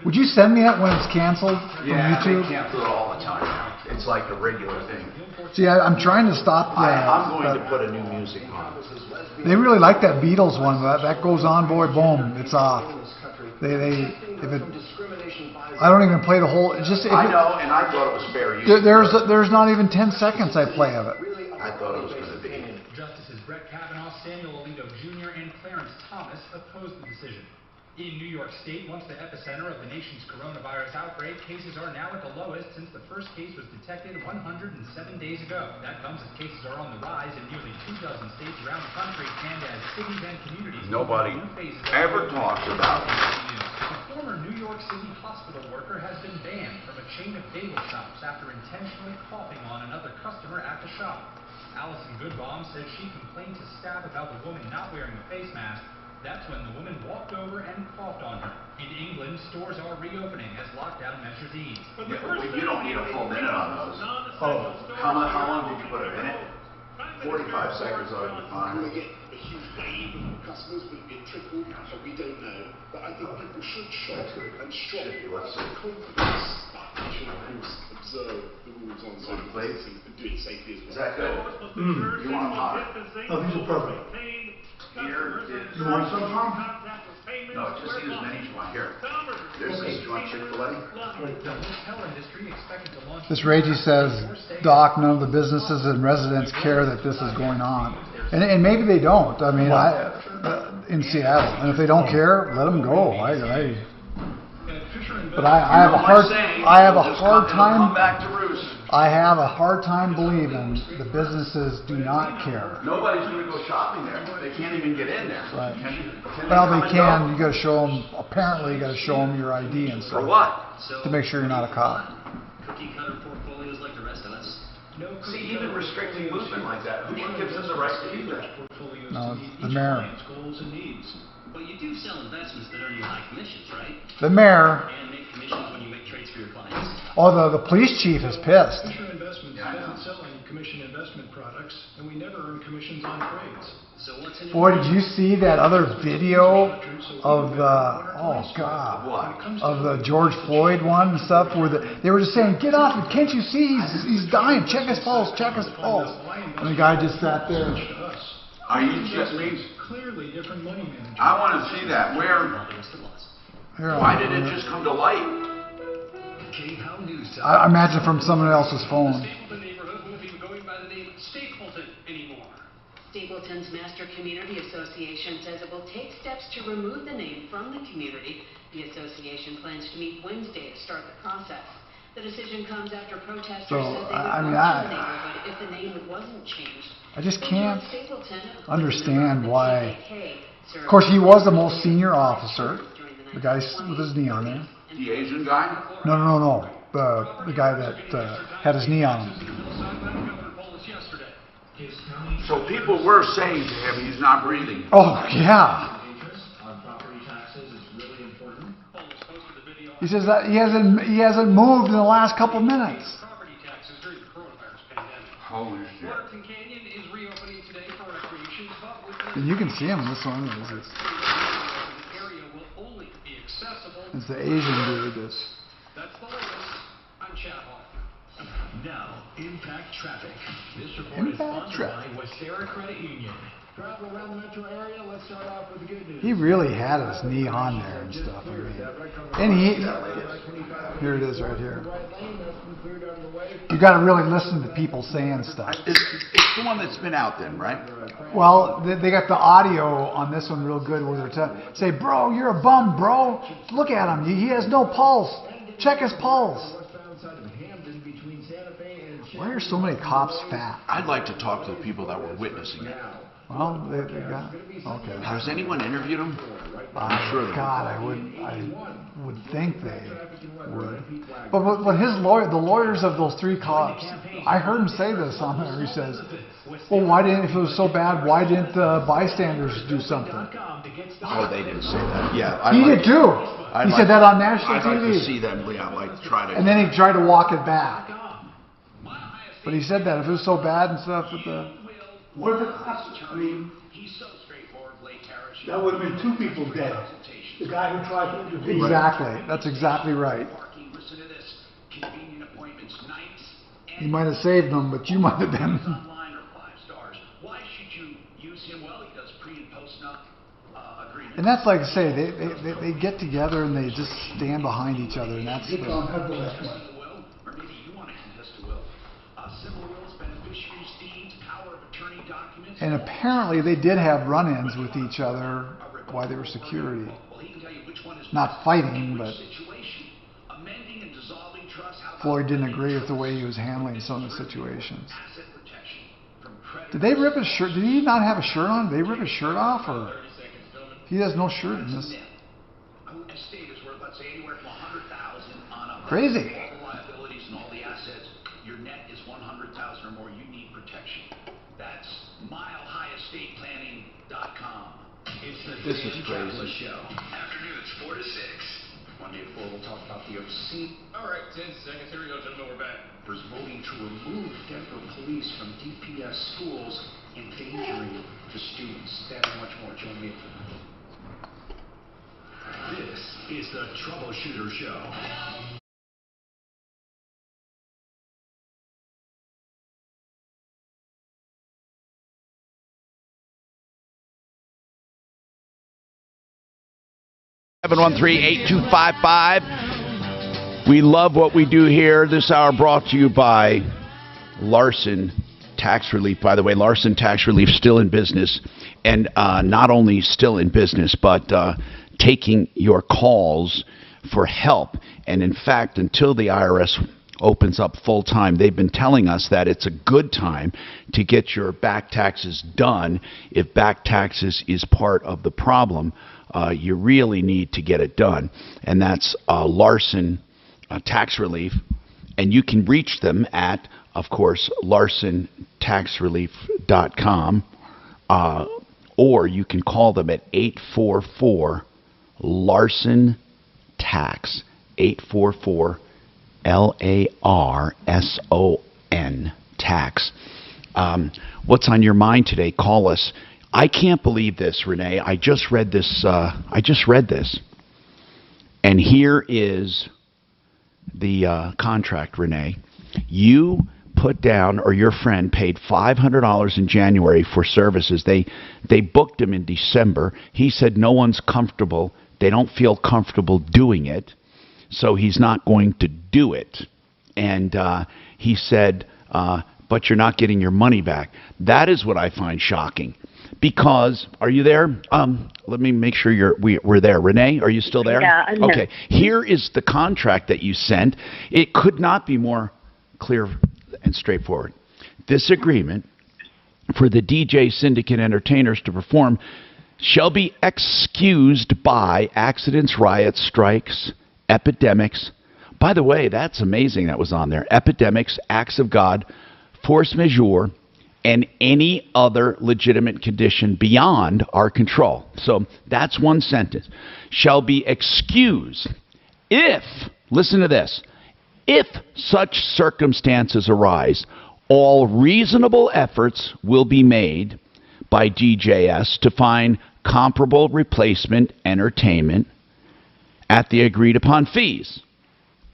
would you send me that when it's canceled from YouTube? They cancel it all the time now. It's like a regular thing. See, I'm trying to stop that. I'm going to put a new music on. They really like that Beatles one. That goes on, boy, boom, it's off. I don't even play the whole. I know, and I thought it was fair use. There's not even 10 seconds I play of it. I thought it was going to be. Justices Brett Kavanaugh, Samuel Alito Jr., and Clarence Thomas opposed the decision. In New York State, once the epicenter of the nation's coronavirus outbreak, cases are now at the lowest since the first case was detected 107 days ago. That comes as cases are on the rise in nearly 24 states around the country and as cities and communities. Nobody ever talks about A former New York City hospital worker has been banned from a chain of bagel shops after intentionally coughing on another customer at the shop. Allison Goodbaum says she complained to staff about the woman not wearing a face mask. That's when the woman walked over and coughed on her. In England, stores are reopening as lockdown measures ease. Yeah, but you don't need a full minute on those. Oh, how long did you put a minute? 45 seconds ought to be fine. Will they get a huge wave of customers? Will it be a trickle? We don't know. But I think people should shop and shop with confidence. But should observe the rules on social distancing and do it safely as well. Is that good? You want them hot? Oh, these are perfect. Here is... You want some, Tom? No, just eat as many as you want. Here. There's this. You want Chick-fil-A? This Reggie says, Doc, none of the businesses and residents care that this is going on. And maybe they don't. I mean, in Seattle. And if they don't care, let them go. But I have a hard time. I have a hard time believing the businesses do not care. Nobody's going to go shopping there. They can't even get in there. Right. Can Well, they can. You got to show them. Apparently, you got to show them your ID and stuff. For what? To make sure you're not a cop. Cookie cutter portfolios like the rest of us. See, even restricting movement like that, who gives us the right to do that? No, the mayor. But you do sell investments that earn you high commissions, right? The mayor. And make commissions when you make trades for your clients. Oh, the police chief is pissed. Fisher Investments doesn't sell any commission investment products, and we never earn commissions on trades. So what's in Boy, did you see that other video of the, oh God, of the George Floyd one and stuff where they were just saying, get off it, can't you see he's dying, check his pulse, check his pulse. And the guy just sat there. Are you just me? Clearly different money management. I want to see that. Where? Why did it just come to light? I imagine from someone else's phone. Stapleton's Master Community Association says it will take steps to remove the name from the community. The association plans to meet Wednesday to start the process. The decision comes after protesters said they would vote in the neighborhood if the name wasn't changed. I just can't understand why. Of course, he was the most senior officer. The guy with his knee on there. The Asian guy? No. The guy that had his knee on him. So people were saying to him, he's not breathing. Oh, yeah. He says that he hasn't moved in the last couple minutes. Holy shit. And you can see him in this one. It's the Asian dude that's... Now, Impact Traffic. This report is sponsored by Westera Credit Union. Travel around the metro area. Let's start off with the good news. He really had his knee on there and stuff. Here it is right here. You got to really listen to people saying stuff. It's the one that's been out then, right? Well, they got the audio on this one real good where they're say, bro, you're a bum, bro. Look at him. He has no pulse. Check his pulse. Why are so many cops fat? I'd like to talk to the people that were witnessing it. Well, they got okay. Has anyone interviewed them? I'm sure. God, I would think they would. But his lawyer, the lawyers of those three cops, I heard him say this on there. He says, "Well, if it was so bad, why didn't the bystanders do something?" Oh, they didn't say that. Yeah, he did too. He said that on national TV. I'd like to see them, Leon. Like try to. And then he tried to walk it back. But he said that if it was so bad and stuff with the... What are the cops? I mean, that would have been two people dead. The guy who tried to intervene. Exactly. That's exactly right. You might have saved them, but you might have been... And that's like I say, they get together and they just stand behind each other, and that's... And apparently they did have run-ins with each other while they were security. Not fighting, but Floyd didn't agree with the way he was handling some of the situations. Did they rip his shirt? Did he not have a shirt on? Did they rip his shirt off? Or he has no shirt in this? Crazy. Liabilities and all the assets. Your net is 100,000 or more. You need protection. That's milehighestatePlanning.com. It's the This is Traveler crazy. Show. Afternoons 4 to 6. Monday at 4, we'll talk about the obscene. All right, 10 seconds. Here we go, gentlemen. We're back. For voting to remove Denver police from DPS schools, endangering the students. That and much more. Join me. This is the Troubleshooter Show. Seven 8255. We love what we do here. This hour brought to you by Larson Tax Relief. By the way, Larson Tax Relief still in business, and not only still in business, but taking your calls for help. And in fact, until the IRS opens up full time, they've been telling us that it's a good time to get your back taxes done. If back taxes is part of the problem, you really need to get it done. And that's Larson Tax Relief. And you can reach them at, of course, LarsonTaxRelief.com, or you can call them at 844 Larson Tax, 844 LARSON Tax. What's on your mind today? Call us. I can't believe this, Renee. I just read this. And here is the contract, Renee. You put down, or your friend paid $500 in January for services. They booked him in December. He said no one's comfortable. They don't feel comfortable doing it, so he's not going to do it. And he said, but you're not getting your money back. That is what I find shocking. Because, are you there? Let me make sure we're there. Renee, are you still there? Yeah, I'm here. Okay. Here is the contract that you sent. It could not be more clear and straightforward. This agreement for the DJ syndicate entertainers to perform shall be excused by accidents, riots, strikes, epidemics. By the way, that's amazing that was on there. Epidemics, acts of God, force majeure, and any other legitimate condition beyond our control. So that's one sentence. Shall be excused if, listen to this, if such circumstances arise, all reasonable efforts will be made by DJS to find comparable replacement entertainment at the agreed upon fees.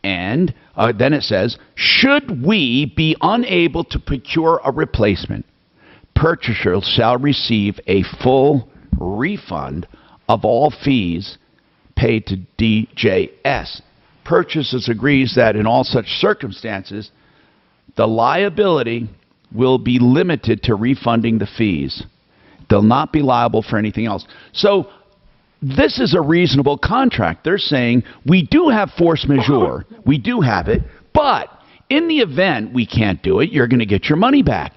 And then it says, should we be unable to procure a replacement, purchasers shall receive a full refund of all fees paid to DJS. Purchasers agrees that in all such circumstances, the liability will be limited to refunding the fees. They'll not be liable for anything else. So this is a reasonable contract. They're saying we do have force majeure. We do have it. But in the event we can't do it, you're going to get your money back.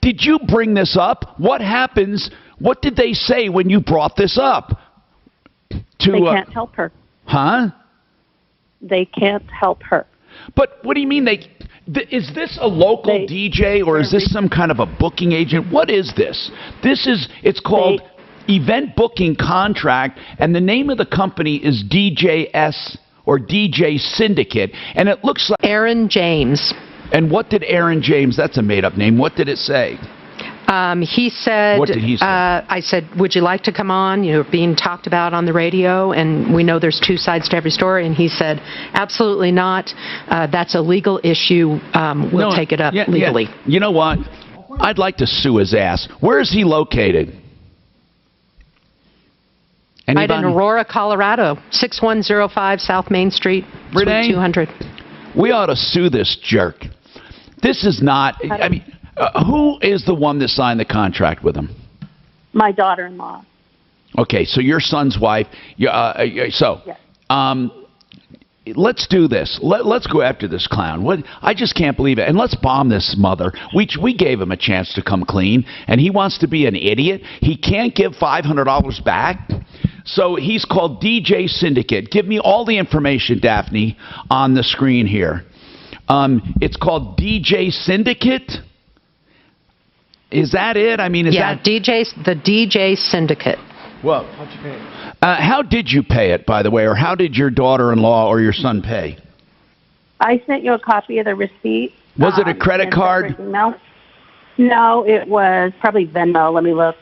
Did you bring this up? What happens? What did they say when you brought this up? They can't help her. Huh? They can't help her. But what do you mean is this a local DJ or is this some kind of a booking agent? What is this? It's called Event Booking Contract, and the name of the company is DJS or DJ Syndicate, and it looks like Aaron James. And what did Aaron James, that's a made-up name, what did it say? He said, what did he say? I said, would you like to come on? You're being talked about on the radio, and we know there's two sides to every story. And he said, absolutely not. That's a legal issue. We'll take it up legally. Yeah. You know what? I'd like to sue his ass. Where is he located? Anybody? Right in Aurora, Colorado, 6105 South Main Street, Renee, 200. We ought to sue this jerk. This is not, I mean, who is the one that signed the contract with him? My daughter-in-law. Okay, so your son's wife. Let's do this. Let's go after this clown. I just can't believe it. And let's bomb this mother. We gave him a chance to come clean, and he wants to be an idiot. He can't give $500 back. So he's called DJ Syndicate. Give me all the information, Daphne, on the screen here. It's called DJ Syndicate. Is that it? I mean, is that the DJ Syndicate? Well, how'd you pay it? How did you pay it, by the way, or how did your daughter-in-law or your son pay? I sent you a copy of the receipt. Was it a credit card? Email. No, it was probably Venmo. Let me look.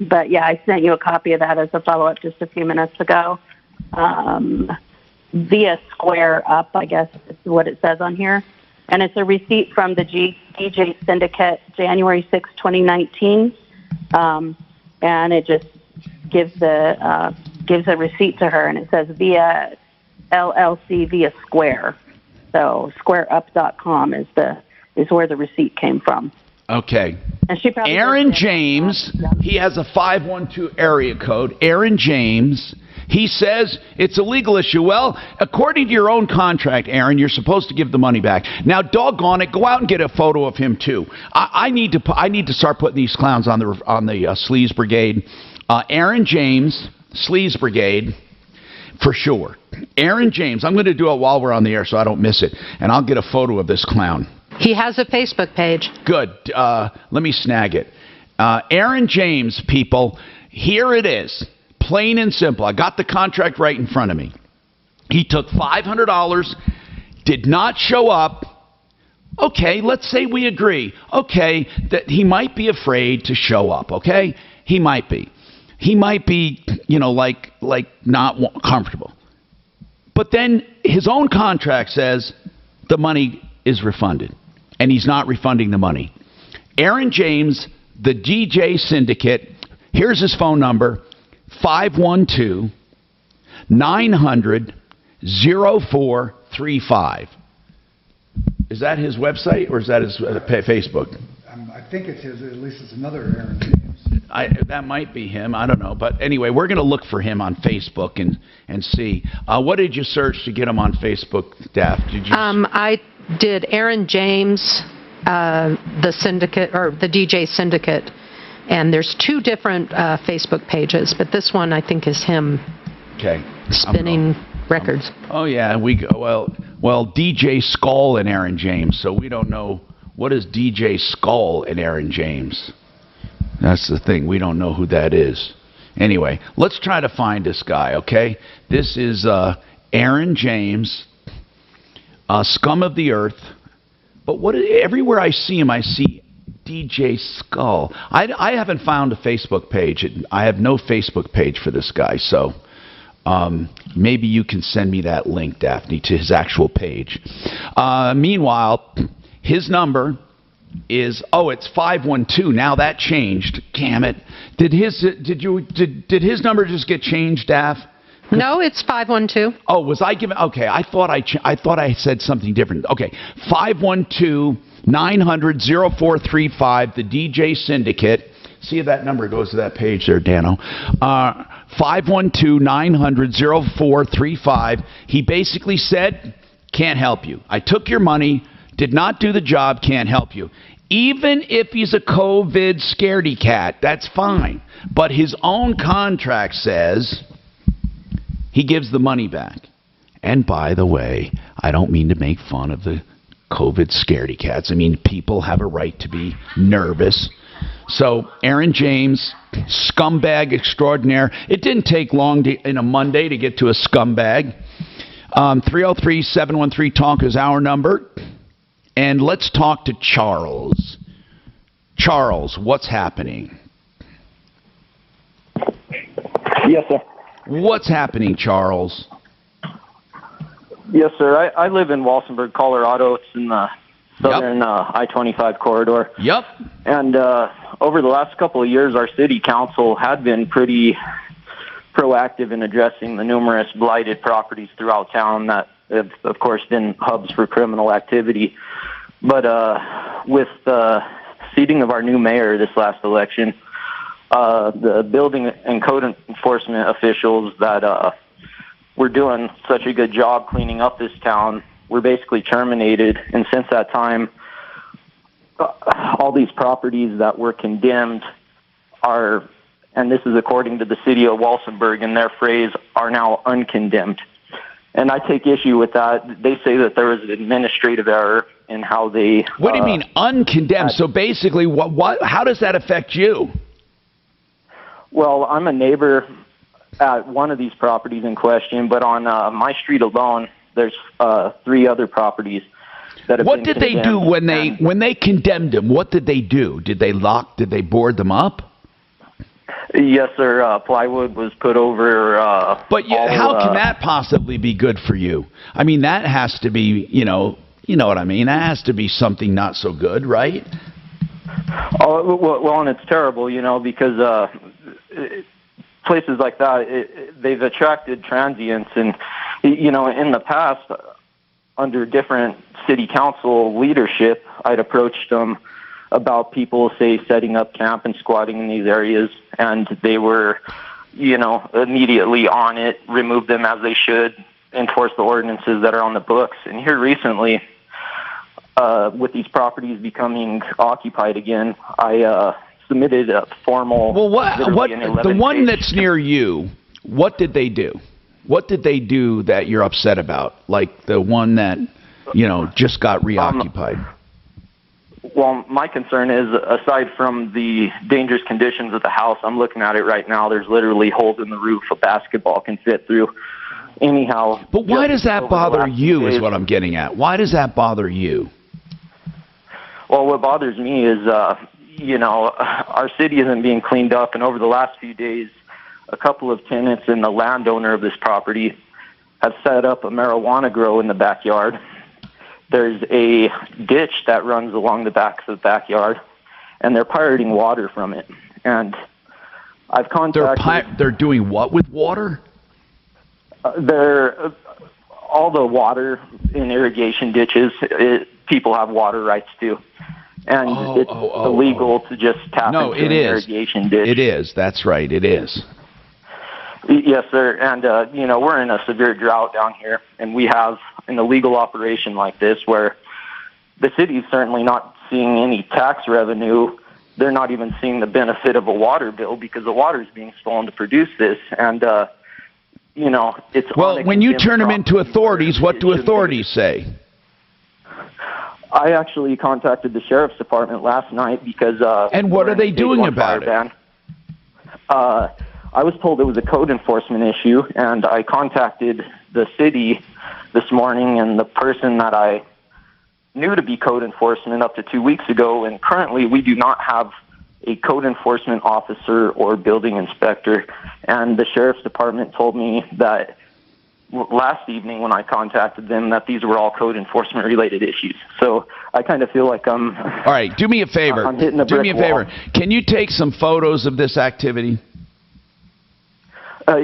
But yeah, I sent you a copy of that as a follow-up just a few minutes ago. Via Square Up, I guess is what it says on here. And it's a receipt from the DJ Syndicate, January 6, 2019. And it just gives a receipt to her, and it says via LLC via Square. So squareup.com is where the receipt came from. Okay. And she probably Aaron James, he has a 512 area code. Aaron James, he says it's a legal issue. Well, according to your own contract, Aaron, you're supposed to give the money back. Now, doggone it, go out and get a photo of him too. I need to start putting these clowns on the Sleaze Brigade. Aaron James, Sleaze Brigade, for sure. Aaron James, I'm going to do it while we're on the air so I don't miss it, and I'll get a photo of this clown. He has a Facebook page. Good. Let me snag it. Aaron James, people, here it is. Plain and simple. I got the contract right in front of me. He took $500, did not show up. Okay, let's say we agree. Okay, that he might be afraid to show up, okay? He might be. He might be, like not comfortable. But then his own contract says the money is refunded. And he's not refunding the money. Aaron James, the DJ Syndicate, here's his phone number, 512-900-0435. Is that his website or is that his Facebook? I think it's his, at least it's another Aaron James. That might be him. I don't know. But anyway, we're going to look for him on Facebook and see. What did you search to get him on Facebook, Daph? Did you? I did Aaron James, the syndicate, or the DJ Syndicate. And there's two different Facebook pages, but this one I think is him. Okay. Spinning records. Oh yeah, we go well DJ Skull and Aaron James. So we don't know what is DJ Skull and Aaron James. That's the thing. We don't know who that is. Anyway, let's try to find this guy. Okay, this is Aaron James, scum of the earth. But everywhere I see him, I see DJ Skull. I haven't found a Facebook page. I have no Facebook page for this guy, so maybe you can send me that link, Daphne, to his actual page. Meanwhile, his number is it's 512. Now that changed. Damn it! Did his number just get changed, Daph? No, it's 512. Oh, was I given? Okay, I thought I said something different. Okay, 512-900-0435. The DJ Syndicate. See if that number goes to that page there, Dano. 512-900-0435. He basically said, "Can't help you. I took your money. Did not do the job. Can't help you." Even if he's a COVID scaredy cat, that's fine. But his own contract says he gives the money back. And by the way, I don't mean to make fun of the COVID scaredy cats. I mean, people have a right to be nervous. So, Aaron James, scumbag extraordinaire. It didn't take long in a Monday to get to a scumbag. 303-713-TALK is our number. And let's talk to Charles. Charles, what's happening? Yes, sir. What's happening, Charles? Yes, sir. I live in Walsenburg, Colorado. It's in the southern I-25 corridor. Yep. And over the last couple of years, our city council had been pretty proactive in addressing the numerous blighted properties throughout town that have, of course, been hubs for criminal activity. But with the seating of our new mayor this last election, the building and code enforcement officials that were doing such a good job cleaning up this town were basically terminated. And since that time, all these properties that were condemned are and this is according to the city of Walsenburg, and their phrase, are now uncondemned. And I take issue with that. They say that there was an administrative error in how they... What do you mean, uncondemned? So basically, how does that affect you? Well, I'm a neighbor at one of these properties in question, but on my street alone, there's 3 other properties that have What been did they do when they condemned them? What did they do? Did they board them up? Yes, sir. Plywood was put over. But how can that possibly be good for you? I mean, that has to be, you know what I mean? That has to be something not so good, right? Oh, well, and it's terrible, because places like that, they've attracted transients. And, in the past, under different city council leadership, I'd approached them about people, say, setting up camp and squatting in these areas, and they were, immediately on it, remove them as they should, enforce the ordinances that are on the books. And here recently, with these properties becoming occupied again, I submitted a formal... Well, the one that's near you, what did they do? What did they do that you're upset about? Like the one that, just got reoccupied? Well, my concern is, aside from the dangerous conditions of the house, I'm looking at it right now, there's literally holes in the roof a basketball can fit through. Anyhow... But why does that bother you is what I'm getting at. Why does that bother you? Well, what bothers me is, our city isn't being cleaned up, and over the last few days, a couple of tenants and the landowner of this property have set up a marijuana grow in the backyard. There's a ditch that runs along the back of the backyard, and they're pirating water from it. And I've contacted... They're doing what with water? All the water in irrigation ditches, people have water rights to. And it's illegal to just tap into an irrigation ditch. It is. That's right. It is. Yes, sir. And, we're in a severe drought down here, and we have an illegal operation like this where the city is certainly not seeing any tax revenue. They're not even seeing the benefit of a water bill because the water is being stolen to produce this. And, it's... Well, when you turn them into authorities, what do authorities say? I actually contacted the sheriff's department last night because... and what are they doing about it? I was told it was a code enforcement issue, and I contacted the city this morning, and the person that I knew to be code enforcement up to 2 weeks ago, and currently we do not have a code enforcement officer or building inspector. And the sheriff's department told me that last evening when I contacted them that these were all code enforcement related issues. So I kind of feel like I'm... All right, do me a favor. I'm hitting a brick Do me a favor. Can you take some photos of this activity?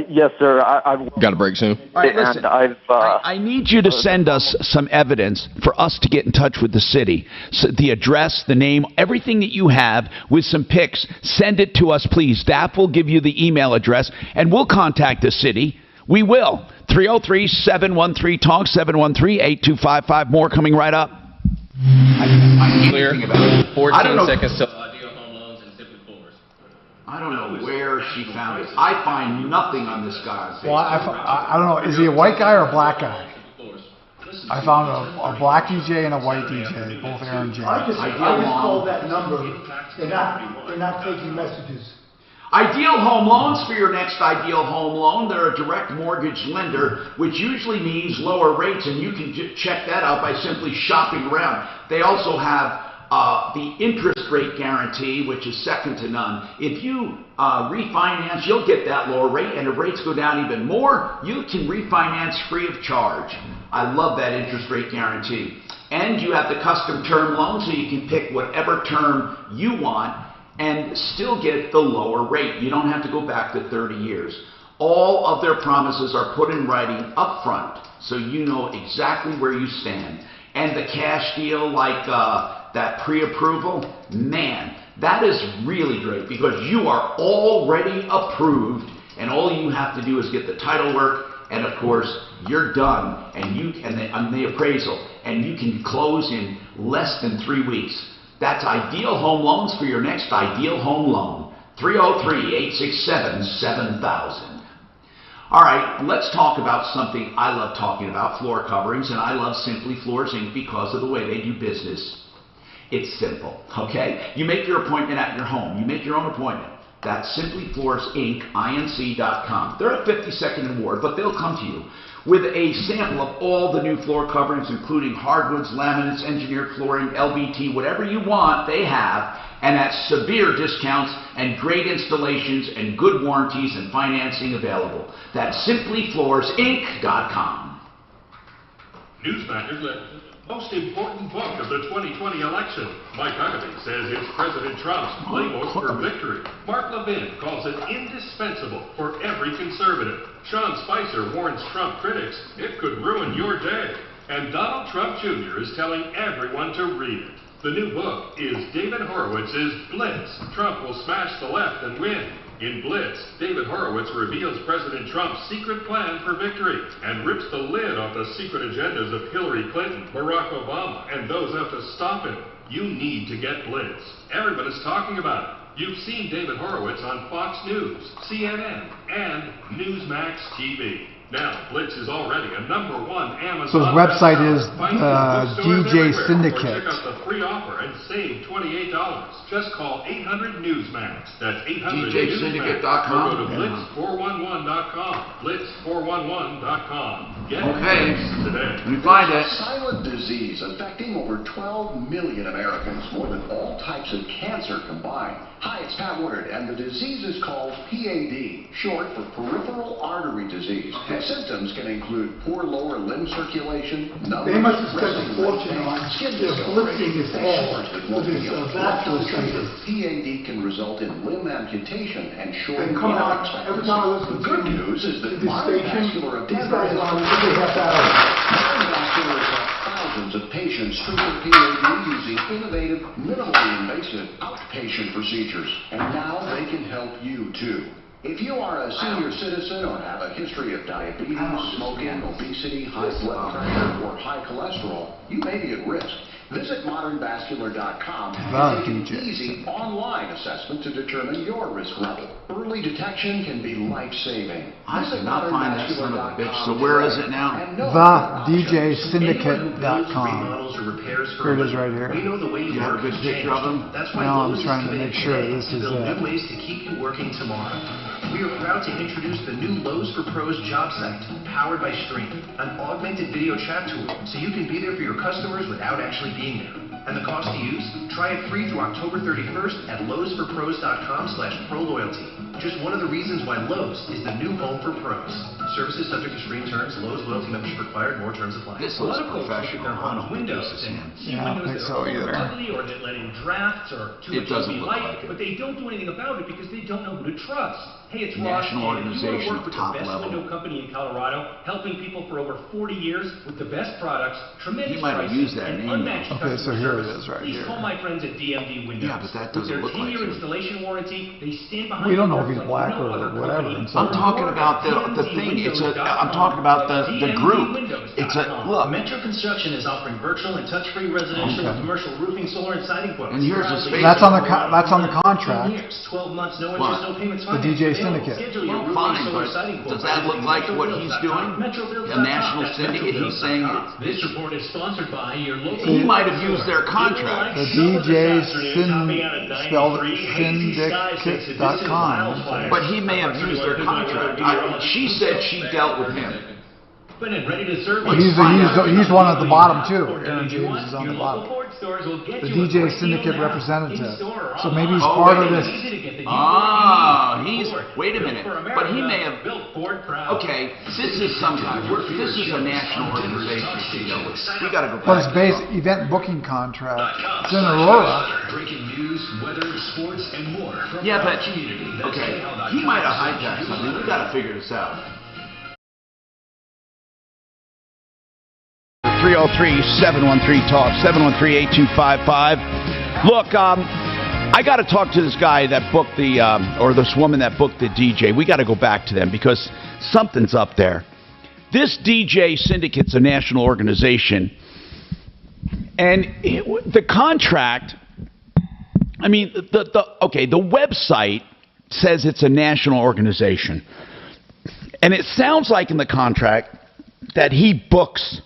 Yes, sir. I've got a break soon. All right, listen, I need you to send us some evidence for us to get in touch with the city. So the address, the name, everything that you have with some pics, send it to us, please. Staff will give you the email address, and we'll contact the city. We will. 303-713-TALK, 713-8255. More coming right up. Clear. 14 seconds till... I don't know where she found it. I find nothing on this guy on Facebook. Well, I don't know. Is he a white guy or a black guy? I found a black DJ and a white DJ, both Aaron J. I just called that number. They're not taking messages. Ideal Home Loans for your next Ideal Home Loan. They're a direct mortgage lender, which usually means lower rates, and you can check that out by simply shopping around. They also have the interest rate guarantee, which is second to none. If you refinance, you'll get that lower rate, and if rates go down even more, you can refinance free of charge. I love that interest rate guarantee. And you have the custom term loan, so you can pick whatever term you want and still get the lower rate. You don't have to go back to 30 years. All of their promises are put in writing up front, so you know exactly where you stand. And the cash deal, like that pre-approval, man, that is really great because you are already approved, and all you have to do is get the title work, and of course, you're done, and the appraisal, and you can close in less than 3 weeks. That's Ideal Home Loans for your next Ideal Home Loan. 303-867-7000. All right, let's talk about something I love talking about, floor coverings, and I love Simply Floors Inc. because of the way they do business. It's simple, okay? You make your appointment at your home. You make your own appointment. That's simplyfloorsinc.com. They're at 52nd and Ward, but they'll come to you with a sample of all the new floor coverings, including hardwoods, laminates, engineered flooring, LVT, whatever you want, they have, and at severe discounts and great installations and good warranties and financing available. That's simplyfloorsinc.com. Newsmakers, the most important book of the 2020 election. Mike Huckabee says it's President Trump's playbook for victory. Mark Levin calls it indispensable for every conservative. Sean Spicer warns Trump critics it could ruin your day. And Donald Trump Jr. is telling everyone to read it. The new book is David Horowitz's Blitz. Trump will smash the left and win. In Blitz, David Horowitz reveals President Trump's secret plan for victory and rips the lid off the secret agendas of Hillary Clinton, Barack Obama, and those out to stop him. You need to get Blitz. Everyone is talking about it. You've seen David Horowitz on Fox News, CNN, and Newsmax TV. Now, Blitz is already a #1 Amazon. So his website is DJ DJ Syndicate. Check out the free offer and save $28. Just call 800 Newsmax. That's 800 DJSyndicate.com. Or go to blitz411.com. Blitz411.com. Get okay. Today. We find it. Silent disease affecting over 12 million Americans, more than all types of cancer combined. Hi, it's Pat Woodard, and the disease is called PAD, short for peripheral artery disease. And symptoms can include poor lower limb circulation, numbness, they must have spent a fortune on blitzing his head with his vascular centers. PAD can result in limb amputation and short And come on, every time I listen The good news is that modern vascular these guys are on every half hour. Modern vascular has thousands of patients treating PAD using innovative, minimally invasive outpatient procedures. And now they can help you too. If you are a senior citizen or have a history of diabetes, smoking, obesity, high blood pressure, or high cholesterol, you may be at risk. Visit modernvascular.com and take an easy online assessment to determine your risk level. Early detection can be life-saving. I did not find that son of a bitch. So where is it now? TheDJSyndicate.com. Here it is right here. We know the way you have a good picture of them? That's why now I'm trying to make sure this is it. New ways to keep you working tomorrow. We are proud to introduce the new Lowe's for Pros job site, powered by Stream, an augmented video chat tool, so you can be there for your customers without actually being there. And the cost to use? Try it free through October 31st at lowesforpros.com/proloyalty. Just one of the reasons why Lowe's is the new home for pros. Services subject to Stream terms. Lowe's loyalty membership required. More terms apply. This looks professional. I don't think Windows this is and him. see windows that are ugly or that let in drafts or too much UV light, but they don't do anything about it because they don't know who to trust. Hey, it's Ross. National organization, you work with top the best level. window company in Colorado, helping people for over 40 years with the best products, tremendous He might have prices, used that and name. unmatched Okay, so customer here it service. is right Please here. call my friends at DMD Windows. Yeah, but that With doesn't their look like 10-year him. installation warranty, they stand behind We don't you know if he's like black no or other whatever. company. I'm talking about the thing. I'm talking about the group. It's a look. Metro Construction is offering virtual and touch-free residential and commercial roofing, solar, and siding quotes. And here's the space. That's on the contract. 12 months, no interest, no payments. The DJ Syndicate. Schedule your Well, roofing, fine, solar, but siding quotes. does that look like what he's doing? A national syndicate? He's saying This report is sponsored by your local. he might have used their contract. The DJ spelled syndicate.com. But he may have used their contract. She said she dealt with him. Ready to serve Well, he's one at the bottom too. Aaron James is on the bottom. The DJ Syndicate representative. So maybe he's part of this. Wait a minute. But he may have. Okay, this is some guy. This is a national organization. We got to go back. Well, it's based event booking contract. It's in Aurora. Breaking news, weather, sports, and more. Yeah, but okay, he might have hijacked something. We got to figure this out. 303-713-TALK, 713-8255. Look, I got to talk to this guy that booked or this woman that booked the DJ. We got to go back to them because something's up there. This DJ Syndicate's a national organization. And the contract, I mean, the website says it's a national organization. And it sounds like in the contract that he books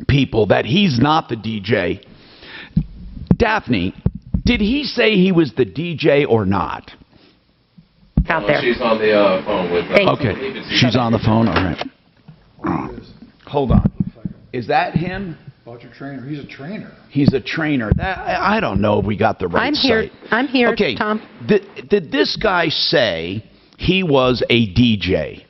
people, that he's not the DJ. Daphne, did he say he was the DJ or not? Out there. She's on the phone with Okay, she's on the phone? All right. Hold on. Is that him? About your trainer. He's a trainer. He's a trainer. I don't know if we got the right I'm here. site. I'm here, Okay, Tom. did this guy say he was a DJ?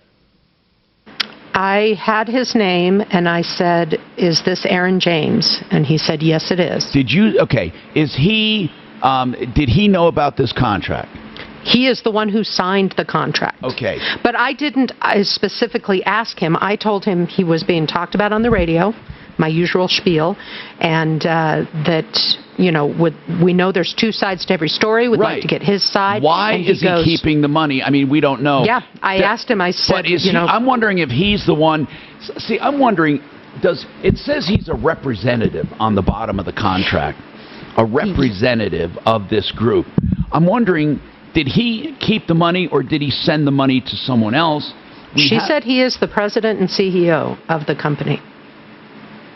I had his name, and I said, "Is this Aaron James?" And he said, "Yes, it is." Did you? Okay. Is he? Did he know about this contract? He is the one who signed the contract. Okay. But I didn't specifically ask him. I told him he was being talked about on the radio, my usual spiel, and that, you know, we know there's two sides to every story. We'd like to get his side. Why and is he keeping the money? I mean, we don't know. Yeah, I asked him. I said, but is I'm wondering if he's the one. See, I'm wondering, it says he's a representative on the bottom of the contract, a representative of this group. I'm wondering, did he keep the money or did he send the money to someone else? She said he is the president and CEO of the company.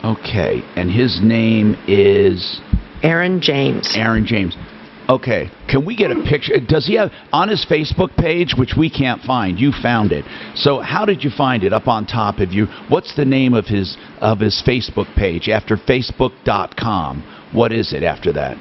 Okay, and his name is? Aaron James. Aaron James. Okay, can we get a picture? Does he have, on his Facebook page, which we can't find, you found it. So how did you find it up on top of you? What's the name of his Facebook page after facebook.com? What is it after that?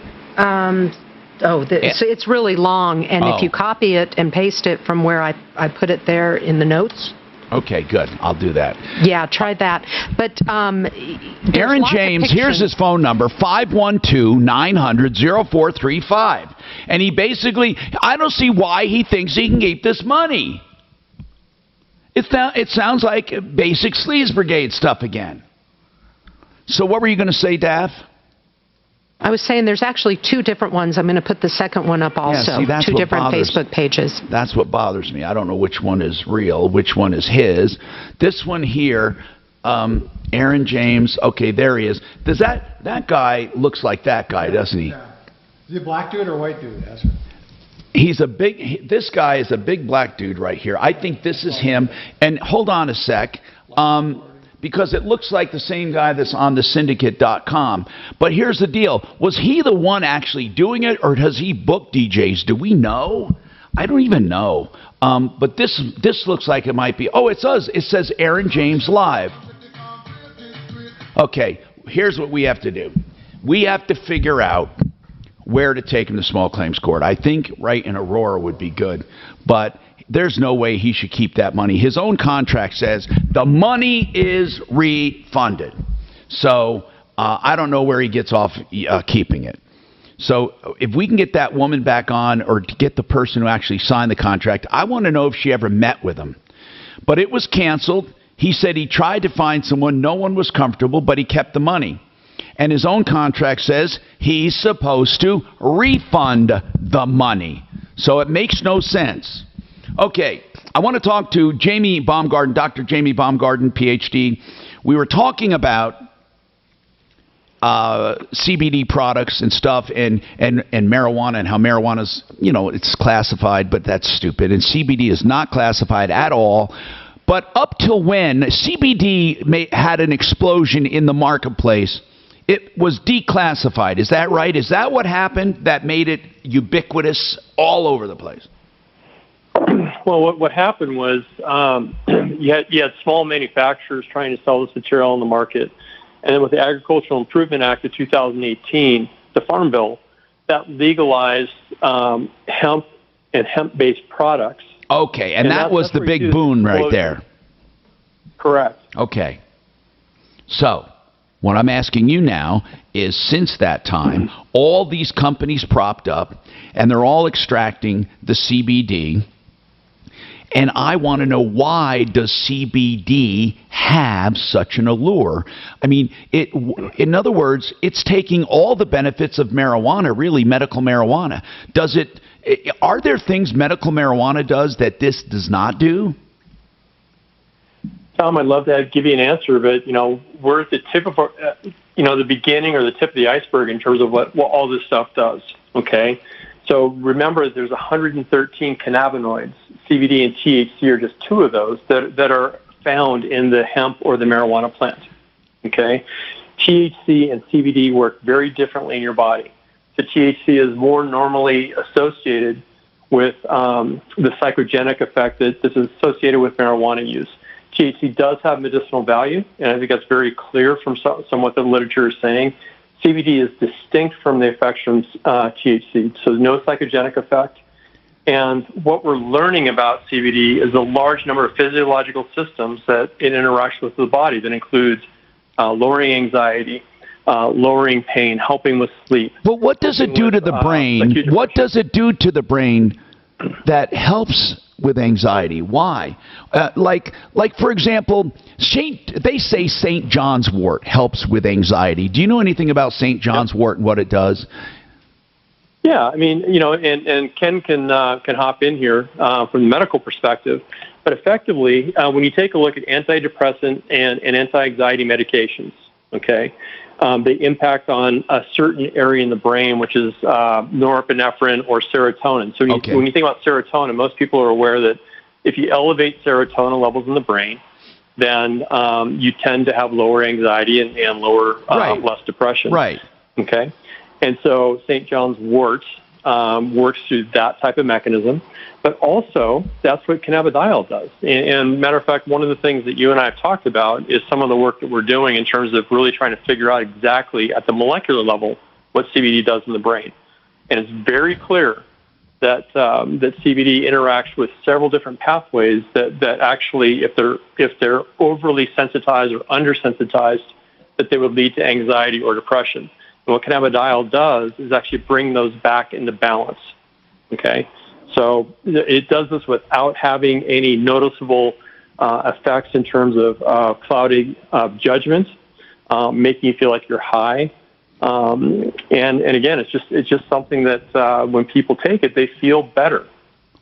It's really long, and if you copy it and paste it from where I put it there in the notes. Okay, good. I'll do that. Yeah, try that. But Aaron James, here's his phone number, 512-900-0435. And he basically, I don't see why he thinks he can keep this money. It sounds like basic Sleaze Brigade stuff again. So what were you going to say, Daph? I was saying there's actually two different ones. I'm going to put the second one up also. Yeah, see, that's two what different bothers, Facebook pages. That's what bothers me. I don't know which one is real, which one is his. This one here, Aaron James. Okay, there he is. Does that guy looks like that guy, doesn't he? Yeah. Is he a black dude or a white dude? That's This guy is a big black dude right here. I think this is him. And hold on a sec. Because it looks like the same guy that's on the syndicate.com. But here's the deal. Was he the one actually doing it, or does he book DJs? Do we know? I don't even know. But this looks like it might be. Oh, it does. It says Aaron James Live. Okay, here's what we have to do. We have to figure out where to take him to small claims court. I think right in Aurora would be good. But there's no way he should keep that money. His own contract says the money is refunded. So I don't know where he gets off keeping it. So if we can get that woman back on, or to get the person who actually signed the contract, I want to know if she ever met with him. But it was canceled. He said he tried to find someone. No one was comfortable, but he kept the money. And his own contract says he's supposed to refund the money. So it makes no sense. Okay, I want to talk to Jamie Baumgarten, Dr. Jamie Baumgarten, PhD. We were talking about CBD products and stuff, and marijuana, and how marijuana's, it's classified, but that's stupid. And CBD is not classified at all. But up till when CBD had an explosion in the marketplace, it was declassified. Is that right? Is that what happened that made it ubiquitous all over the place? Well, what happened was you had small manufacturers trying to sell this material on the market. And then with the Agricultural Improvement Act of 2018, the Farm Bill, that legalized hemp and hemp-based products. Okay, and that was the big boon right there. Correct. Okay. So what I'm asking you now is, since that time, all these companies propped up, and they're all extracting the CBD. And I want to know, why does CBD have such an allure? I mean, in other words, it's taking all the benefits of marijuana, really medical marijuana. Are there things medical marijuana does that this does not do? Tom, I'd love to give you an answer, but, we're at the tip of the beginning or the tip of the iceberg in terms of what all this stuff does, okay? So remember, there's 113 cannabinoids. CBD and THC are just two of those that are found in the hemp or the marijuana plant. Okay, THC and CBD work very differently in your body. So THC is more normally associated with the psychogenic effect that is associated with marijuana use. THC does have medicinal value, and I think that's very clear from some what the literature is saying. CBD is distinct from the effects from THC, so no psychogenic effect. And what we're learning about CBD is a large number of physiological systems that it interacts with the body that includes lowering anxiety, lowering pain, helping with sleep. But what does it do to the brain? What does it do to the brain that helps with anxiety? Why? Like for example, they say St. John's wort helps with anxiety. Do you know anything about St. John's wort and what it does? Yeah, I mean, and Ken can hop in here from the medical perspective. But effectively, when you take a look at antidepressant and anti-anxiety medications, okay, they impact on a certain area in the brain, which is norepinephrine or serotonin. So when you think about serotonin, most people are aware that if you elevate serotonin levels in the brain, then you tend to have lower anxiety and lower less depression. Right. Okay. And so St. John's wort works through that type of mechanism. But also, that's what cannabidiol does. And matter of fact, one of the things that you and I have talked about is some of the work that we're doing in terms of really trying to figure out exactly at the molecular level what CBD does in the brain. And it's very clear that that CBD interacts with several different pathways that actually, if they're overly sensitized or undersensitized, that they would lead to anxiety or depression. And what cannabidiol does is actually bring those back into balance. Okay. So it does this without having any noticeable effects in terms of clouding judgment, making you feel like you're high. And again, it's just something that when people take it, they feel better.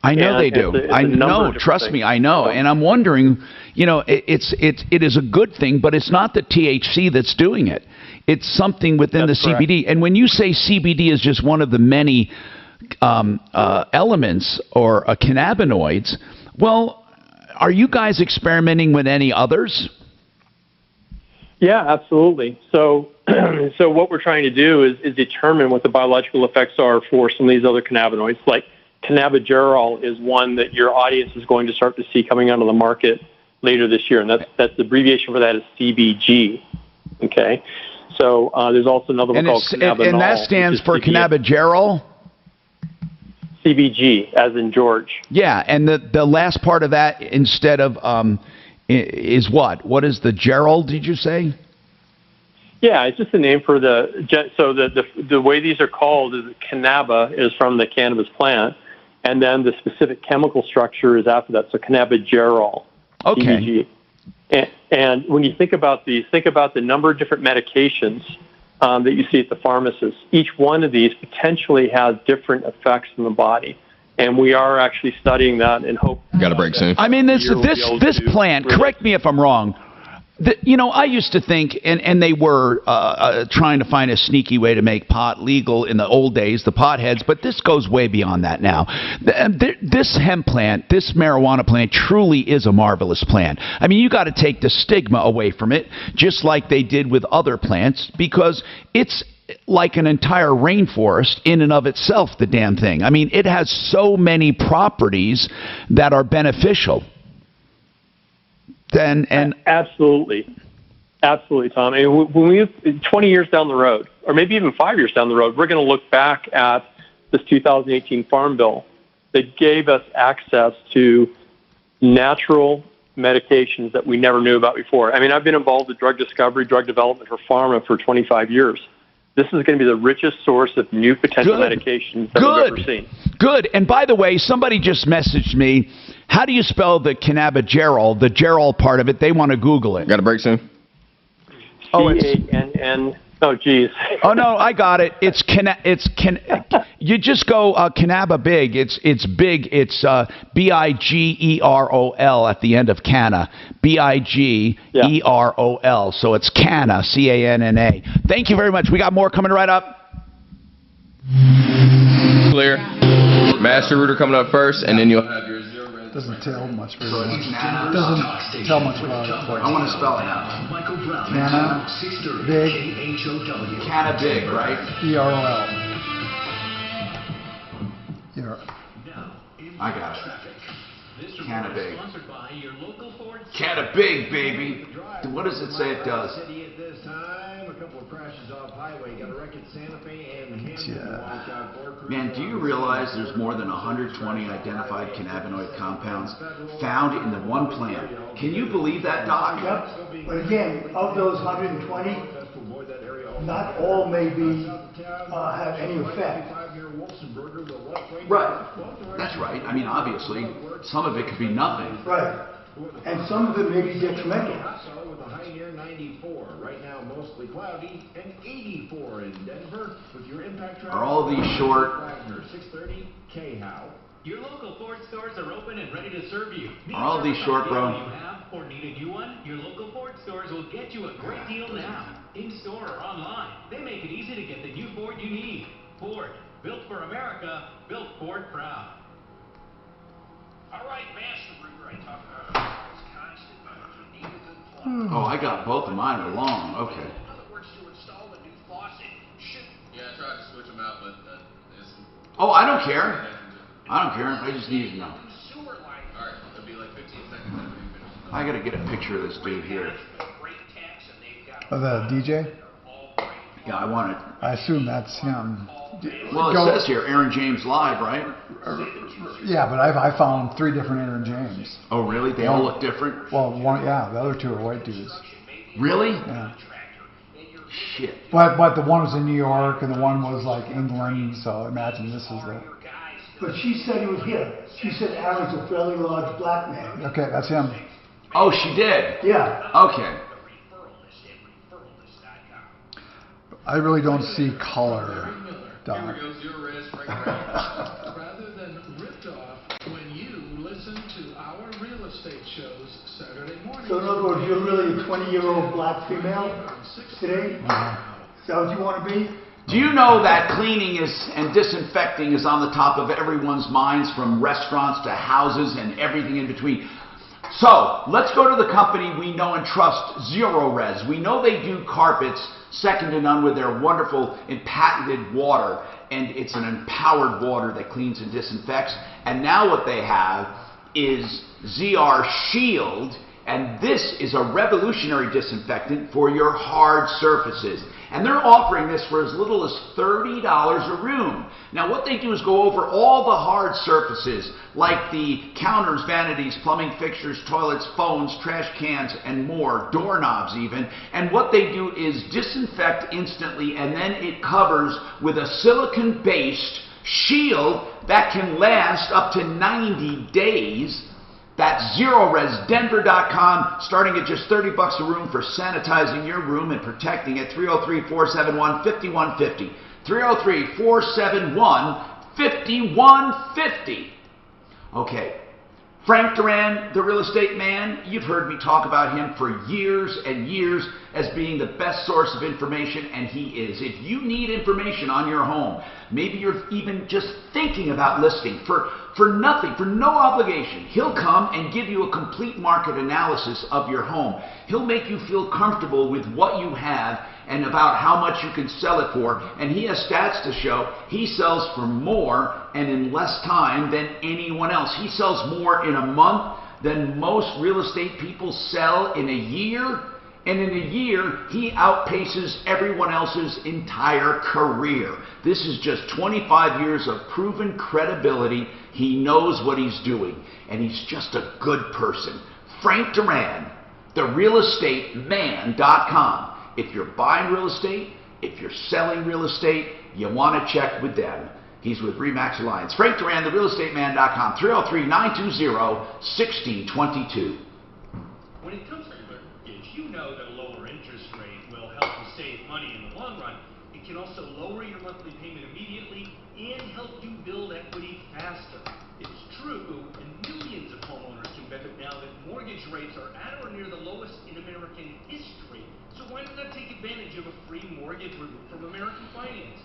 I know they do. I know. Trust me, I know. And I'm wondering, it is a good thing, but it's not the THC that's doing it. It's something within the CBD. And when you say CBD is just one of the many elements or cannabinoids, well, are you guys experimenting with any others? Yeah, absolutely. So what we're trying to do is determine what the biological effects are for some of these other cannabinoids. Like cannabigerol is one that your audience is going to start to see coming onto the market later this year, and that's the abbreviation for that is CBG. Okay. So there's also another one called cannabinol. And that stands for cannabigerol? CBG, as in George. Yeah, and the last part of that instead of is what? What is the gerald, did you say? Yeah, it's just a name for the way these are called is cannaba is from the cannabis plant, and then the specific chemical structure is after that, so cannabigerol, CBG. And when you think about these, think about the number of different medications that you see at the pharmacists. Each one of these potentially has different effects in the body. And we are actually studying that and hope. Got a break soon. I mean, this plant, correct me if I'm wrong. I used to think, and they were trying to find a sneaky way to make pot legal in the old days, the potheads, but this goes way beyond that now. This hemp plant, this marijuana plant truly is a marvelous plant. I mean, you got to take the stigma away from it, just like they did with other plants, because it's like an entire rainforest in and of itself, the damn thing. I mean, it has so many properties that are beneficial. Absolutely, Tom. I mean, when 20 years down the road, or maybe even 5 years down the road, we're going to look back at this 2018 Farm Bill that gave us access to natural medications that we never knew about before. I mean, I've been involved with drug discovery, drug development for pharma for 25 years. This is going to be the richest source of new potential medications that we've ever seen. Good. And by the way, somebody just messaged me. How do you spell the cannabigerol, the gerol part of it? They want to Google it. Got a break soon? C-A-N-N. Oh, geez. Oh, no, I got it. You just go Cannaba Big. It's big. It's B-I-G-E-R-O-L at the end of canna. B-I-G-E-R-O-L. So it's canna, C-A-N-N-A. Thank you very much. We got more coming right up. Clear. Master router coming up first, and then you'll have your zero res. Doesn't tell much very So much. it's Cana. Doesn't tell much about it. I want to spell it out. Cana, big, Cana big, right? EROL. I got it. Cana big. Cana big, baby. What does it say it does? Man, do you realize there's more than 120 identified cannabinoid compounds found in the one plant? Can you believe that, Doc? Yep. But again, of those 120, not all may be have any effect. Right. That's right. I mean, obviously, some of it could be nothing. Right. And some of it may be detrimental. With a high near 94. Right now, mostly cloudy, and 84 in Denver. With your impact Are all these short? 630 K-How. Your local Ford stores are open and ready to serve you. Are all these short, bro? You have or need a new one? Your local Ford stores will get you a great deal now. In store or online, they make it easy to get the new Ford you need. Ford, built for America, built Ford proud. All right, Master Router, I talked about is constant, but you need a good plug. Oh, I got both of mine are long. Okay. In other words, to install a new faucet, should... Yeah, I tried to switch them out, but it's... Oh, I don't care. I don't care. I just need to know. Alright, it'll be like 15 seconds after you finish. I got to get a picture of this dude here. Oh, the DJ? Yeah, I want it. I assume that's him. Well, it says here, Aaron James Live, right? Yeah, but I found 3 different Aaron James. Oh, really? They all look different? Well, one, yeah, the other 2 are white dudes. Really? Yeah. Shit. But the one was in New York, and the one was like England, so imagine this is the... But she said he was here. She said Aaron's a fairly large black man. Okay, that's him. Oh, she did? Yeah. Okay. I really don't see color, Doc. Rather than ripped off when you listen to our real estate shows Saturday morning. So in other words, you're really a 20-year-old black female today? Is that what you want to be? Do you know that cleaning and disinfecting is on the top of everyone's minds, from restaurants to houses and everything in between? So, let's go to the company we know and trust, Zero Res. We know they do carpets second to none with their wonderful and patented water. And it's an empowered water that cleans and disinfects. And now what they have is ZR Shield. And this is a revolutionary disinfectant for your hard surfaces. And they're offering this for as little as $30 a room. Now what they do is go over all the hard surfaces, like the counters, vanities, plumbing fixtures, toilets, phones, trash cans, and more, doorknobs even. And what they do is disinfect instantly, and then it covers with a silicone-based shield that can last up to 90 days. That's ZeroResDenver.com, starting at just $30 a room for sanitizing your room and protecting it. 303-471-5150. 303-471-5150. Okay. Frank Duran, the real estate man, you've heard me talk about him for years and years as being the best source of information, and he is. If you need information on your home, maybe you're even just thinking about listing for nothing, for no obligation, he'll come and give you a complete market analysis of your home. He'll make you feel comfortable with what you have and about how much you can sell it for. And he has stats to show he sells for more and in less time than anyone else. He sells more in a month than most real estate people sell in a year. And in a year, he outpaces everyone else's entire career. This is just 25 years of proven credibility. He knows what he's doing, and he's just a good person. Frank Duran, therealestateman.com. If you're buying real estate, if you're selling real estate, you want to check with them. He's with RE/MAX Alliance. Frank Duran, therealestateman.com, 303-920-1622. When it comes to mortgage, you know that a lower interest rate will help you save money in the long run. It can also lower your monthly payment immediately and help you build equity faster. It's true, and millions of homeowners can benefit now that mortgage rates are at or near the lowest in American history. So why not take advantage of a free mortgage review from American Finance?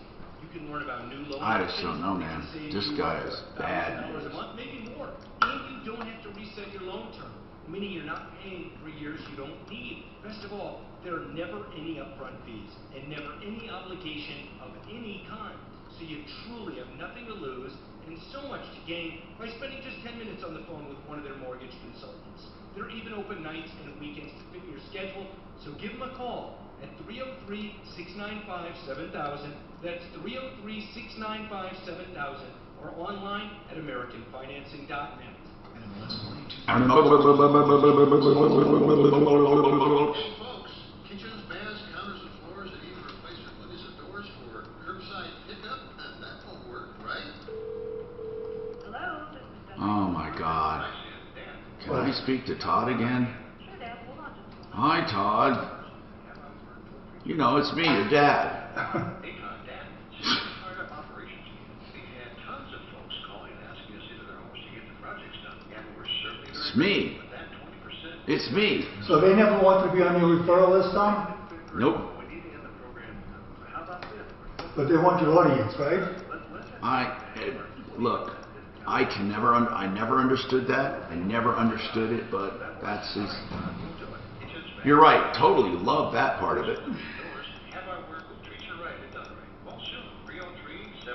You can learn about new loan I just don't know, man. This guy is bad. $1,000 a month, maybe more. And you don't have to reset your loan term, meaning you're not paying for years you don't need. Best of all, there are never any upfront fees and never any obligation of any kind. So you truly have nothing to lose and so much to gain by spending just 10 minutes on the phone with one of their mortgage consultants. They're even open nights and weekends to fit your schedule, so give them a call at 303-695-7000. That's 303-695-7000 or online at AmericanFinancing.net. Kitchens, baths, counters, and floors that need replacement windows and doors for curbside pickup? That won't work, right? Hello, this is Oh my God. Can I speak to Todd again? Hi, Todd. You know, it's me, your dad. It's me. It's me. So they never wanted to be on your referral list, Tom? Nope. But they want your audience, right? Look, I never understood that. I never understood it, but that's his. You're right. Totally love that part of it.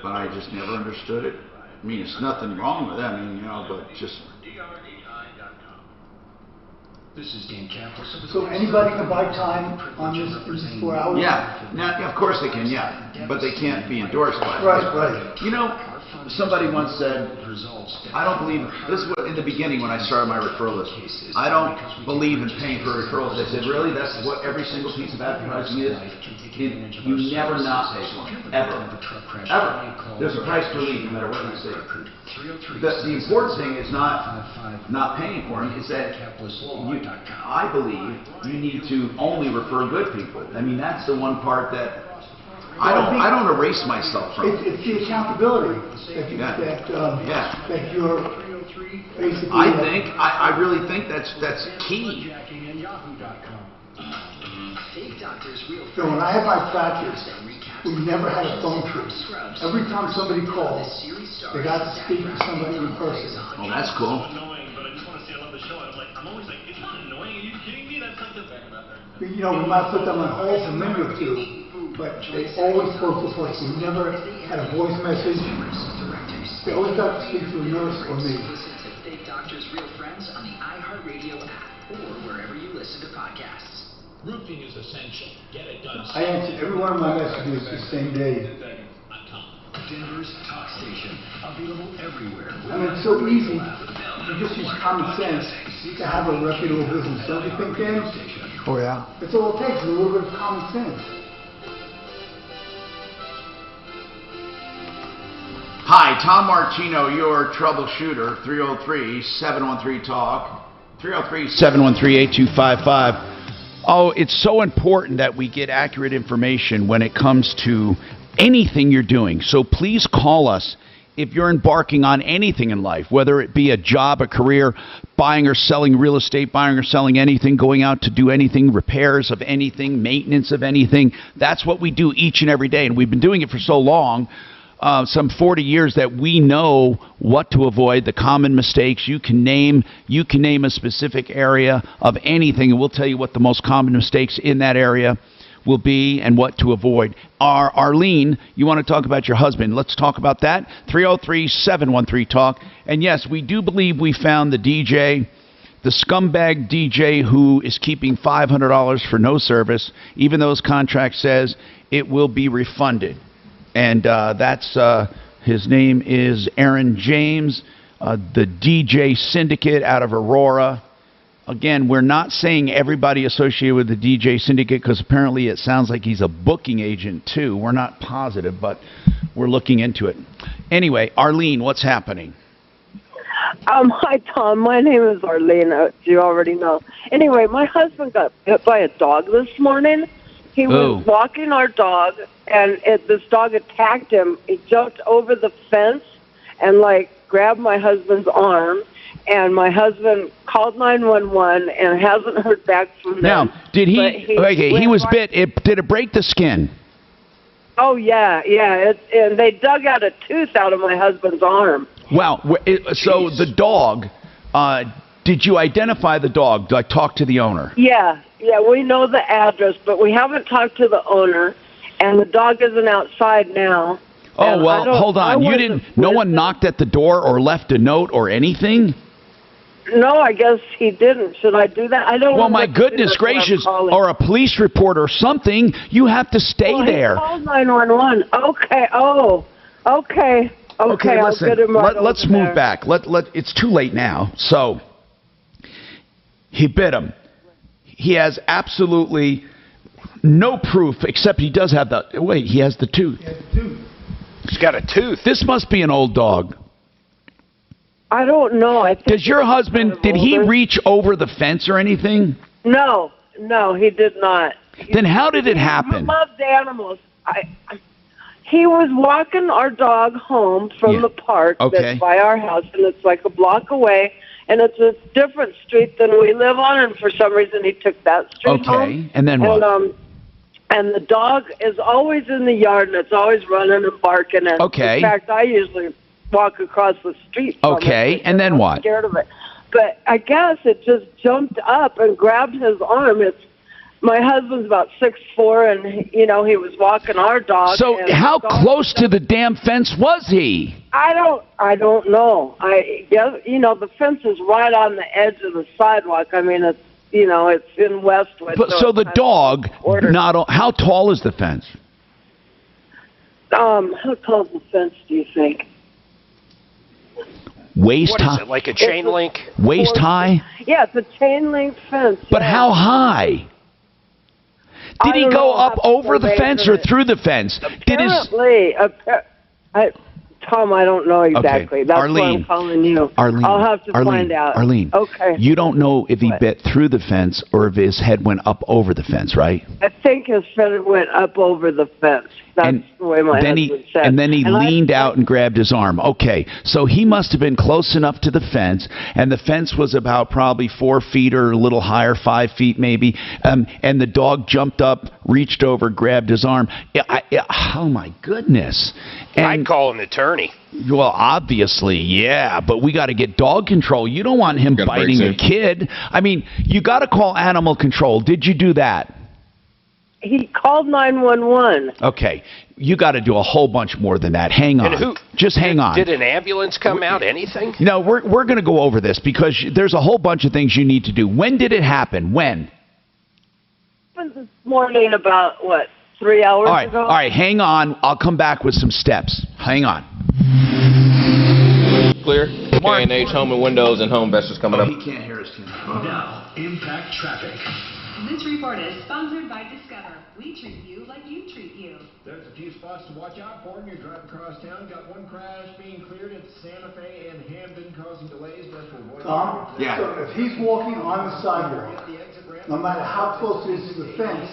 But I just never understood it. I mean, it's nothing wrong with that. I mean, but just. This is Dan Campbell. So anybody can buy time on this 4 hours? Yeah. Now, of course they can, yeah. But they can't be endorsed by it. Right. You know, somebody once said, I don't believe, this was in the beginning when I started my referral list, I don't believe in paying for referrals. They said, really? That's what every single piece of advertising is? You never not pay for it. Ever. Ever. There's a price per lead, no matter what you say. The important thing is not paying for them. It's that I believe you need to only refer good people. I mean, that's the one part that I don't erase myself from. It's the accountability that you're basically. I really think that's key. So when I had my practice, we never had a phone tree. Every time somebody called, they got to speak to somebody in person. Well, that's cool. You know, we might put them on hold for a minute or two, but they always spoke to the person. We never had a voice message. They always got to speak to a nurse or me. Listen to Fake Doctors, Real Friends on the iHeartRadio app or wherever you listen to podcasts. Roofing is essential. Get it done. I answered every one of my messages the same day. Denver's talk station, available everywhere. I mean, it's so easy. You just use common sense to have a reputable business. Don't you think, Dan? Oh, yeah. That's all it takes, is a little bit of common sense. Hi, Tom Martino, your troubleshooter, 303-713-TALK, 303-713-8255. Oh, it's so important that we get accurate information when it comes to anything you're doing. So please call us if you're embarking on anything in life, whether it be a job, a career, buying or selling real estate, buying or selling anything, going out to do anything, repairs of anything, maintenance of anything. That's what we do each and every day. And we've been doing it for so long, some 40 years, that we know what to avoid, the common mistakes. You can name a specific area of anything, and we'll tell you what the most common mistakes in that area will be and what to avoid. Arlene, you want to talk about your husband. Let's talk about that. 303-713-TALK. And yes, we do believe we found the DJ, the scumbag DJ who is keeping $500 for no service, even though his contract says it will be refunded. And that's his name is Aaron James, the DJ Syndicate out of Aurora. Again, we're not saying everybody associated with the DJ Syndicate, because apparently it sounds like he's a booking agent too. We're not positive, but we're looking into it. Anyway, Arlene, what's happening? Hi, Tom. My name is Arlene, as you already know. Anyway, my husband got bit by a dog this morning. He was walking our dog, and this dog attacked him. He jumped over the fence and, grabbed my husband's arm. And my husband called 911 and hasn't heard back from them. Now, did he was bit? Did it break the skin? Oh, yeah. And they dug out a tooth out of my husband's arm. Wow. So the dog, did you identify the dog? Did I talk to the owner? Yeah, we know the address, but we haven't talked to the owner, and the dog isn't outside now. Oh, well, hold on. You didn't, no one knocked at the door or left a note or anything? No, I guess he didn't. Should I do that? I don't know. Well, my goodness gracious, or a police report or something. You have to stay there. He called 911. Okay. Oh, okay. Okay, I'll listen, get him right let's over move there. back. It's too late now. So, he bit him. He has absolutely no proof, except he does have the... Wait, he has the tooth. He's got a tooth. This must be an old dog. I don't know. I think Does your husband, did he reach over the fence or anything? No, he did not. Then how did it happen? He loved animals. He was walking our dog home from the park that's by our house, and it's like a block away, and it's a different street than we live on, and for some reason he took that street home. Okay, and then what? And the dog is always in the yard, and it's always running and barking. And Okay. in fact, I usually walk across the street from Okay, it, and then I'm what? Scared of it. But I guess it just jumped up and grabbed his arm. My husband's about 6'4", and he was walking our dog. So and how the dog close to the damn fence was he? I don't know. I guess the fence is right on the edge of the sidewalk. I mean, it's it's in Westwood. But so the dog, how tall is the fence? How tall is the fence, do you think? Waist What high? is it, like a chain link? Waist high? Yeah, it's a chain link fence. But how high? Did he go up over the fence or through the fence? Apparently, Tom, I don't know exactly. That's why I'm calling you. Arlene, I'll have to find out. Arlene, okay. You don't know if he bit through the fence or if his head went up over the fence, right? I think his head went up over the fence. That's the way my husband said. And then he leaned out and grabbed his arm. Okay, so he must have been close enough to the fence, and the fence was about probably 4 feet or a little higher, 5 feet maybe, and the dog jumped up, reached over, grabbed his arm. Oh, my goodness. I'd call an attorney. Well, obviously, yeah, but we got to get dog control. You don't want him biting your kid. I mean, you got to call animal control. Did you do that? He called 911. Okay, you got to do a whole bunch more than that. Hang on. Just hang on. Did an ambulance come out? Anything? No, we're going to go over this because there's a whole bunch of things you need to do. When did it happen? When? This morning about, 3 hours ago? All right, hang on. I'll come back with some steps. Hang on. Clear. K&H Home and Windows and Home Investors coming up. He can't hear us. Now, impact traffic. This report is sponsored by Discover. We treat you like you treat you. There's a few spots to watch out for when you're driving across town. Got one crash being cleared at Santa Fe and Hamden, causing delays. Best to avoid. Tom, so if he's walking on the sidewalk, no matter how close it is to the fence,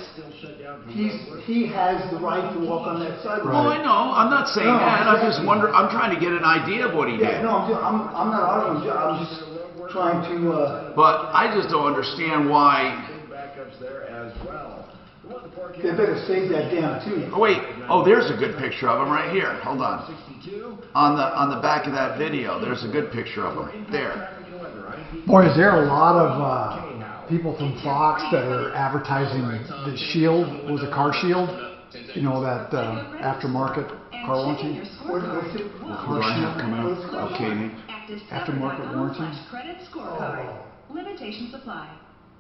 he has the right to walk on that sidewalk. Well, I know. I'm not saying that. I just wonder. I'm trying to get an idea of what he did. Yeah, no, I'm not arguing. I'm just trying to. But I just don't understand why. There as well. They better save that damn too. Oh wait. Oh, there's a good picture of him right here. Hold on. On the back of that video, there's a good picture of him. There. Boy, is there a lot of people from Fox that are advertising the Shield, was a car Shield? You know, that aftermarket car warranty? What's it? Car Shield coming up. Okay. Aftermarket warranty? Credit scorecard. Limitations apply.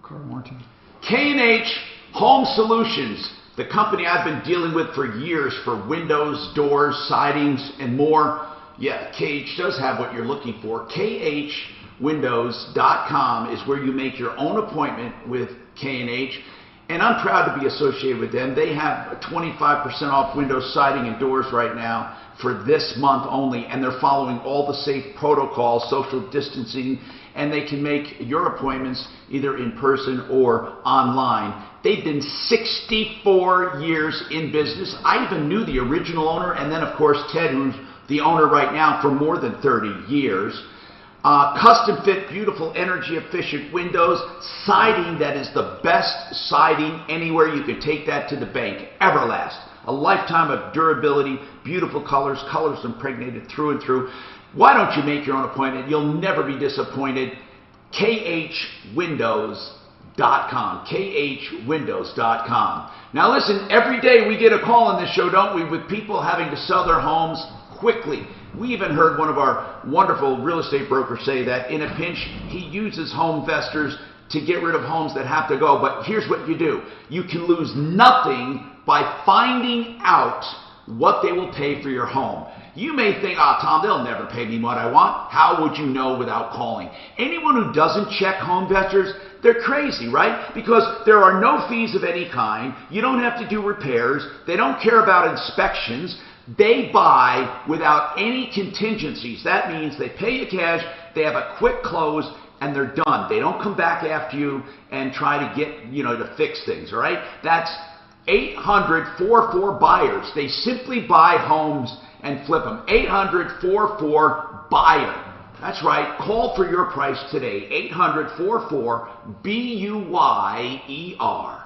Car warranty. K&H Home Solutions, the company I've been dealing with for years for windows, doors, sidings, and more. Yeah, KH does have what you're looking for. KHWindows.com is where you make your own appointment with K&H. And I'm proud to be associated with them. They have 25% off windows, siding, and doors right now for this month only. And they're following all the safe protocols, social distancing, and they can make your appointments either in person or online. They've been 64 years in business. I even knew the original owner, and then of course Ted, who's the owner right now, for more than 30 years. Custom fit, beautiful, energy efficient windows, siding that is the best siding anywhere. You can take that to the bank. Everlast, a lifetime of durability, beautiful colors, colors impregnated through and through. Why don't you make your own appointment? You'll never be disappointed. khwindows.com. khwindows.com. Now listen, every day we get a call on this show, don't we, with people having to sell their homes quickly. We even heard one of our wonderful real estate brokers say that in a pinch, he uses home investors to get rid of homes that have to go. But here's what you do. You can lose nothing by finding out what they will pay for your home. You may think, Tom, they'll never pay me what I want. How would you know without calling? Anyone who doesn't check home investors, they're crazy, right? Because there are no fees of any kind. You don't have to do repairs. They don't care about inspections. They buy without any contingencies. That means they pay you cash, they have a quick close, and they're done. They don't come back after you and try to get, to fix things, all right? That's 800-44-BUYERS. They simply buy homes and flip them. 800-44-BUYER. That's right. Call for your price today. 800-44-BUYER.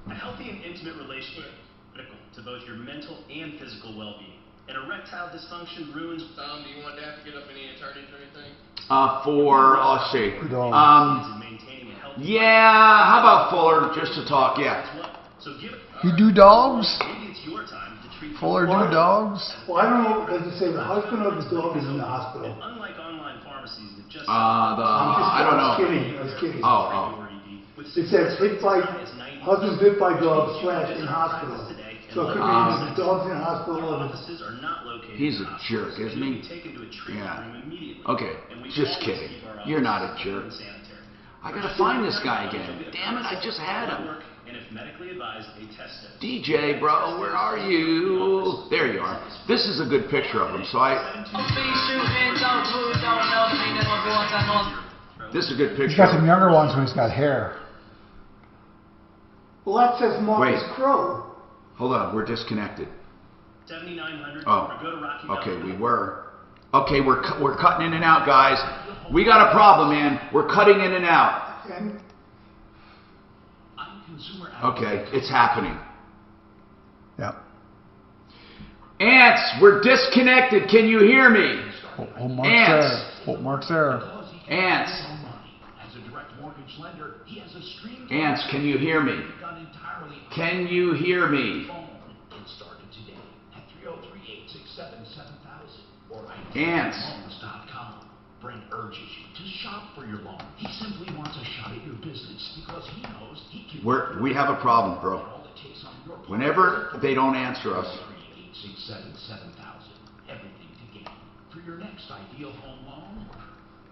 A healthy and intimate relationship is critical to both your mental and physical well-being. And erectile dysfunction ruins... Tom, do you want Dad to get up any attorneys or anything? Let's see. Yeah, how about Fuller, just to talk, yeah. You do dogs? Fuller do dogs? Well, I don't know, does it say the husband or the dog is in the hospital? Unlike online pharmacies that just... I don't know. I was kidding. Oh. It says husband bit by dog / in hospital. So it could be the dog's in hospital or He's a jerk, isn't he? Yeah. Okay, just kidding. You're not a jerk. I gotta find this guy again. Damn it, I just had him. DJ, bro, where are you? There you are. This is a good picture of him, so this is a good picture. He's got some younger ones when he's got hair. Well, that says Marcus Crow. Hold on, we're disconnected. 7900. Oh, okay, we were. Okay, we're cutting in and out, guys. We got a problem, man. We're cutting in and out. Okay, it's happening. Yeah. Ants, we're disconnected. Can you hear me? Mark's there. Ants. Ants, can you hear me? Can you hear me? Ants. Brent urges you to shop for your loan. He simply wants a shot at your business because he knows he can... We have a problem, bro. Whenever they don't answer us. 867-7000. Everything to gain. For your next ideal home loan.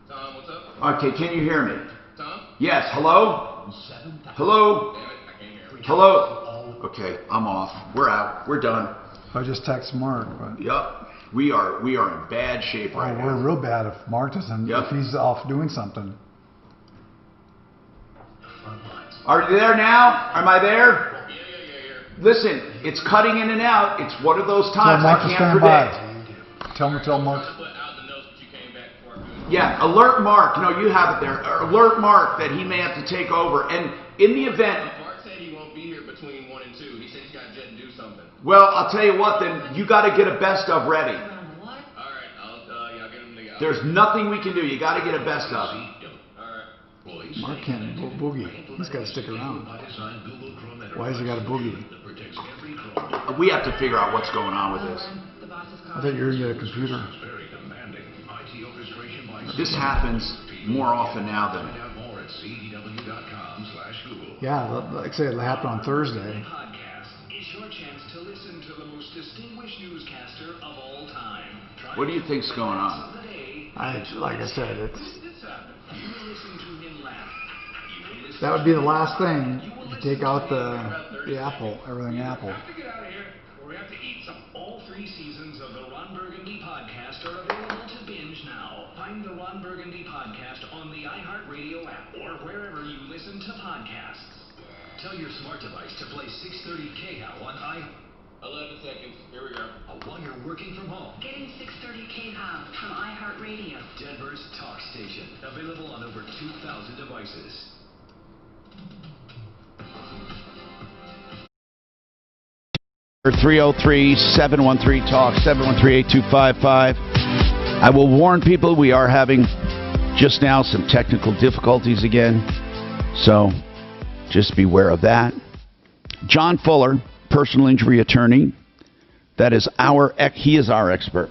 Tom, what's up? Okay, can you hear me? Tom? Yes, hello? Hello? Damn it, I can't hear him. Hello? Okay, I'm off. We're out. We're done. I just text Mark. But... Yep. We are in bad shape right now. We're real bad if Mark doesn't, if he's off doing something. Are you there now? Am I there? Yeah. Listen, it's cutting in and out. It's one of those times I can't predict. Tell Mark. Yeah, alert Mark. No, you have it there. Alert Mark that he may have to take over. And in the event... Mark said he won't be here between 1 and 2. He said he's got to jet and do something. Well, I'll tell you what, then you got to get a best of ready. All right, I'll get him together. There's nothing we can do. You got to get a best of. Mark can't boogie. He's got to stick around. Why has he got a boogie? We have to figure out what's going on with this. I thought you were going to get a computer. This happens more often now than... Yeah, like I said, it happened on Thursday. What do you think's going on? Like I said, that would be the last thing. You take out the apple, everything apple. All 3 seasons of the Ron Burgundy podcast are available to binge now. Find the Ron Burgundy podcast on the iHeartRadio app or wherever you listen to podcasts. Tell your smart device to play 630 KHOW on 11 seconds. Here we go. While you're working from home. Getting 630 KHOW from iHeartRadio. Denver's talk station. Available on over 2,000 devices. 303-713-TALK, 713-8255. I will warn people we are having just now some technical difficulties again, so just beware of that. John Fuller, personal injury attorney, he is our expert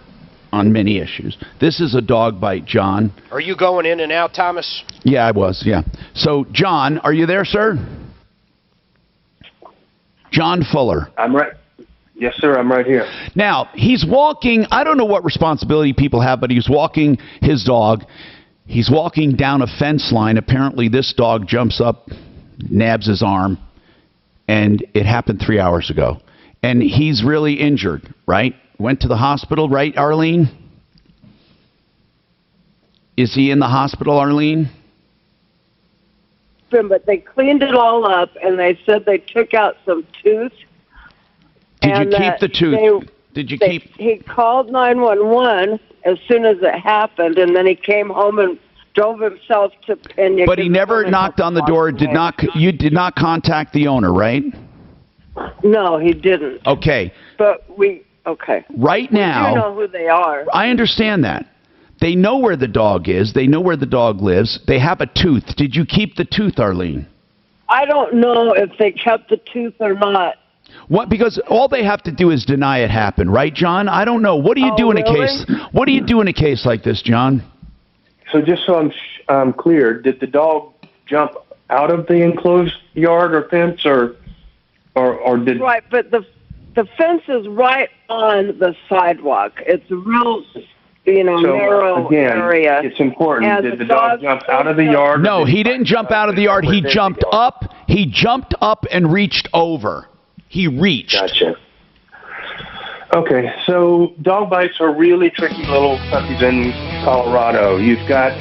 on many issues. This is a dog bite, John. Are you going in and out, Thomas? Yeah, I was, yeah. So, John, are you there, sir? John Fuller. I'm right. Yes, sir, I'm right here. Now, he's walking, I don't know what responsibility people have, but he's walking his dog. He's walking down a fence line. Apparently, this dog jumps up, nabs his arm, and it happened 3 hours ago. And he's really injured, right? Went to the hospital, right, Arlene? Is he in the hospital, Arlene? But they cleaned it all up, and they said they took out some tooth. Did you keep the tooth? He called 911 as soon as it happened, and then he came home and drove himself to Pena. But he never knocked on the door. You did not contact the owner, right? No, he didn't. Okay. But okay. Right now, we do know who they are. I understand that. They know where the dog is. They know where the dog lives. They have a tooth. Did you keep the tooth, Arlene? I don't know if they kept the tooth or not. What? Because all they have to do is deny it happened, right, John? I don't know. What do you do in a case? What do you do in a case like this, John? So just so I'm clear, did the dog jump out of the enclosed yard or fence, or did? Right, but the fence is right on the sidewalk. It's a real, narrow area. It's important. And did the dog jump out of the yard? No, he didn't jump out of the yard. He jumped up. He jumped up and reached over. He reached. Gotcha. Okay, so dog bites are really tricky little puppies in Colorado. You've got,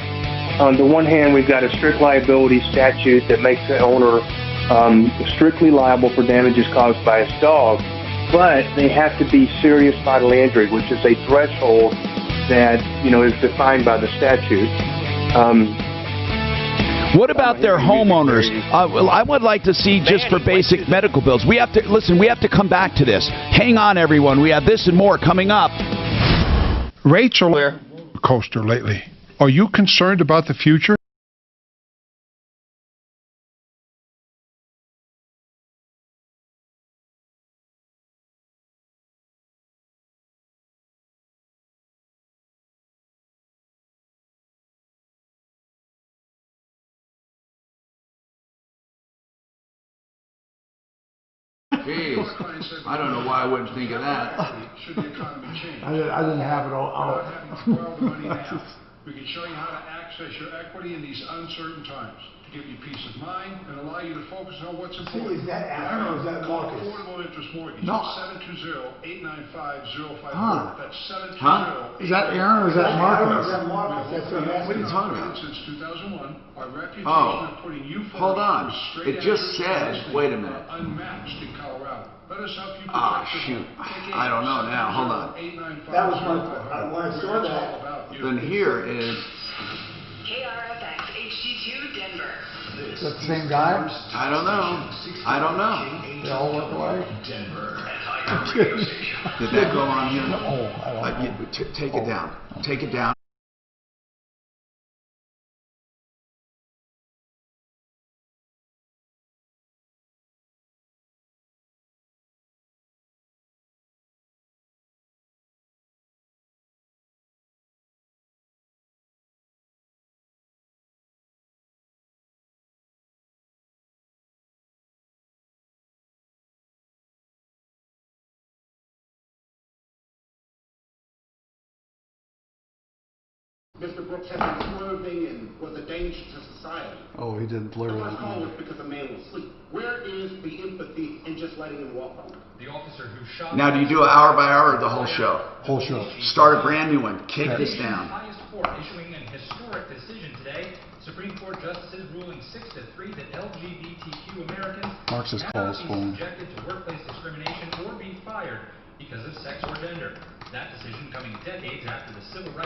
on the one hand, we've got a strict liability statute that makes the owner strictly liable for damages caused by his dog, but they have to be serious bodily injury, which is a threshold that, is defined by the statute. What about their homeowners? I would like to see just for basic medical bills. We have to come back to this. Hang on, everyone. We have this and more coming up. Rates are roller coaster lately. Are you concerned about the future? Jeez, I don't know why I wouldn't think of that. Should the economy change? I didn't have it all out. We can show you how to access your equity in these uncertain times to give you peace of mind and allow you to focus on what's important. Is that Aaron or is that Marcus? Affordable interest mortgage. No. 720-895-0544. That's 720. Is that Aaron or is that Marcus? What are you talking about? Since 2001, our reputation of putting you hold on. It just said, wait a minute. Unmatched in Colorado. Let us help you shoot. I don't know now. Hold on. That was when I saw that. Then here is KRFX HD2 Denver. Is that the same guy? I don't know. They all look alike. Did that go on here? No, I don't know. Take it down. Take it down. Mr. Brooks had been swerving and was a danger to society. Oh, he didn't blur The that. first call was because the man was asleep. Where is the empathy in just letting him walk home? The officer who shot. Now, do you do it hour by hour or the whole show? Whole show. Start a brand new one. Kick this down. Highest court issuing an historic decision today. Supreme Court justices ruling 6-3 that LGBTQ Americans Marx's cannot calls be phone. subjected to workplace discrimination or be fired because of sex or gender. That decision coming decades after the civil rights